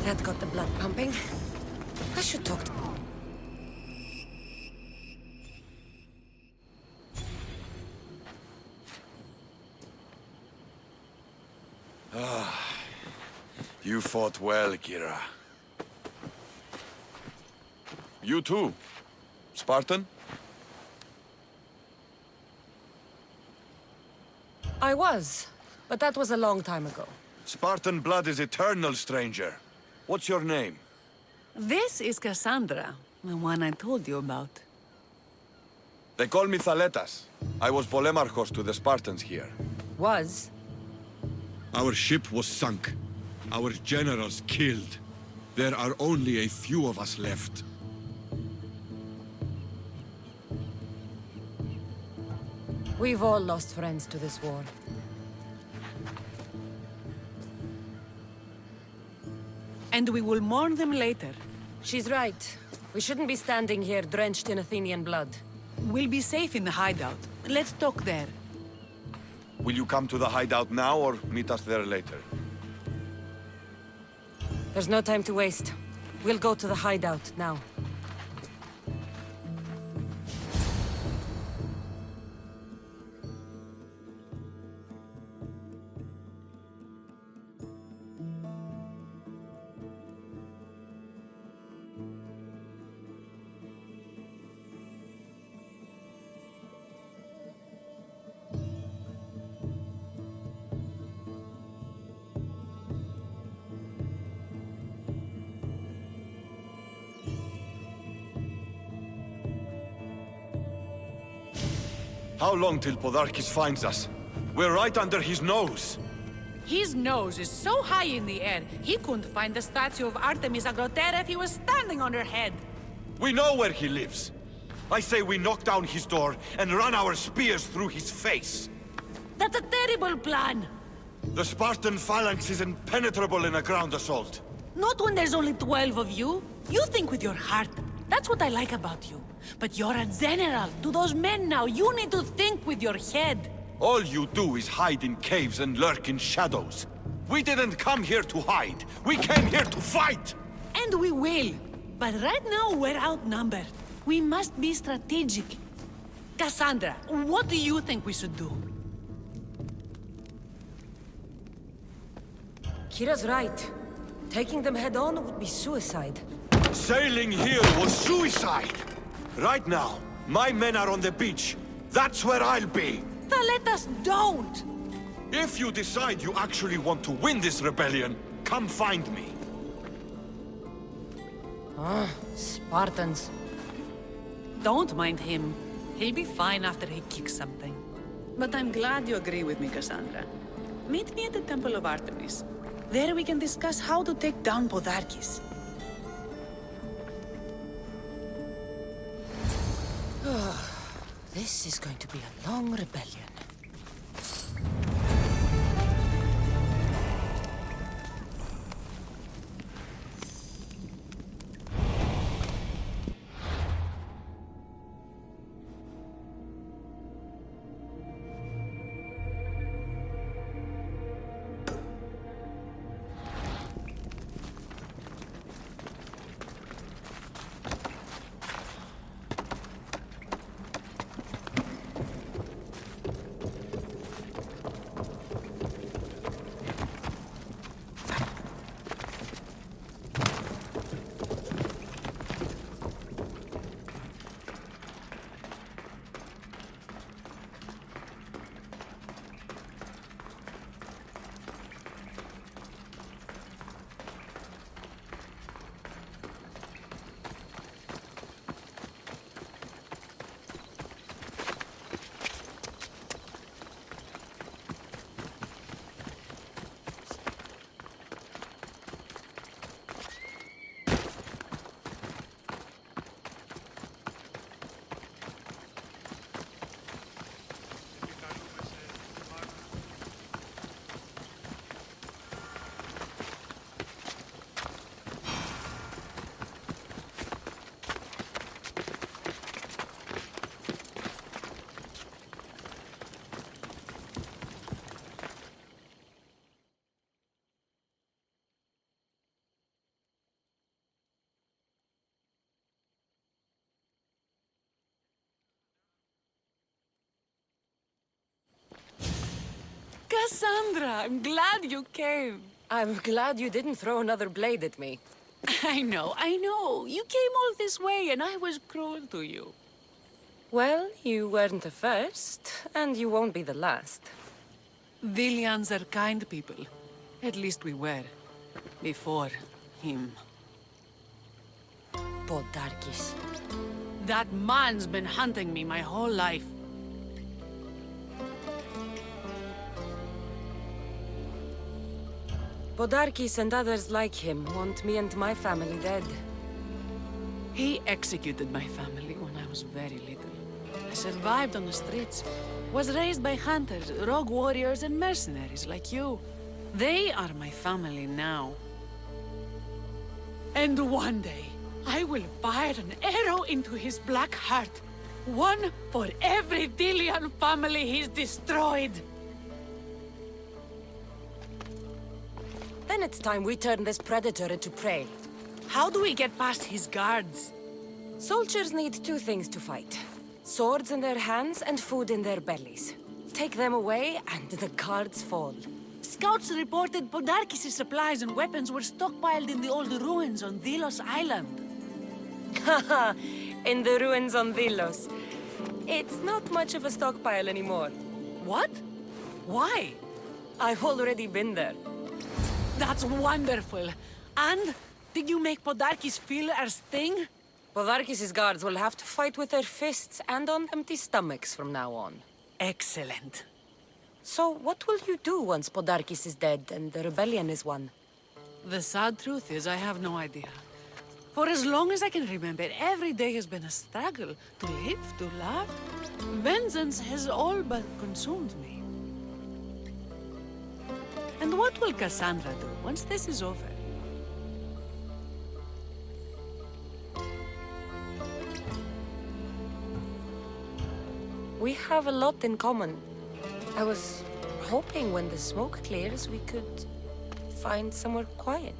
That got the blood pumping. I should talk to... You fought well, Kyra. You too, Spartan? I was, but that was a long time ago. Spartan blood is eternal, stranger. What's your name? This is Cassandra, the one I told you about. They call me Thaletas. I was Polemarchos to the Spartans here. Was? Our ship was sunk. Our generals killed. There are only a few of us left. We've all lost friends to this war. And we will mourn them later. She's right. We shouldn't be standing here drenched in Athenian blood. We'll be safe in the hideout. Let's talk there. Will you come to the hideout now or meet us there later? There's no time to waste. We'll go to the hideout now. How long till Podarkis finds us? We're right under his nose. His nose is so high in the air, he couldn't find the statue of Artemis Agrotera if he was standing on her head. We know where he lives. I say we knock down his door and run our spears through his face. That's a terrible plan. The Spartan phalanx is impenetrable in a ground assault. Not when there's only 12 of you. You think with your heart. That's what I like about you. But you're a general. To those men now, you need to think with your head. All you do is hide in caves and lurk in shadows. We didn't come here to hide. We came here to fight! And we will. But right now, we're outnumbered. We must be strategic. Cassandra, what do you think we should do? Kyra's right. Taking them head-on would be suicide. Sailing here was suicide! Right now, my men are on the beach. That's where I'll be. Let us don't! If you decide you actually want to win this rebellion, come find me. Ah, Spartans. Don't mind him. He'll be fine after he kicks something. But I'm glad you agree with me, Cassandra. Meet me at the Temple of Artemis. There we can discuss how to take down Podarkis. This is going to be a long rebellion. Cassandra, I'm glad you came. I'm glad you didn't throw another blade at me. I know. You came all this way and I was cruel to you. Well, you weren't the first, and you won't be the last. Dilians are kind people. At least we were. Before him. Podarkis. That man's been hunting me my whole life. Podarkis and others like him want me and my family dead. He executed my family when I was very little. I survived on the streets. Was raised by hunters, rogue warriors, and mercenaries like you. They are my family now. And one day, I will fire an arrow into his black heart. One for every Dilian family he's destroyed. Then it's time we turn this predator into prey. How do we get past his guards? Soldiers need two things to fight. Swords in their hands and food in their bellies. Take them away and the guards fall. Scouts reported Podarkis' supplies and weapons were stockpiled in the old ruins on Delos Island. Haha, in the ruins on Delos. It's not much of a stockpile anymore. What? Why? I've already been there. That's wonderful. And did you make Podarkis feel our sting? Podarkis' guards will have to fight with their fists and on empty stomachs from now on. Excellent. So what will you do once Podarkis is dead and the rebellion is won? The sad truth is I have no idea. For as long as I can remember, every day has been a struggle to live, to love. Vengeance has all but consumed me. And what will Cassandra do once this is over? We have a lot in common. I was hoping when the smoke clears, we could find somewhere quiet.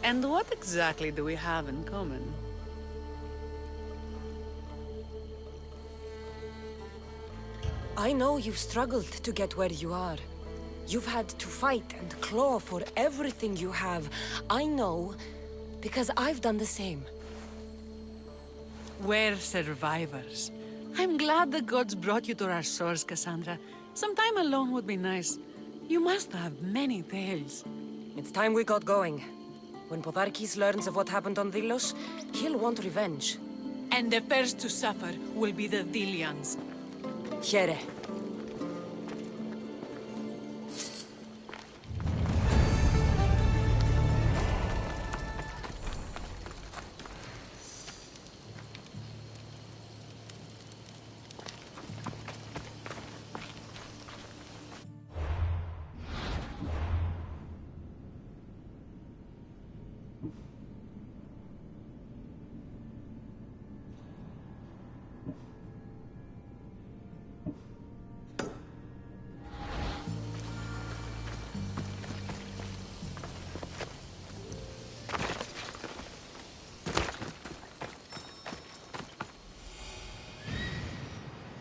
And what exactly do we have in common? I know you've struggled to get where you are. You've had to fight and claw for everything you have. I know, because I've done the same. We're survivors. I'm glad the gods brought you to our shores, Cassandra. Some time alone would be nice. You must have many tales. It's time we got going. When Podarkis learns of what happened on Delos, he'll want revenge. And the first to suffer will be the Dilians. Here.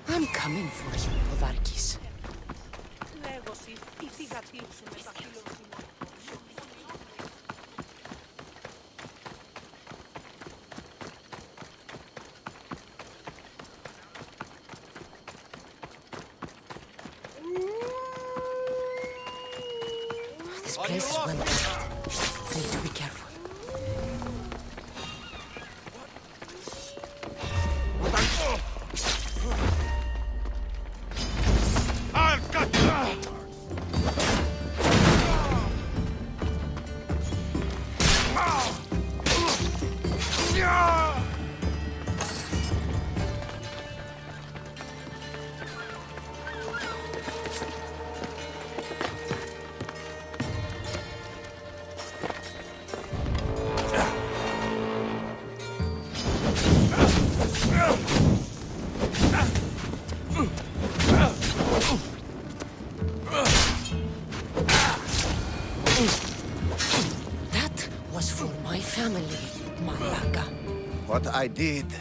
I'm coming for you, Podarkis. This place is well guarded. I need to be careful. That was for my family, Malaga. What I did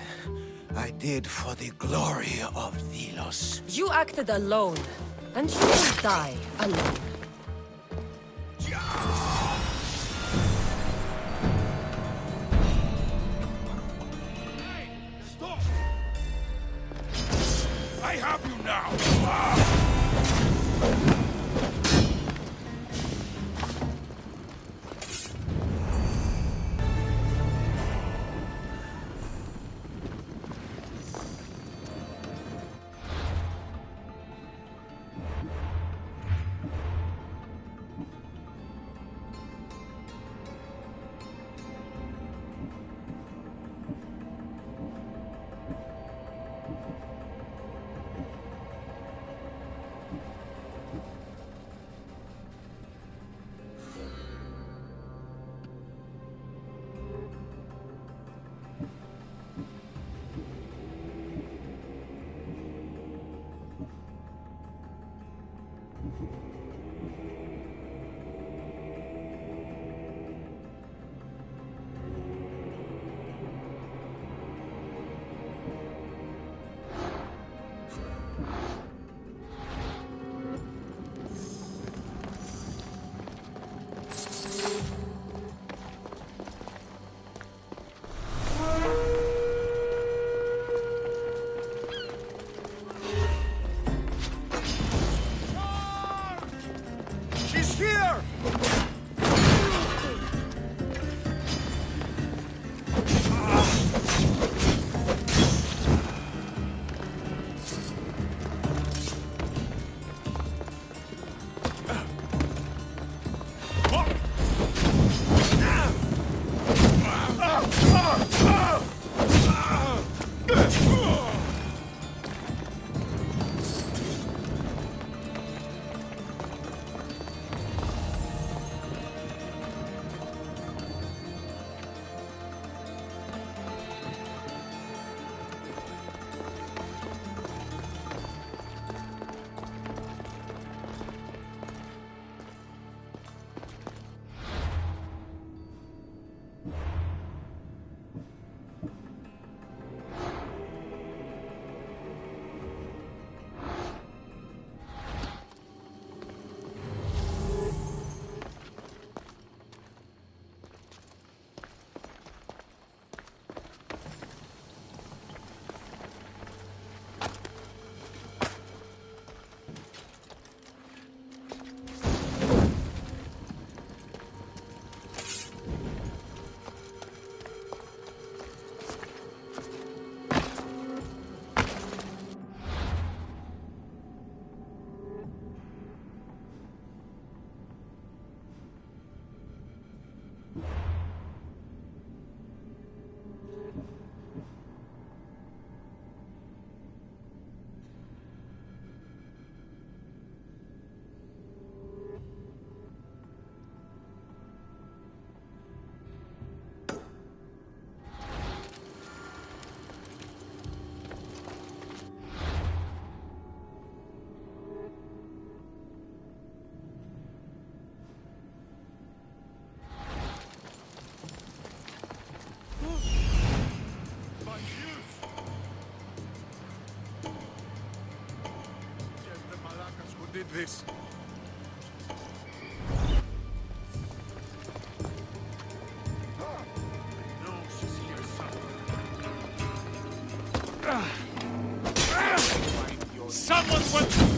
for the glory of Delos. You acted alone, and you will die alone. Stop! I have you now! did this. No, she's here somewhere. Someone wants...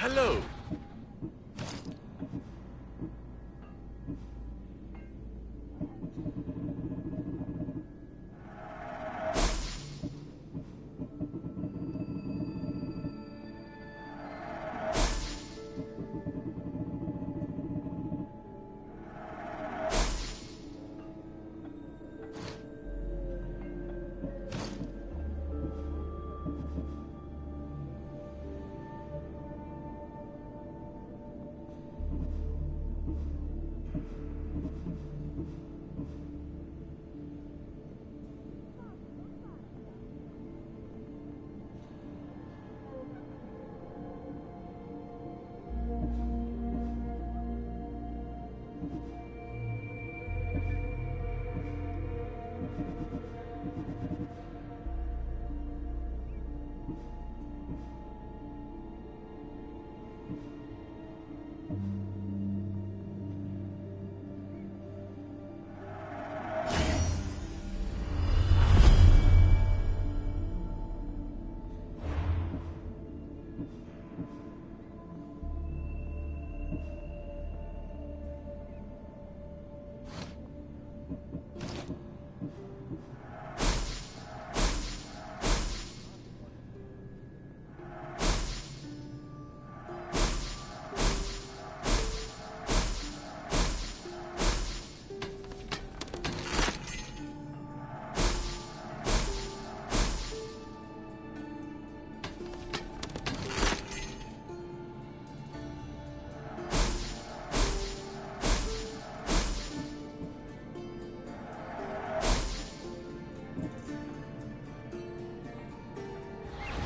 Hello.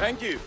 Thank you.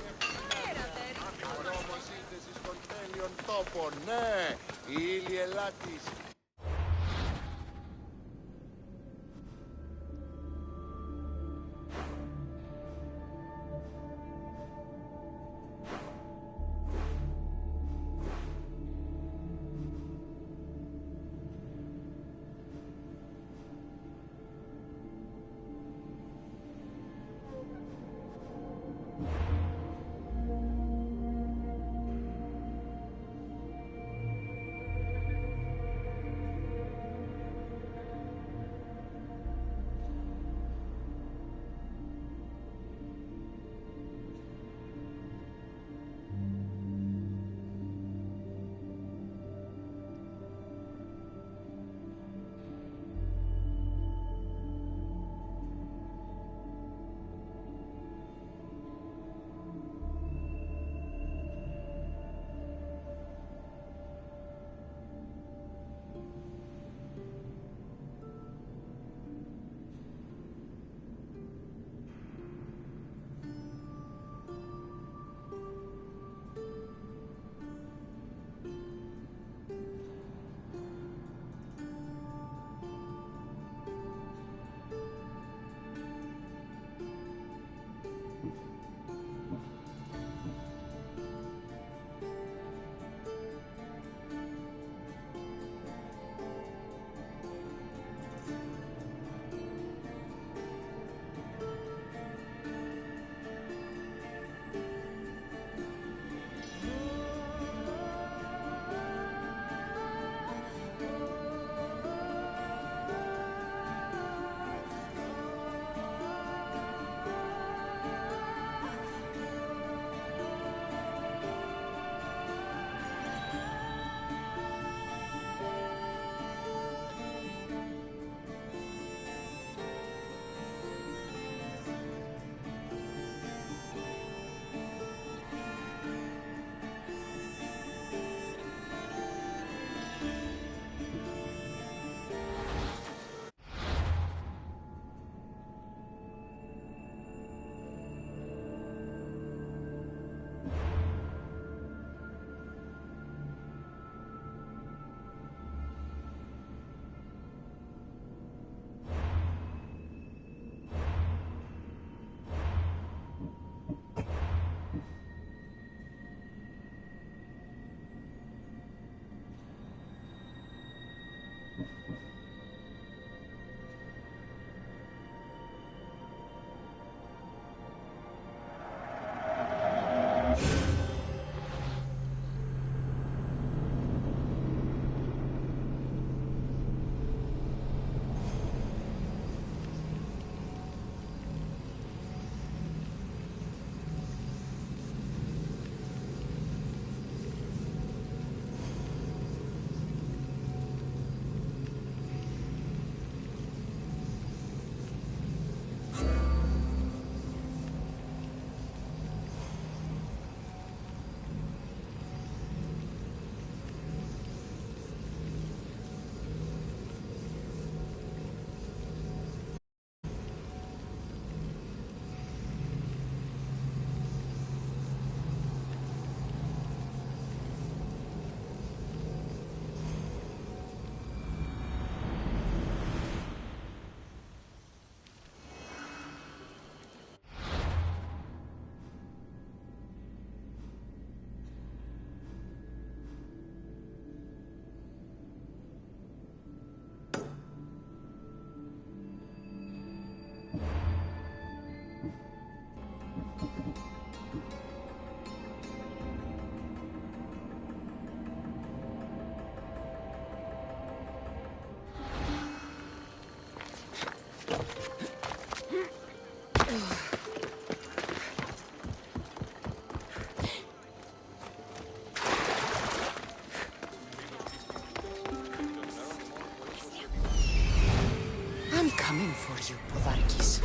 coming for you, podarias.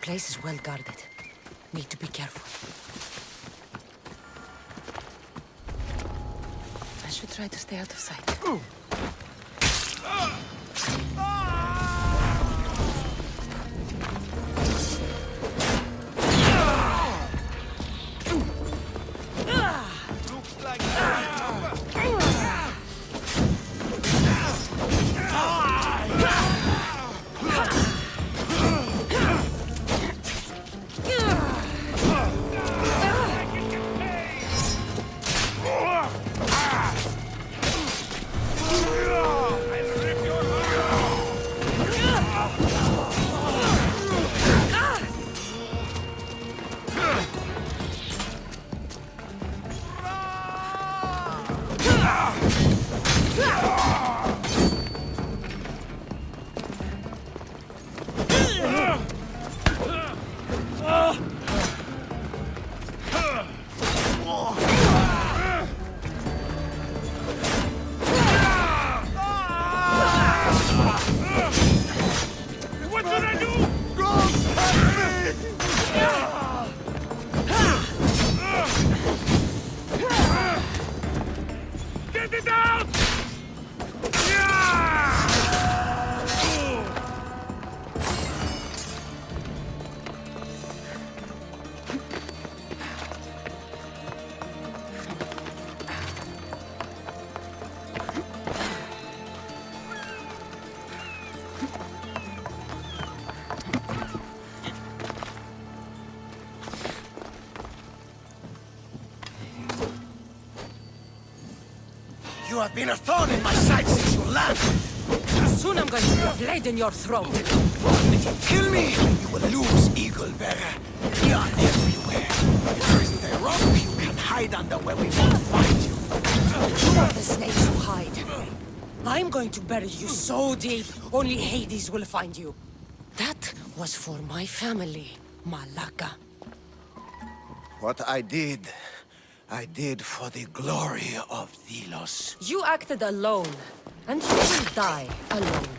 place is well guarded. Need to be careful. I should try to stay out of sight. You have been a thorn in my side since you landed. Soon I'm going to put a blade in your throat. If you kill me, you will lose, Eagle Bearer. We are everywhere. There isn't a rock you can hide under where we won't find you. You are the snakes who hide. I'm going to bury you so deep, only Hades will find you. That was for my family, Malaka. What I did for the glory of Delos. You acted alone, and you will die alone.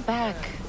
back.